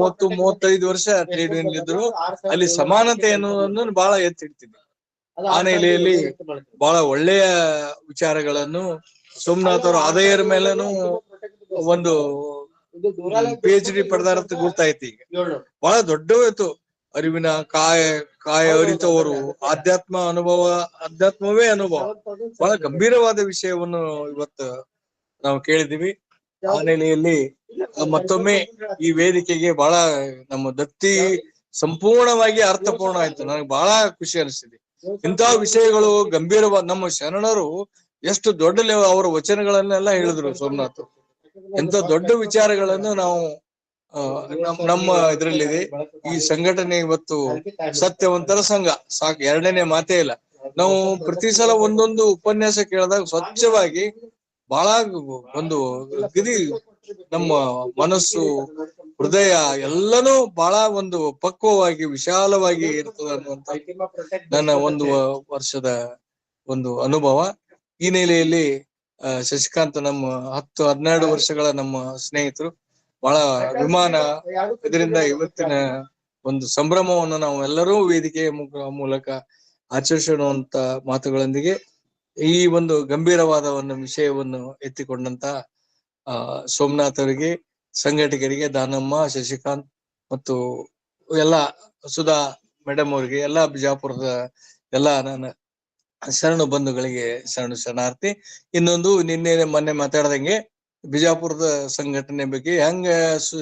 30-35 ವರ್ಷ ಟ್ರೇಡ್ ಯೂನಿಯನ್ ಇದ್ರು. ಅಲ್ಲಿ ಸಮಾನತೆ ಅನ್ನೋದನ್ನು ಬಹಳ ಎತ್ತಿಡ್ತಿದ್ವಿ. ಆ ನೆಲೆಯಲ್ಲಿ ಬಹಳ ಒಳ್ಳೆಯ ವಿಚಾರಗಳನ್ನು ಸೋಮನಾಥ್ ಅವರು ಆದಾಯರ ಮೇಲೂ ಒಂದು PhD ಪಡೆದಾರಂತ ಗೊತ್ತಾಯ್ತು. ಈಗ ಬಹಳ ದೊಡ್ಡವಾಯ್ತು ಅರಿವಿನ ಕಾಯ ಅರಿತವರು, ಅಧ್ಯಾತ್ಮವೇ ಅನುಭವ. ಬಹಳ ಗಂಭೀರವಾದ ವಿಷಯವನ್ನು ಇವತ್ತು ನಾವು ಕೇಳಿದೀವಿ. ಆ ನೆಲೆಯಲ್ಲಿ ಮತ್ತೊಮ್ಮೆ ಈ ವೇದಿಕೆಗೆ ಬಹಳ ನಮ್ಮ ದತ್ತಿ ಸಂಪೂರ್ಣವಾಗಿ ಅರ್ಥಪೂರ್ಣ ಆಯ್ತು. ನನಗೆ ಬಹಳ ಖುಷಿ ಅನಿಸ್ತಿದೆ. ಇಂತಹ ವಿಷಯಗಳು ಗಂಭೀರವಾದ ನಮ್ಮ ಶರಣರು ಎಷ್ಟು ದೊಡ್ಡ ಅವರ ವಚನಗಳನ್ನೆಲ್ಲ ಹೇಳಿದ್ರು ಸೋಮನಾಥ್. ಎಂತ ದೊಡ್ಡ ವಿಚಾರಗಳನ್ನು ನಾವು ನಮ್ಮ ಇದ್ರಲ್ಲಿದೆ. ಈ ಸಂಘಟನೆ ಇವತ್ತು ಸತ್ಯವಂತರ ಸಂಘ ಸಾಕು, ಎರಡನೇ ಮಾತೇ ಇಲ್ಲ. ನಾವು ಪ್ರತಿ ಸಲ ಒಂದೊಂದು ಉಪನ್ಯಾಸ ಕೇಳಿದಾಗ ಸ್ವಚ್ಛವಾಗಿ ಬಹಳ ಒಂದು ಗಿರಿ ನಮ್ಮ ಮನಸ್ಸು ಹೃದಯ ಎಲ್ಲನೂ ಬಹಳ ಒಂದು ಪಕ್ವವಾಗಿ ವಿಶಾಲವಾಗಿ ಇರ್ತದೆ ಅನ್ನುವಂತ ನನ್ನ ಒಂದು ವರ್ಷದ ಒಂದು ಅನುಭವ. ಈ ನೆಲೆಯಲ್ಲಿ ಶಶಿಕಾಂತ್ ನಮ್ಮ 10-12 ವರ್ಷಗಳ ನಮ್ಮ ಸ್ನೇಹಿತರು, ಬಹಳ ವಿಮಾನ ಇದರಿಂದ ಇವತ್ತಿನ ಒಂದು ಸಂಭ್ರಮವನ್ನು ನಾವು ಎಲ್ಲರೂ ವೇದಿಕೆಯ ಮೂಲಕ ಆಚರಿಸುವಂತ ಮಾತುಗಳೊಂದಿಗೆ ಈ ಒಂದು ಗಂಭೀರವಾದ ಒಂದು ವಿಷಯವನ್ನು ಎತ್ತಿಕೊಂಡಂತ ಸೋಮನಾಥ್ ಅವರಿಗೆ, ಸಂಘಟಕರಿಗೆ, ದಾನಮ್ಮ, ಶಶಿಕಾಂತ್ ಮತ್ತು ಎಲ್ಲ ಸುಧಾ ಮೇಡಮ್ ಅವರಿಗೆ, ಎಲ್ಲ ಬಿಜಾಪುರದ ಎಲ್ಲ ನನ್ನ ಶರಣು ಬಂಧುಗಳಿಗೆ ಶರಣಾರ್ಥಿ. ಇನ್ನೊಂದು ಮೊನ್ನೆ ಮಾತಾಡ್ದಂಗೆ ಬಿಜಾಪುರದ ಸಂಘಟನೆ ಬಗ್ಗೆ ಹೆಂಗ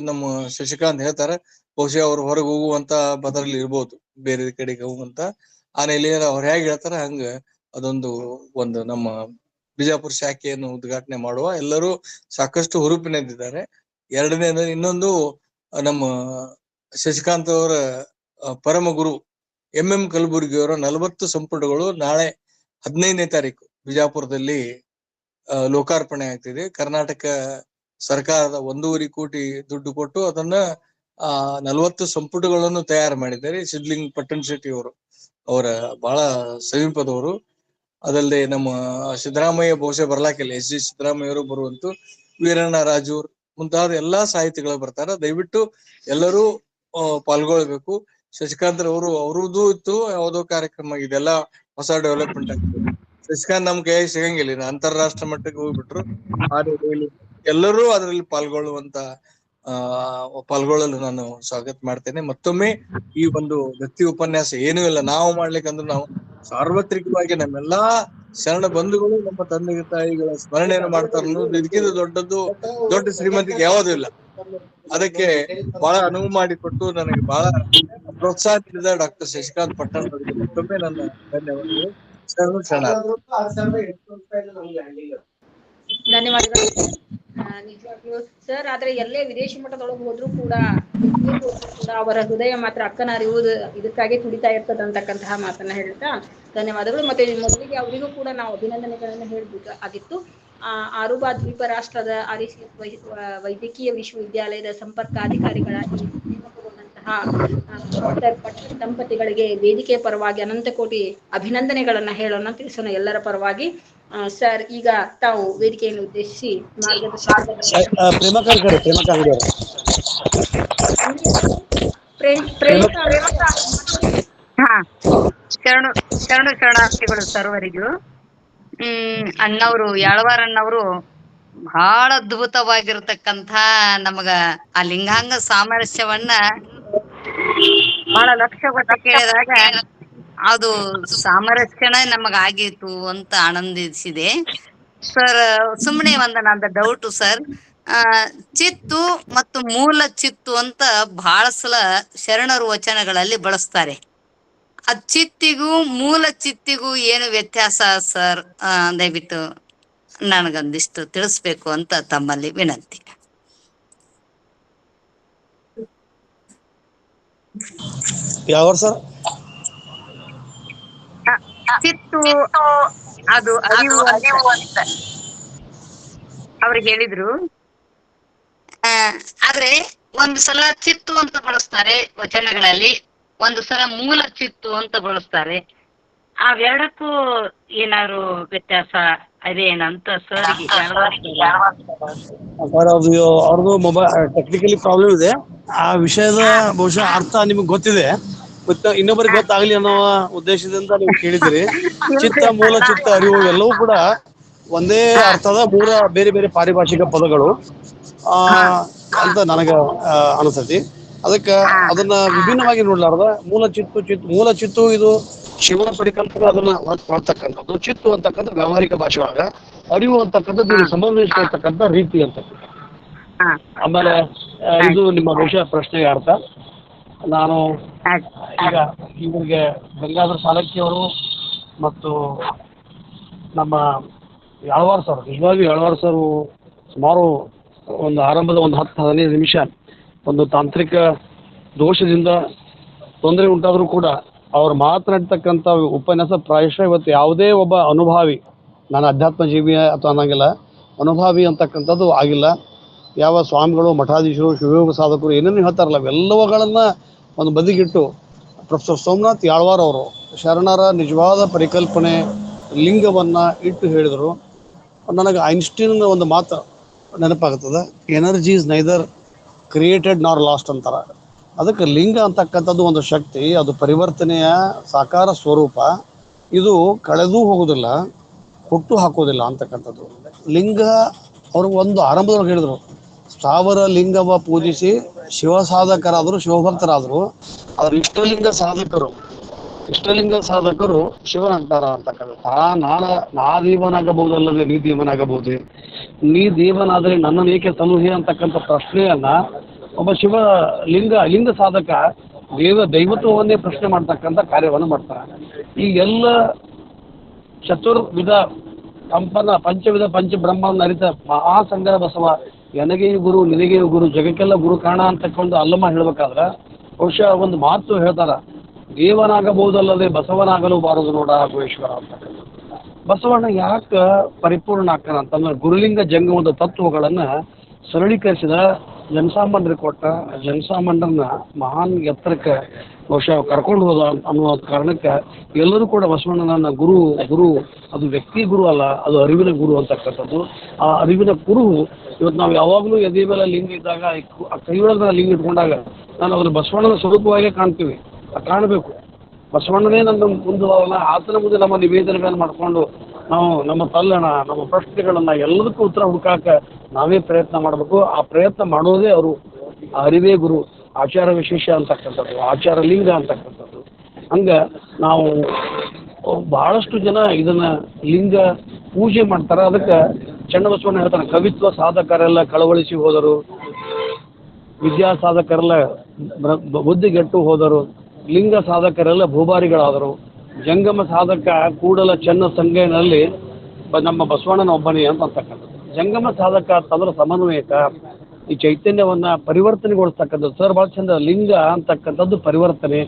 ನಮ್ಮ ಶಶಿಕಾಂತ್ ಹೇಳ್ತಾರ, ಬಹುಶಃ ಅವ್ರು ಹೊರಗೆ ಹೋಗುವಂತ ಬದರಲ್ಲಿ ಇರ್ಬೋದು, ಬೇರೆ ಕಡೆಗೆ ಹೋಗುವಂತ. ಆ ನೆಲೆಯಲ್ಲಿ ಅವ್ರು ಹೇಗೆ ಹೇಳ್ತಾರ ಹಂಗ ಒಂದು ನಮ್ಮ ಬಿಜಾಪುರ ಶಾಖೆಯನ್ನು ಉದ್ಘಾಟನೆ ಮಾಡುವ ಎಲ್ಲರೂ ಸಾಕಷ್ಟು ಹುರುಪಿನಿದ್ದಾರೆ. ಎರಡನೇದು ಇನ್ನೊಂದು ನಮ್ಮ ಶಶಿಕಾಂತ್ ಅವರ ಪರಮ ಗುರು MM ಕಲಬುರ್ಗಿ ಅವರ 40 ಸಂಪುಟಗಳು ನಾಳೆ 15ನೇ ತಾರೀಕು ಬಿಜಾಪುರದಲ್ಲಿ ಲೋಕಾರ್ಪಣೆ ಆಗ್ತಿದೆ. ಕರ್ನಾಟಕ ಸರ್ಕಾರದ 1.5 ಕೋಟಿ ದುಡ್ಡು ಕೊಟ್ಟು ಅದನ್ನ 40 ಸಂಪುಟಗಳನ್ನು ತಯಾರು ಮಾಡಿದ್ದಾರೆ. ಸಿದ್ಲಿಂಗ್ ಪಟ್ಟಣ ಶೆಟ್ಟಿ ಅವರು ಅವರ ಬಹಳ ಸಮೀಪದವರು. ಅದಲ್ಲದೆ ನಮ್ಮ ಸಿದ್ದರಾಮಯ್ಯ ಬಹುಶಃ ಬರ್ಲಾಕಿಲ್ಲ, SD ಸಿದ್ದರಾಮಯ್ಯ ಅವರು ಬರುವಂತೂ, ವೀರಣ್ಣ ರಾಜೂರ್ ಮುಂತಾದ ಎಲ್ಲಾ ಸಾಹಿತಿಗಳು ಬರ್ತಾರ. ದಯವಿಟ್ಟು ಎಲ್ಲರೂ ಪಾಲ್ಗೊಳ್ಬೇಕು. ಶಶಿಕಾಂತ್ ಅವ್ರದ್ದು ಇತ್ತು ಯಾವುದೋ ಕಾರ್ಯಕ್ರಮ, ಇದೆಲ್ಲ ಹೊಸ ಡೆವಲಪ್ಮೆಂಟ್ ಆಗ್ತದೆ. ಶಶಿಕಾಂತ್ ನಮ್ ಕೈ ಸಿಗಂಗಿಲ್ಲ, ಅಂತಾರಾಷ್ಟ್ರ ಮಟ್ಟಕ್ಕೆ ಹೋಗ್ಬಿಟ್ರು. ಎಲ್ಲರೂ ಅದರಲ್ಲಿ ಪಾಲ್ಗೊಳ್ಳಲು ನಾನು ಸ್ವಾಗತ ಮಾಡ್ತೇನೆ. ಮತ್ತೊಮ್ಮೆ ಈ ಒಂದು ವ್ಯಕ್ತಿ ಉಪನ್ಯಾಸ ಏನೂ ಇಲ್ಲ, ನಾವು ಮಾಡ್ಲಿಕ್ಕಂದ್ರೆ ನಾವು ಸಾರ್ವತ್ರಿಕವಾಗಿ ನಮ್ಮೆಲ್ಲಾ ಶರಣ ಬಂಧುಗಳು ನಮ್ಮ ತಂದೆ ತಾಯಿಗಳ ಸ್ಮರಣೆಯನ್ನು ಮಾಡ್ತಾರ ಅನ್ನೋದು ಇದಕ್ಕಿಂತ ದೊಡ್ಡ ಶ್ರೀಮಂತಿಗೆ ಯಾವುದೂ ಇಲ್ಲ. ಅದಕ್ಕೆ ಬಹಳ ಅನುವು ಮಾಡಿಕೊಟ್ಟು ನನಗೆ ಬಹಳ ಪ್ರೋತ್ಸಾಹ ನೀಡಿದ ಡಾಕ್ಟರ್ ಶಶಿಕಾಂತ್ ಪಟ್ಟಣ್ ಅವರಿಗೆ ಮತ್ತೊಮ್ಮೆ ನನ್ನ ಧನ್ಯವಾದಗಳು. ಧನ್ಯವಾದಗಳು. ನಿಜವಾಗ್ಲೂ ಸರ್, ಆದ್ರೆ ಎಲ್ಲೇ ವಿದೇಶಿ ಮಟ್ಟದೊಳಗೆ ಹೋದ್ರು ಕೂಡ ಅವರ ಹೃದಯ ಮಾತ್ರ ಅಕ್ಕನ ಅರಿಯುವುದು ಇದಕ್ಕಾಗಿ ತುಡಿತಾ ಇರ್ತದೆ ಅಂತಕ್ಕಂತಹ ಮಾತನ್ನ ಹೇಳ್ತಾ ಧನ್ಯವಾದಗಳು. ಮತ್ತೆ ಮೊದಲಿಗೆ ಅವರಿಗೂ ಕೂಡ ನಾವು ಅಭಿನಂದನೆಗಳನ್ನ ಹೇಳ್ಬೇಕು ಆಗಿತ್ತು. ಆರುಬಾ ದ್ವೀಪ ರಾಷ್ಟ್ರದ RCS ವೈದ್ಯಕೀಯ ವಿಶ್ವವಿದ್ಯಾಲಯದ ಸಂಪರ್ಕಾಧಿಕಾರಿಗಳ ನೇಮಕಗೊಂಡಂತಹ ಡಾಕ್ಟರ್ ಪಟ್ಟಣ್ ದಂಪತಿಗಳಿಗೆ ವೇದಿಕೆಯ ಪರವಾಗಿ ಅನಂತ ಕೋಟಿ ಅಭಿನಂದನೆಗಳನ್ನ ಹೇಳೋಣ ತಿಳಿಸೋಣ ಎಲ್ಲರ ಪರವಾಗಿ. ಸರ್, ಈಗ ತಾವು ವೇದಿಕೆಯನ್ನು ಉದ್ದೇಶಿಸಿ ಶರಣಾರ್ಥಿಗಳು ಸರ್ವರಿಗೂ. ಅಣ್ಣವರು ಯಾಳವಾರ ಅಣ್ಣವರು ಬಹಳ ಅದ್ಭುತವಾಗಿರತಕ್ಕಂಥ ನಮಗ ಆ ಲಿಂಗಾಂಗ ಸಾಮರಸ್ಯವನ್ನ ಬಹಳ ಲಕ್ಷ್ಯ ಕೊಟ್ಟು ಕೇಳಿದಾಗ ಅದು ಸಾಮರಸ್ಯನ ನಮಗಾಗಿತ್ತು ಅಂತ ಆನಂದಿಸಿದೆ. ಸರ್, ಸುಮ್ಮನೆ ನಂದು ಡೌಟು ಸರ್, ಚಿತ್ತು ಮತ್ತು ಮೂಲ ಚಿತ್ತು ಅಂತ ಬಹಳ ಸಲ ಶರಣರು ವಚನಗಳಲ್ಲಿ ಬಳಸ್ತಾರೆ. ಆ ಚಿತ್ತಿಗೂ ಮೂಲ ಚಿತ್ತಿಗೂ ಏನು ವ್ಯತ್ಯಾಸ ಸರ್? ದಯವಿಟ್ಟು ನನಗೊಂದಿಷ್ಟು ತಿಳಿಸ್ಬೇಕು ಅಂತ ತಮ್ಮಲ್ಲಿ ವಿನಂತಿ. ಯಾವ ಸರ್? ಚಿತ್ತು ಅದು ಅರಿವು ಅಂತ ಅವ್ರಿಗೆ ಹೇಳಿದ್ರು. ಆದ್ರೆ ಒಂದು ಸಲ ಚಿತ್ತು ಅಂತ ಬಳಸ್ತಾರೆ ವಚನಗಳಲ್ಲಿ, ಒಂದು ಸಲ ಮೂಲ ಚಿತ್ತು ಅಂತ ಬಳಸ್ತಾರೆ. ಅವೆರಡಕ್ಕೂ ಏನಾದ್ರು ವ್ಯತ್ಯಾಸ ಅದೇನಂತ ಸರ್ಗೆ ಅವ್ರದ್ದು ಮೊಬೈಲ್ ಟೆಕ್ನಿಕಲಿ ಪ್ರಾಬ್ಲಮ್ ಇದೆ. ಆ ವಿಷಯದ ಬಹುಶಃ ಅರ್ಥ ನಿಮಗೆ ಗೊತ್ತಿದೆ, ಇನ್ನೊಬ್ಬರಿಗೆ ಗೊತ್ತಾಗ್ಲಿ ಅನ್ನೋ ಉದ್ದೇಶದಿಂದ ನೀವು ಕೇಳಿದಿರಿ. ಚಿತ್ತ, ಮೂಲ ಚಿತ್ತ, ಅರಿವು ಎಲ್ಲವೂ ಕೂಡ ಒಂದೇ ಅರ್ಥದ ಮೂರ ಬೇರೆ ಬೇರೆ ಪಾರಿಭಾಷಿಕ ಪದಗಳು ಅಂತ ನನಗ ಅನಿಸ್ತತಿ. ಅದಕ್ಕೆ ಅದನ್ನ ವಿಭಿನ್ನವಾಗಿ ನೋಡ್ಲಾರ್ದ ಮೂಲ ಚಿತ್ತು ಇದು ಶಿವನ ಪರಿಕಲ್ಪನೆ, ಅದನ್ನ ಮಾಡ್ತಕ್ಕಂಥದ್ದು. ಚಿತ್ತು ಅಂತಕ್ಕಂಥ ವ್ಯಾವಹಾರಿಕ ಭಾಷೆ ಒಳಗ, ಅರಿವು ಅಂತಕ್ಕಂಥದ್ದು ಇದು ಸಂಬಂಧಿಸಿರ್ತಕ್ಕಂಥ ರೀತಿ ಅಂತಕ್ಕಂಥ. ಆಮೇಲೆ ಇದು ನಿಮ್ಮ ಬಹುಶಃ ಪ್ರಶ್ನೆಗೆ ಅರ್ಥ. ನಾನು ಈಗ ಇವರಿಗೆ ಗಂಗಾಧರ ಸಾಲಕ್ಕಿಯವರು ಮತ್ತು ನಮ್ಮ ಯಾಳ್ವಾರ್ ಸರ್, ನಿಜವಾಗಿಯೂ ಯಾಳ್ವಾರ್ ಸರ್ ಸುಮಾರು ಒಂದು ಆರಂಭದ ಒಂದು 10-15 ನಿಮಿಷ ಒಂದು ತಾಂತ್ರಿಕ ದೋಷದಿಂದ ತೊಂದರೆ ಉಂಟಾದರೂ ಕೂಡ ಅವ್ರು ಮಾತನಾಡ್ತಕ್ಕಂಥ ಉಪನ್ಯಾಸ ಪ್ರಾಯಶಃ ಇವತ್ತು ಯಾವುದೇ ಒಬ್ಬ ಅನುಭಾವಿ, ನಾನು ಅಧ್ಯಾತ್ಮ ಜೀವಿ ಅಥವಾ ಅನ್ನಂಗಿಲ್ಲ, ಅನುಭಾವಿ ಅಂತಕ್ಕಂಥದ್ದು ಆಗಿಲ್ಲ. ಯಾವ ಸ್ವಾಮಿಗಳು, ಮಠಾಧೀಶರು, ಶಿವಯೋಗ ಸಾಧಕರು ಏನೇನು ಹೇಳ್ತಾರಲ್ಲ ಅವೆಲ್ಲವುಗಳನ್ನು ಒಂದು ಬದಿಗಿಟ್ಟು ಪ್ರೊಫೆಸರ್ ಸೋಮನಾಥ್ ಯಾಳ್ವಾರ್ ಅವರು ಶರಣರ ನಿಜವಾದ ಪರಿಕಲ್ಪನೆ ಲಿಂಗವನ್ನು ಇಟ್ಟು ಹೇಳಿದರು. ನನಗೆ ಐನ್ಸ್ಟೀನ್ ಒಂದು ಮಾತು ನೆನಪಾಗ್ತದೆ, ಎನರ್ಜಿ ಇಸ್ ನೈದರ್ ಕ್ರಿಯೇಟೆಡ್ ನಾರ್ ಲಾಸ್ಟ್ ಅಂತಾರೆ. ಅದಕ್ಕೆ ಲಿಂಗ ಅಂತಕ್ಕಂಥದ್ದು ಒಂದು ಶಕ್ತಿ, ಅದು ಪರಿವರ್ತನೆಯ ಸಾಕಾರ ಸ್ವರೂಪ. ಇದು ಕಳೆದೂ ಹೋಗೋದಿಲ್ಲ, ಹುಟ್ಟು ಹಾಕೋದಿಲ್ಲ ಅಂತಕ್ಕಂಥದ್ದು. ಲಿಂಗ ಅವರು ಒಂದು ಆರಂಭದೊಳಗೆ ಹೇಳಿದರು, ಸ್ಥಾವರ ಲಿಂಗವ ಪೂಜಿಸಿ ಶಿವ ಸಾಧಕರಾದರು, ಶಿವಭಕ್ತರಾದರು. ಆದ್ರೆ ಇಷ್ಟಲಿಂಗ ಸಾಧಕರು ಶಿವನಂತಾರ ಅಂತಕ್ಕಂಥ. ನಾ ದೇವನಾಗಬಹುದಲ್ಲದೆ ನೀ ದೇವನಾಗಬಹುದೇ, ನೀ ದೇವನಾದರೆ ನನ್ನನ್ನು ಏಕೆ ತಲುಹೆ ಅಂತಕ್ಕಂಥ ಪ್ರಶ್ನೆಯನ್ನ ಒಬ್ಬ ಲಿಂಗ ಸಾಧಕ ದೈವತ್ವವನ್ನೇ ಪ್ರಶ್ನೆ ಮಾಡ್ತಕ್ಕಂಥ ಕಾರ್ಯವನ್ನು ಮಾಡ್ತಾರೆ. ಈ ಎಲ್ಲ ಚತುರ್ವಿಧ ಸಂಪನ್ನ ಪಂಚವಿಧ ಪಂಚಬ್ರಹ್ಮವನ್ನು ಅರಿತ ಮಹಾಸಂಗರ ಬಸವ ಎನಗೆಯೂ ಗುರು ನಿನಗೆಯೂ ಗುರು ಜಗಕ್ಕೆಲ್ಲ ಗುರು ಕಾರಣ ಅಂತಕ್ಕೊಂದು ಅಲ್ಲಮ್ಮ ಹೇಳ್ಬೇಕಾದ್ರೆ ಬಹುಶಃ ಒಂದು ಮಾತು ಹೇಳ್ತಾರ, ದೇವನಾಗಬಹುದಲ್ಲದೆ ಬಸವನಾಗಲು ಬಾರದು ನೋಡ ಗುಹೇಶ್ವರ ಅಂತಕ್ಕಂಥ. ಬಸವಣ್ಣ ಯಾಕೆ ಪರಿಪೂರ್ಣ ಆಗ್ತಾನ ಅಂತಂದ್ರೆ ಗುರುಲಿಂಗ ಜಂಗಮದ ತತ್ವಗಳನ್ನ ಸರಳೀಕರಿಸಿದ, ಜನಸಾಮಾನ್ಯರಿಗೆ ಕೊಟ್ಟ, ಜನಸಾಮಾನ್ಯರನ್ನ ಮಹಾನ್ ಎತ್ತರಕ್ಕೆ ಬಹುಶಃ ಕರ್ಕೊಂಡು ಹೋದ ಅನ್ನುವ ಕಾರಣಕ್ಕೆ ಎಲ್ಲರೂ ಕೂಡ ಬಸವಣ್ಣನ ಗುರು ಅದು ವ್ಯಕ್ತಿ ಗುರು ಅಲ್ಲ, ಅದು ಅರಿವಿನ ಗುರು ಅಂತಕ್ಕಂಥದ್ದು. ಆ ಅರಿವಿನ ಗುರು ಇವತ್ತು ನಾವು ಯಾವಾಗಲೂ ಎದೆ ಮೇಲೆ ಲಿಂಗ ಇದ್ದಾಗ, ಕೈಯೊಳಗ ಲಿಂಗ ಇಟ್ಕೊಂಡಾಗ ನಾನು ಅದ್ರ ಬಸವಣ್ಣನ ಸ್ವರೂಪವಾಗೇ ಕಾಣ್ತೀವಿ, ಕಾಣಬೇಕು. ಬಸವಣ್ಣನೇ ನನ್ನ ಮುಂದೆ ಆತನ ಮುಂದೆ ನಮ್ಮ ನಿವೇದನೆಗಳನ್ನು ಮಾಡಿಕೊಂಡು ನಾವು ನಮ್ಮ ತಲ್ಲಣ, ನಮ್ಮ ಪ್ರಶ್ನೆಗಳನ್ನ ಎಲ್ಲದಕ್ಕೂ ಉತ್ತರ ಹುಡುಕಾಕ ನಾವೇ ಪ್ರಯತ್ನ ಮಾಡಬೇಕು. ಆ ಪ್ರಯತ್ನ ಮಾಡೋದೇ ಅವರು ಅರಿವೇ ಗುರು, ಆಚಾರ ವಿಶೇಷ ಅಂತಕ್ಕಂಥದ್ದು, ಆಚಾರ ಲಿಂಗ ಅಂತಕ್ಕಂಥದ್ದು. ಹಂಗ ನಾವು ಬಹಳಷ್ಟು ಜನ ಇದನ್ನ ಲಿಂಗ ಪೂಜೆ ಮಾಡ್ತಾರೆ. ಅದಕ್ಕೆ ಚನ್ನಬಸವಣ್ಣ ಹೇಳ್ತಾನೆ, ಕವಿತ್ವ ಸಾಧಕರೆಲ್ಲ ಕಳವಳಿಸಿ ಹೋದರು, ವಿದ್ಯಾ ಸಾಧಕರೆಲ್ಲ ಬುದ್ಧಿಗೆಟ್ಟು ಹೋದರು, ಲಿಂಗ ಸಾಧಕರೆಲ್ಲ ಭೂಭಾರಿಗಳಾದರು, ಜಂಗಮ ಸಾಧಕ ಕೂಡಲ ಚೆನ್ನ ಸಂಘನಲ್ಲಿ ನಮ್ಮ ಬಸವಣ್ಣನ ಒಬ್ಬನೇ ಅಂತಕ್ಕಂಥದ್ದು. ಜಂಗಮ ಸಾಧಕ ಅಂತಂದ್ರೆ ಸಮನ್ವಯಕ, ಈ ಚೈತನ್ಯವನ್ನ ಪರಿವರ್ತನೆಗೊಳಿಸ್ತಕ್ಕಂಥದ್ದು. ಸರ್ ಭಾಳ ಚಂದ, ಲಿಂಗ ಅಂತಕ್ಕಂಥದ್ದು ಪರಿವರ್ತನೆ,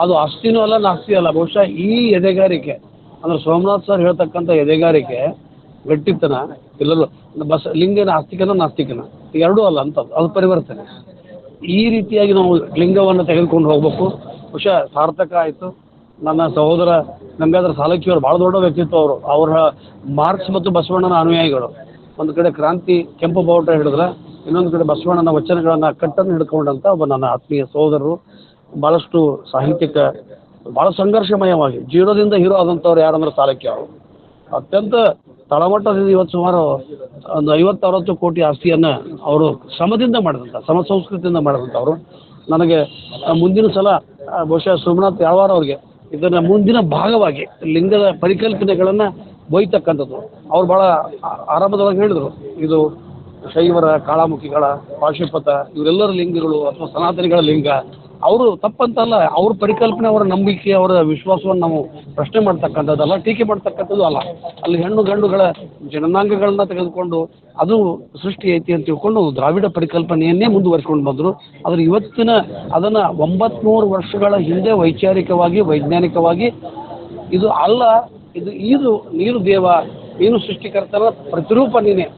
ಅದು ಆಸ್ತಿನೂ ಅಲ್ಲ ನಾಸ್ತಿ ಅಲ್ಲ. ಬಹುಶಃ ಈ ಎದೆಗಾರಿಕೆ ಅಂದ್ರೆ ಸೋಮನಾಥ್ ಸರ್ ಹೇಳ್ತಕ್ಕಂಥ ಎದೆಗಾರಿಕೆ, ಗಟ್ಟಿತನ ಎಲ್ಲರೂ ಲಿಂಗನ ಆಸ್ತಿಕನ ನಾಸ್ತಿಕನ ಎರಡೂ ಅಲ್ಲ ಅಂತದ್ದು, ಅದು ಪರಿವರ್ತನೆ. ಈ ರೀತಿಯಾಗಿ ನಾವು ಲಿಂಗವನ್ನು ತೆಗೆದುಕೊಂಡು ಹೋಗ್ಬೇಕು. ಬಹುಶಃ ಸಾರ್ಥಕ ಆಯಿತು. ನನ್ನ ಸಹೋದರ ಗಂಗಾಧರ ಸಾಲಕ್ಕಿಯವರು ಭಾಳ ದೊಡ್ಡ ವ್ಯಕ್ತಿತ್ವ. ಅವರ ಮಾರ್ಕ್ಸ್ ಮತ್ತು ಬಸವಣ್ಣನ ಅನುಯಾಯಿಗಳು. ಒಂದು ಕಡೆ ಕ್ರಾಂತಿ ಕೆಂಪು ಬಾವುಟ ಹಿಡಿದ್ರೆ, ಇನ್ನೊಂದು ಕಡೆ ಬಸವಣ್ಣನ ವಚನಗಳನ್ನ ಕಟ್ಟನ್ನು ಹಿಡ್ಕೊಂಡಂತ ಒಬ್ಬ ನನ್ನ ಆತ್ಮೀಯ ಸಹೋದರರು. ಭಾಳಷ್ಟು ಸಾಹಿತ್ಯಿಕ ಭಾಳ ಸಂಘರ್ಷಮಯವಾಗಿ ಜೀರೋದಿಂದ ಹೀರೋ ಆದಂಥವ್ರು ಯಾರಂದ್ರೆ ಸಾಲಕ್ಕಿ ಅವರು. ಅತ್ಯಂತ ತಳಮಟ್ಟದಿಂದ ಇವತ್ತು ಸುಮಾರು ಒಂದು 50-60 ಕೋಟಿ ಆಸ್ತಿಯನ್ನು ಅವರು ಶ್ರಮದಿಂದ ಮಾಡಿದಂಥ, ಸಮ ಸಂಸ್ಕೃತಿಯಿಂದ ಮಾಡಿದಂಥವ್ರು. ನನಗೆ ಮುಂದಿನ ಸಲ ಬಹುಶಃ ಸೋಮನಾಥ್ ಯಾಳ್ವಾರ್ ಅವ್ರಿಗೆ ಇದನ್ನ ಮುಂದಿನ ಭಾಗವಾಗಿ ಲಿಂಗದ ಪರಿಕಲ್ಪನೆಗಳನ್ನು ಬೊಯ್ತಕ್ಕಂಥದ್ದು. ಅವ್ರು ಭಾಳ ಆರಂಭದೊಳಗೆ ಹೇಳಿದರು, ಇದು ಶೈವರ, ಕಾಳಾಮುಖಿಗಳ, ಪಾಶುಪತ ಇವರೆಲ್ಲರ ಲಿಂಗಗಳು ಅಥವಾ ಸನಾತನಿಗಳ ಲಿಂಗ. ಅವರು ತಪ್ಪಂತಲ್ಲ, ಅವ್ರ ಪರಿಕಲ್ಪನೆ, ಅವರ ನಂಬಿಕೆ, ಅವರ ವಿಶ್ವಾಸವನ್ನು ನಾವು ಪ್ರಶ್ನೆ ಮಾಡ್ತಕ್ಕಂಥದ್ದಲ್ಲ, ಟೀಕೆ ಮಾಡ್ತಕ್ಕಂಥದ್ದು ಅಲ್ಲ. ಅಲ್ಲಿ ಹೆಣ್ಣು ಗಂಡುಗಳ ಜನನಾಂಗಗಳನ್ನ ತೆಗೆದುಕೊಂಡು ಅದು ಸೃಷ್ಟಿ ಐತಿ ಅಂತ ತಿಳ್ಕೊಂಡು ದ್ರಾವಿಡ ಪರಿಕಲ್ಪನೆಯನ್ನೇ ಮುಂದುವರಿಸ್ಕೊಂಡು ಬಂದರು. ಆದರೆ ಇವತ್ತಿನ ಅದನ್ನು 900 ವರ್ಷಗಳ ಹಿಂದೆ ವೈಚಾರಿಕವಾಗಿ ವೈಜ್ಞಾನಿಕವಾಗಿ ಇದು ಅಲ್ಲ, ಇದು ನೀನು ದೇವ, ನೀನು ಸೃಷ್ಟಿಕರ್ತನ ಪ್ರತಿರೂಪ ನೀನೇ,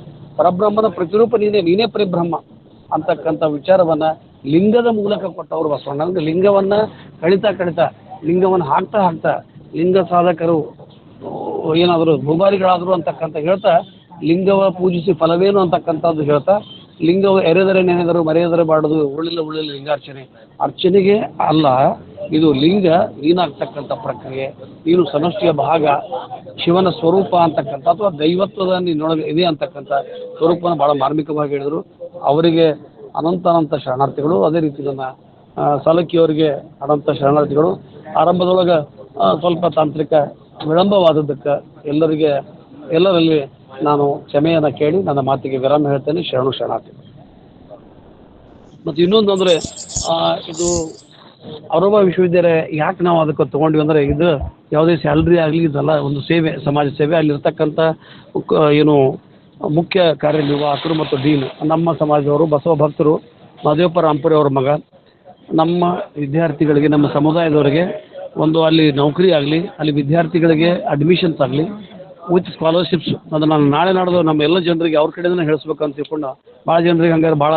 ಪರಬ್ರಹ್ಮನ ಪ್ರತಿರೂಪ ನೀನೇ ಪರಿಬ್ರಹ್ಮ ಅಂತಕ್ಕಂಥ ವಿಚಾರವನ್ನ ಲಿಂಗದ ಮೂಲಕ ಕೊಟ್ಟವರು ಬಸವಣ್ಣ. ಲಿಂಗವನ್ನ ಕಳಿತಾ ಲಿಂಗವನ್ನು ಹಾಕ್ತಾ ಲಿಂಗ ಸಾಧಕರು ಏನಾದರೂ ದುಬಾರಿಗಳಾದ್ರು ಅಂತಕ್ಕಂಥ ಹೇಳ್ತಾ ಲಿಂಗವ ಪೂಜಿಸಿ ಫಲವೇನು ಅಂತಕ್ಕಂಥದ್ದು ಹೇಳ್ತಾ ಲಿಂಗವು ಎರೆದರೆ ನೆನೆದರು ಮರೆಯದರೆ ಬಾಡದು ಉರುಳಿಲ್ಲ ಲಿಂಗಾರ್ಚನೆ. ಅರ್ಚನೆಗೆ ಅಲ್ಲ, ಇದು ಲಿಂಗ ನೀನಾಗ್ತಕ್ಕಂಥ ಪ್ರಕ್ರಿಯೆ, ನೀನು ಸಮಷ್ಟಿಯ ಭಾಗ, ಶಿವನ ಸ್ವರೂಪ ಅಂತಕ್ಕಂಥ ಅಥವಾ ದೈವತ್ವದ ನಿನ್ನೊಳಗೆ ಇದೆ ಅಂತಕ್ಕಂಥ ಸ್ವರೂಪನ ಭಾಳ ಮಾರ್ಮಿಕವಾಗಿ ಹೇಳಿದರು. ಅವರಿಗೆ ಅನಂತ ಶರಣಾರ್ಥಿಗಳು. ಅದೇ ರೀತಿ ನನ್ನ ಸಾಲಕಿಯವರಿಗೆ ಅನಂತ ಶರಣಾರ್ಥಿಗಳು. ಆರಂಭದೊಳಗೆ ಸ್ವಲ್ಪ ತಾಂತ್ರಿಕ ವಿಳಂಬವಾದದ್ದಕ್ಕೆ ಎಲ್ಲರಲ್ಲಿ ನಾನು ಕ್ಷಮೆಯನ್ನು ಕೇಳಿ ನನ್ನ ಮಾತಿಗೆ ವಿರಾಮ ಹೇಳ್ತೇನೆ. ಶರಣಾರ್ಥಿ. ಮತ್ತು ಇನ್ನೊಂದು ಅಂದರೆ ಇದು ಅರೋಮಾ ವಿಶ್ವವಿದ್ಯಾಲಯ ಯಾಕೆ ನಾವು ಅದಕ್ಕೆ ತೊಗೊಂಡ್ವಿ ಅಂದರೆ ಇದು ಯಾವುದೇ ಸ್ಯಾಲ್ರಿ ಆಗಲಿ, ಇದೆಲ್ಲ ಒಂದು ಸೇವೆ, ಸಮಾಜ ಸೇವೆ. ಅಲ್ಲಿರ್ತಕ್ಕಂಥ ಏನು ಮುಖ್ಯ ಕಾರ್ಯನಿರ್ವಾಹಕರು ಮತ್ತು ಡೀನ್ ನಮ್ಮ ಸಮಾಜದವರು, ಬಸವ ಭಕ್ತರು, ಮಹದೇವಪ್ಪ ರಾಂಪುರಿ ಅವರ ಮಗ. ನಮ್ಮ ವಿದ್ಯಾರ್ಥಿಗಳಿಗೆ, ನಮ್ಮ ಸಮುದಾಯದವರಿಗೆ ಒಂದು ಅಲ್ಲಿ ನೌಕರಿ ಆಗಲಿ, ಅಲ್ಲಿ ವಿದ್ಯಾರ್ಥಿಗಳಿಗೆ ಅಡ್ಮಿಷನ್ಸ್ ಆಗಲಿ ವಿತ್ ಸ್ಕಾಲರ್ಶಿಪ್ಸ್. ಅದು ನಾನು ನಾಳೆ ನಾಡ್ದು ನಮ್ಮ ಎಲ್ಲ ಜನರಿಗೆ ಅವ್ರ ಕಡೆಯಿಂದ ಹೇಳಿಸ್ಬೇಕು ಅಂತ ತಿಳ್ಕೊಂಡು, ಭಾಳ ಜನರಿಗೆ ಹಂಗಾರೆ ಭಾಳ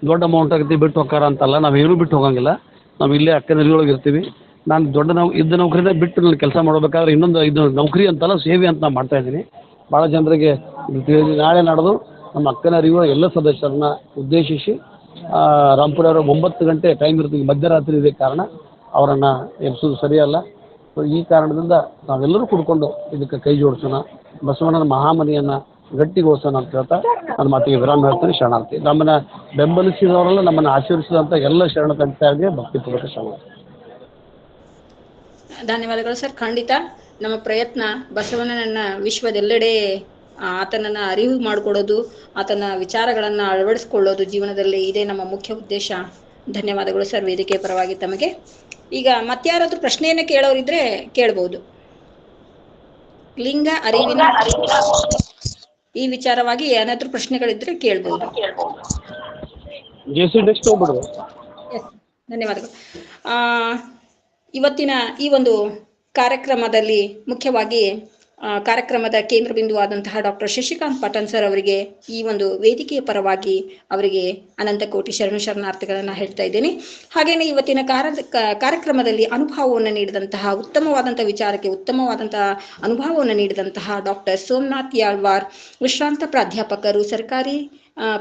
ದೊಡ್ಡ ಅಮೌಂಟ್ ಆಗುತ್ತೆ ಬಿಟ್ಟು ಹೋಗಾರ ಅಂತಲ್ಲ. ನಾವೇನೂ ಬಿಟ್ಟು ಹೋಗಂಗಿಲ್ಲ. ನಾವು ಇಲ್ಲೇ ಅಕ್ಕನೊಳಗೆ ಇರ್ತೀವಿ. ನಾನು ಇದ್ದ ನೌಕರಿನ ಬಿಟ್ಟು ನಾನು ಕೆಲಸ ಮಾಡಬೇಕಾದ್ರೆ ಇನ್ನೊಂದು ಇದು ನೌಕರಿ ಅಂತಲ್ಲ, ಸೇವೆ ಅಂತ ನಾನು ಮಾಡ್ತಾಯಿದ್ದೀನಿ. ಭಾಳ ಜನರಿಗೆ ನಾಳೆ ನಾಡ್ದು ನಮ್ಮ ಅಕ್ಕನರಿಗೂ ಎಲ್ಲ ಸದಸ್ಯರನ್ನ ಉದ್ದೇಶಿಸಿ ರಾಂಪುರ ಅವರು 9 ಗಂಟೆ ಟೈಮ್ ಇರ್ತೀವಿ, ಮಧ್ಯರಾತ್ರಿ ಇದೇ ಕಾರಣ ಅವರನ್ನು ಎಬ್ಸೋದು ಸರಿಯಲ್ಲ. ಸೊ ಈ ಕಾರಣದಿಂದ ನಾವೆಲ್ಲರೂ ಕೂಡ್ಕೊಂಡು ಇದಕ್ಕೆ ಕೈ ಜೋಡಿಸೋಣ, ಬಸವಣ್ಣನ ಮಹಾಮನಿಯನ್ನು ಗಟ್ಟಿಗೊಳಿಸೋಣ ಅಂತ ಹೇಳ್ತಾ ನನ್ನ ಮಾತಿಗೆ ವಿರಾಮ ಹೇಳ್ತೀನಿ. ಶರಣಾರ್ಥಿ. ನಮ್ಮನ್ನು ಬೆಂಬಲಿಸಿದವರೆಲ್ಲ, ನಮ್ಮನ್ನು ಆಶೀರ್ವಿಸಿದಂಥ ಎಲ್ಲ ಶರಣ ತಂದೆಗೆ ಭಕ್ತಿಪೂರ್ವಕ ಶರಣಾರ್ಥಿ. ಧನ್ಯವಾದಗಳು ಸರ್. ಖಂಡಿತ ನಮ್ಮ ಪ್ರಯತ್ನ ಬಸವಣ್ಣನನ್ನ ವಿಶ್ವದೆಲ್ಲೆಡೆ ಆತನನ್ನ ಅರಿವು ಮಾಡಿಕೊಡೋದು, ಆತನ ವಿಚಾರಗಳನ್ನ ಅಳವಡಿಸ್ಕೊಳ್ಳೋದು ಜೀವನದಲ್ಲಿ, ಇದೇ ನಮ್ಮ ಮುಖ್ಯ ಉದ್ದೇಶ. ಧನ್ಯವಾದಗಳು ಸರ್ ವೇದಿಕೆ ಪರವಾಗಿ ತಮಗೆ. ಈಗ ಮತ್ಯಾರಾದ್ರೂ ಪ್ರಶ್ನೆಯನ್ನ ಕೇಳೋರಿದ್ರೆ ಕೇಳ್ಬೋದು. ಲಿಂಗ ಅರಿವಿನ ಈ ವಿಚಾರವಾಗಿ ಏನಾದ್ರೂ ಪ್ರಶ್ನೆಗಳಿದ್ರೆ ಕೇಳ್ಬೋದು. ಧನ್ಯವಾದಗಳು. ಇವತ್ತಿನ ಈ ಒಂದು ಕಾರ್ಯಕ್ರಮದಲ್ಲಿ ಮುಖ್ಯವಾಗಿ ಕಾರ್ಯಕ್ರಮದ ಕೇಂದ್ರ ಬಿಂದುವಾದಂತಹ ಡಾಕ್ಟರ್ ಶಶಿಕಾಂತ್ ಪಾಟನ್ ಸರ್ ಅವರಿಗೆ ಈ ಒಂದು ವೇದಿಕೆಯ ಪರವಾಗಿ ಅವರಿಗೆ ಅನಂತ ಕೋಟಿ ಶರಣಾರ್ಥಿಗಳನ್ನ ಹೇಳ್ತಾ ಇದ್ದೇನೆ. ಹಾಗೇನೆ ಇವತ್ತಿನ ಕಾರ್ಯಕ್ರಮದಲ್ಲಿ ಅನುಭವವನ್ನು ನೀಡಿದಂತಹ, ಉತ್ತಮವಾದಂತಹ ವಿಚಾರಕ್ಕೆ ಉತ್ತಮವಾದಂತಹ ಅನುಭವವನ್ನು ನೀಡಿದಂತಹ ಡಾಕ್ಟರ್ ಸೋಮನಾಥ್ ಯಾಳ್ವಾರ್, ವಿಶ್ರಾಂತ ಪ್ರಾಧ್ಯಾಪಕರು, ಸರ್ಕಾರಿ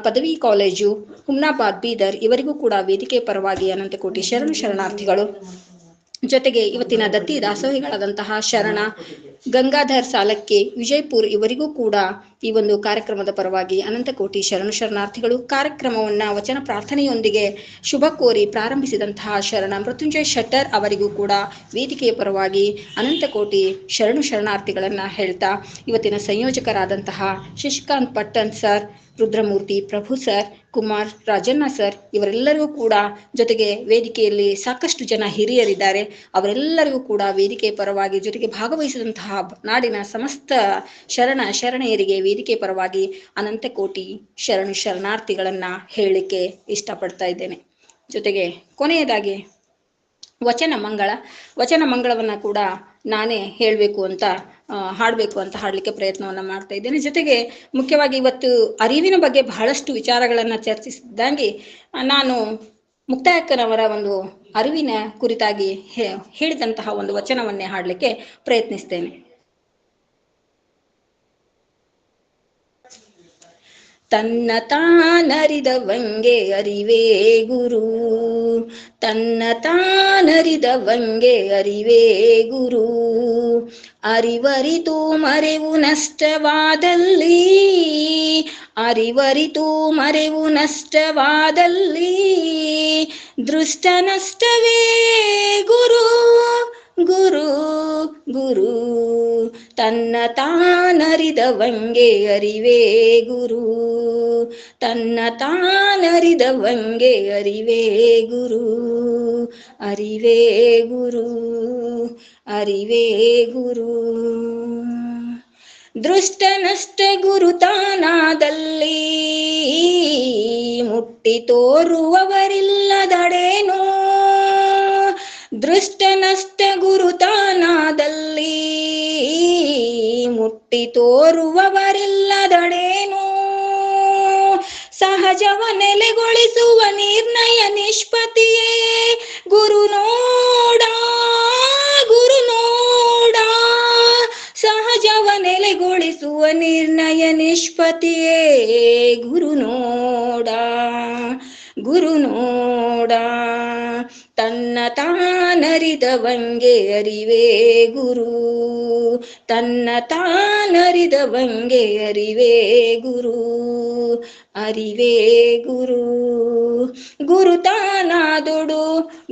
ಪದವಿ ಕಾಲೇಜು ಹುಮ್ನಾಬಾದ್ ಬೀದರ್, ಇವರಿಗೂ ಕೂಡ ವೇದಿಕೆ ಪರವಾಗಿ ಅನಂತ ಕೋಟಿ ಶರಣಾರ್ಥಿಗಳು. ಜೊತೆಗೆ ಇವತ್ತಿನ ದತ್ತಿ ದಾಸೋಹಿಗಳಾದಂತಹ ಶರಣ ಗಂಗಾಧರ್ ಸಾಲಕ್ಕೆ, ವಿಜಯಪುರ್, ಇವರಿಗೂ ಕೂಡ ಈ ಒಂದು ಕಾರ್ಯಕ್ರಮದ ಪರವಾಗಿ ಅನಂತ ಕೋಟಿ ಶರಣಾರ್ಥಿಗಳು. ಕಾರ್ಯಕ್ರಮವನ್ನ ವಚನ ಪ್ರಾರ್ಥನೆಯೊಂದಿಗೆ ಶುಭ ಕೋರಿ ಪ್ರಾರಂಭಿಸಿದಂತಹ ಶರಣ ಮೃತ್ಯುಂಜಯ ಶೆಟ್ಟರ್ ಅವರಿಗೂ ಕೂಡ ವೇದಿಕೆಯ ಪರವಾಗಿ ಅನಂತ ಕೋಟಿ ಶರಣಾರ್ಥಿಗಳನ್ನ ಹೇಳ್ತಾ, ಇವತ್ತಿನ ಸಂಯೋಜಕರಾದಂತಹ ಶಶಿಕಾಂತ್ ಪಟ್ಟಣ್ ಸರ್, ರುದ್ರಮೂರ್ತಿ ಪ್ರಭು ಸರ್, ಕುಮಾರ್ ರಾಜಣ್ಣ ಸರ್, ಇವರೆಲ್ಲರಿಗೂ ಕೂಡ, ಜೊತೆಗೆ ವೇದಿಕೆಯಲ್ಲಿ ಸಾಕಷ್ಟು ಜನ ಹಿರಿಯರಿದ್ದಾರೆ, ಅವರೆಲ್ಲರಿಗೂ ಕೂಡ ವೇದಿಕೆ ಪರವಾಗಿ, ಜೊತೆಗೆ ಭಾಗವಹಿಸಿದಂತಹ ನಾಡಿನ ಸಮಸ್ತ ಶರಣೆಯರಿಗೆ ವೇದಿಕೆ ಪರವಾಗಿ ಅನಂತ ಕೋಟಿ ಶರಣಾರ್ಥಿಗಳನ್ನ ಹೇಳಲಿಕ್ಕೆ ಇಷ್ಟಪಡ್ತಾ ಇದ್ದೇನೆ. ಜೊತೆಗೆ ಕೊನೆಯದಾಗಿ ವಚನ ಮಂಗಳವನ್ನ ಕೂಡ ನಾನೇ ಹೇಳಬೇಕು ಅಂತ ಹಾಡಲಿಕ್ಕೆ ಪ್ರಯತ್ನವನ್ನ ಮಾಡ್ತಾ ಇದ್ದೇನೆ. ಜೊತೆಗೆ ಮುಖ್ಯವಾಗಿ ಇವತ್ತು ಅರಿವಿನ ಬಗ್ಗೆ ಬಹಳಷ್ಟು ವಿಚಾರಗಳನ್ನ ಚರ್ಚಿಸಿದಂಗೆ ನಾನು ಮುಕ್ತಾಯಕ್ಕನವರ ಒಂದು ಅರಿವಿನ ಕುರಿತಾಗಿ ಹೇಳಿದಂತಹ ಒಂದು ವಚನವನ್ನೇ ಹಾಡಲಿಕ್ಕೆ ಪ್ರಯತ್ನಿಸ್ತೇನೆ. ತನ್ನ ತಾನರಿದವಂಗೆ ಅರಿವೇ ಗುರು, ತನ್ನ ತಾನರಿದವಂಗೆ ಅರಿವೇ ಗುರು, ಅರಿವರಿತು ಮರೆವು ನಷ್ಟವಾದಲ್ಲಿ, ಅರಿವರಿತು ಮರೆವು ನಷ್ಟವಾದಲ್ಲಿ, ದೃಷ್ಟ ನಷ್ಟವೇ ಗುರು ಗುರು ಗುರು, ತನ್ನ ತಾನರಿದವಂಗೆ ಅರಿವೇ ಗುರು, ತನ್ನ ತಾನರಿದವಂಗೆ ಅರಿವೇ ಗುರು, ಅರಿವೇ ಗುರು, ಅರಿವೇ ಗುರು. ದೃಷ್ಟ ನಷ್ಟ ಗುರುತಾನಾದಲ್ಲಿ ಮುಟ್ಟಿ ತೋರುವವರಿಲ್ಲದಡೇನೋ, ದೃಷ್ಟ ನಷ್ಟ ಗುರುತಾನಾದಲ್ಲಿ ಮುಟ್ಟಿ ತೋರುವವರಿಲ್ಲದಡೇನೋ, ಸಹಜವ ನೆಲೆಗೊಳಿಸುವ ನಿರ್ಣಯ ನಿಷ್ಪತಿಯೇ ಗುರು ನೋಡ, ಗುರು ನೋಡ, ತಿಳಿಗೊಳಿಸುವ ನಿರ್ಣಯ ನಿಷ್ಪತಿಯೇ ಗುರು ನೋಡ ಗುರು ನೋಡ. ತನ್ನ ತಾನರಿದವಂಗೆ ಅರಿವೇ ಗುರು, ತನ್ನ ತಾನರಿದವಂಗೆ ಅರಿವೇ ಗುರು, ಅರಿವೇ ಗುರು. ಗುರು ತಾನಾದೊಡು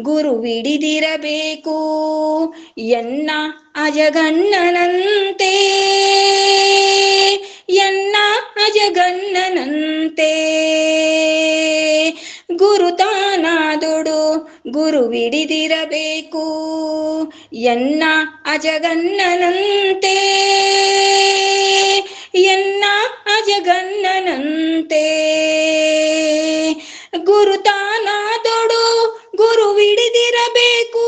ಗುರುವಿಡಿದಿರಬೇಕು ಎನ್ನ ಅಜಗಣ್ಣನಂತೆ, ಎನ್ನ ಅಜಗಣ್ಣನಂತೆ. ಗುರು ತಾನಾದೊಡು ಗುರುವಿಡಿದಿರಬೇಕು ಎನ್ನ ಅಜಗಣ್ಣನಂತೆ, ಎನ್ನ ಅಜಗಣ್ಣನಂತೆ. ಗುರು ತಾನಾದೊಡು ಗುರುವಿಡಿದಿರಬೇಕು,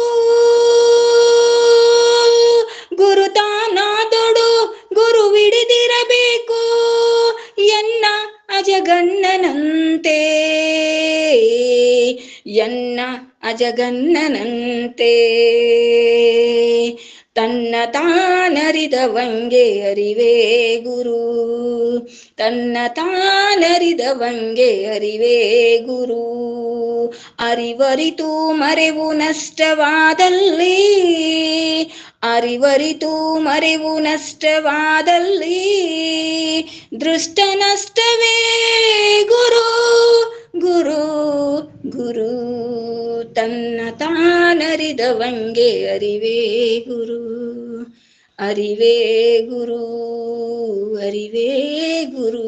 ಗುರು ತಾನಾದೊಡು ಗುರುವಿಡಿದಿರಬೇಕು ಎನ್ನ ಅಜಗಣ್ಣನಂತೆ, ಎನ್ನ ಅಜಗಣ್ಣನಂತೆ. ತನ್ನ ತಾನರಿದವಂಗೆ ಅರಿವೇ ಗುರು, ತನ್ನ ತಾನರಿದವಂಗೆ ಅರಿವೇ ಗುರು. ಅರಿವರಿತು ಮರೆವು ನಷ್ಟವಾದಲ್ಲಿ, ಅರಿವರಿತು ಮರೆವು ನಷ್ಟವಾದಲ್ಲಿ ದೃಷ್ಟ ನಷ್ಟವೇ ಗುರು, ಗುರು ಗುರು. ತನ್ನ ತಾನರಿದವಂಗೆ ಅರಿವೇ ಗುರು, ಅರಿವೇ ಗುರು, ಅರಿವೇ ಗುರು.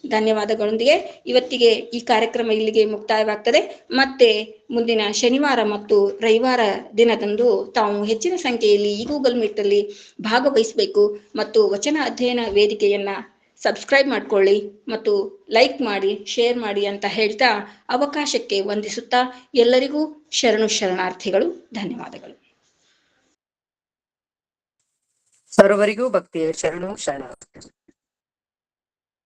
ಧನ್ಯವಾದಗಳೊಂದಿಗೆ ಇವತ್ತಿಗೆ ಈ ಕಾರ್ಯಕ್ರಮ ಇಲ್ಲಿಗೆ ಮುಕ್ತಾಯವಾಗ್ತದೆ. ಮತ್ತೆ ಮುಂದಿನ ಶನಿವಾರ ಮತ್ತು ರವಿವಾರ ದಿನದಂದು ತಾವು ಹೆಚ್ಚಿನ ಸಂಖ್ಯೆಯಲ್ಲಿ ಈ ಗೂಗಲ್ ಮೀಟ್ ಅಲ್ಲಿ ಭಾಗವಹಿಸಬೇಕು ಮತ್ತು ವಚನ ಅಧ್ಯಯನ ವೇದಿಕೆಯನ್ನ ಸಬ್ಸ್ಕ್ರೈಬ್ ಮಾಡ್ಕೊಳ್ಳಿ ಮತ್ತು ಲೈಕ್ ಮಾಡಿ, ಶೇರ್ ಮಾಡಿ ಅಂತ ಹೇಳ್ತಾ ಅವಕಾಶಕ್ಕೆ ವಂದಿಸುತ್ತಾ ಎಲ್ಲರಿಗೂ ಶರಣು ಶರಣಾರ್ಥಿಗಳು. ಧನ್ಯವಾದಗಳು. ಸರ್ವರಿಗೂ ಭಕ್ತಿಯ ಶರಣು ಶರಣಾರ್ಥಿ.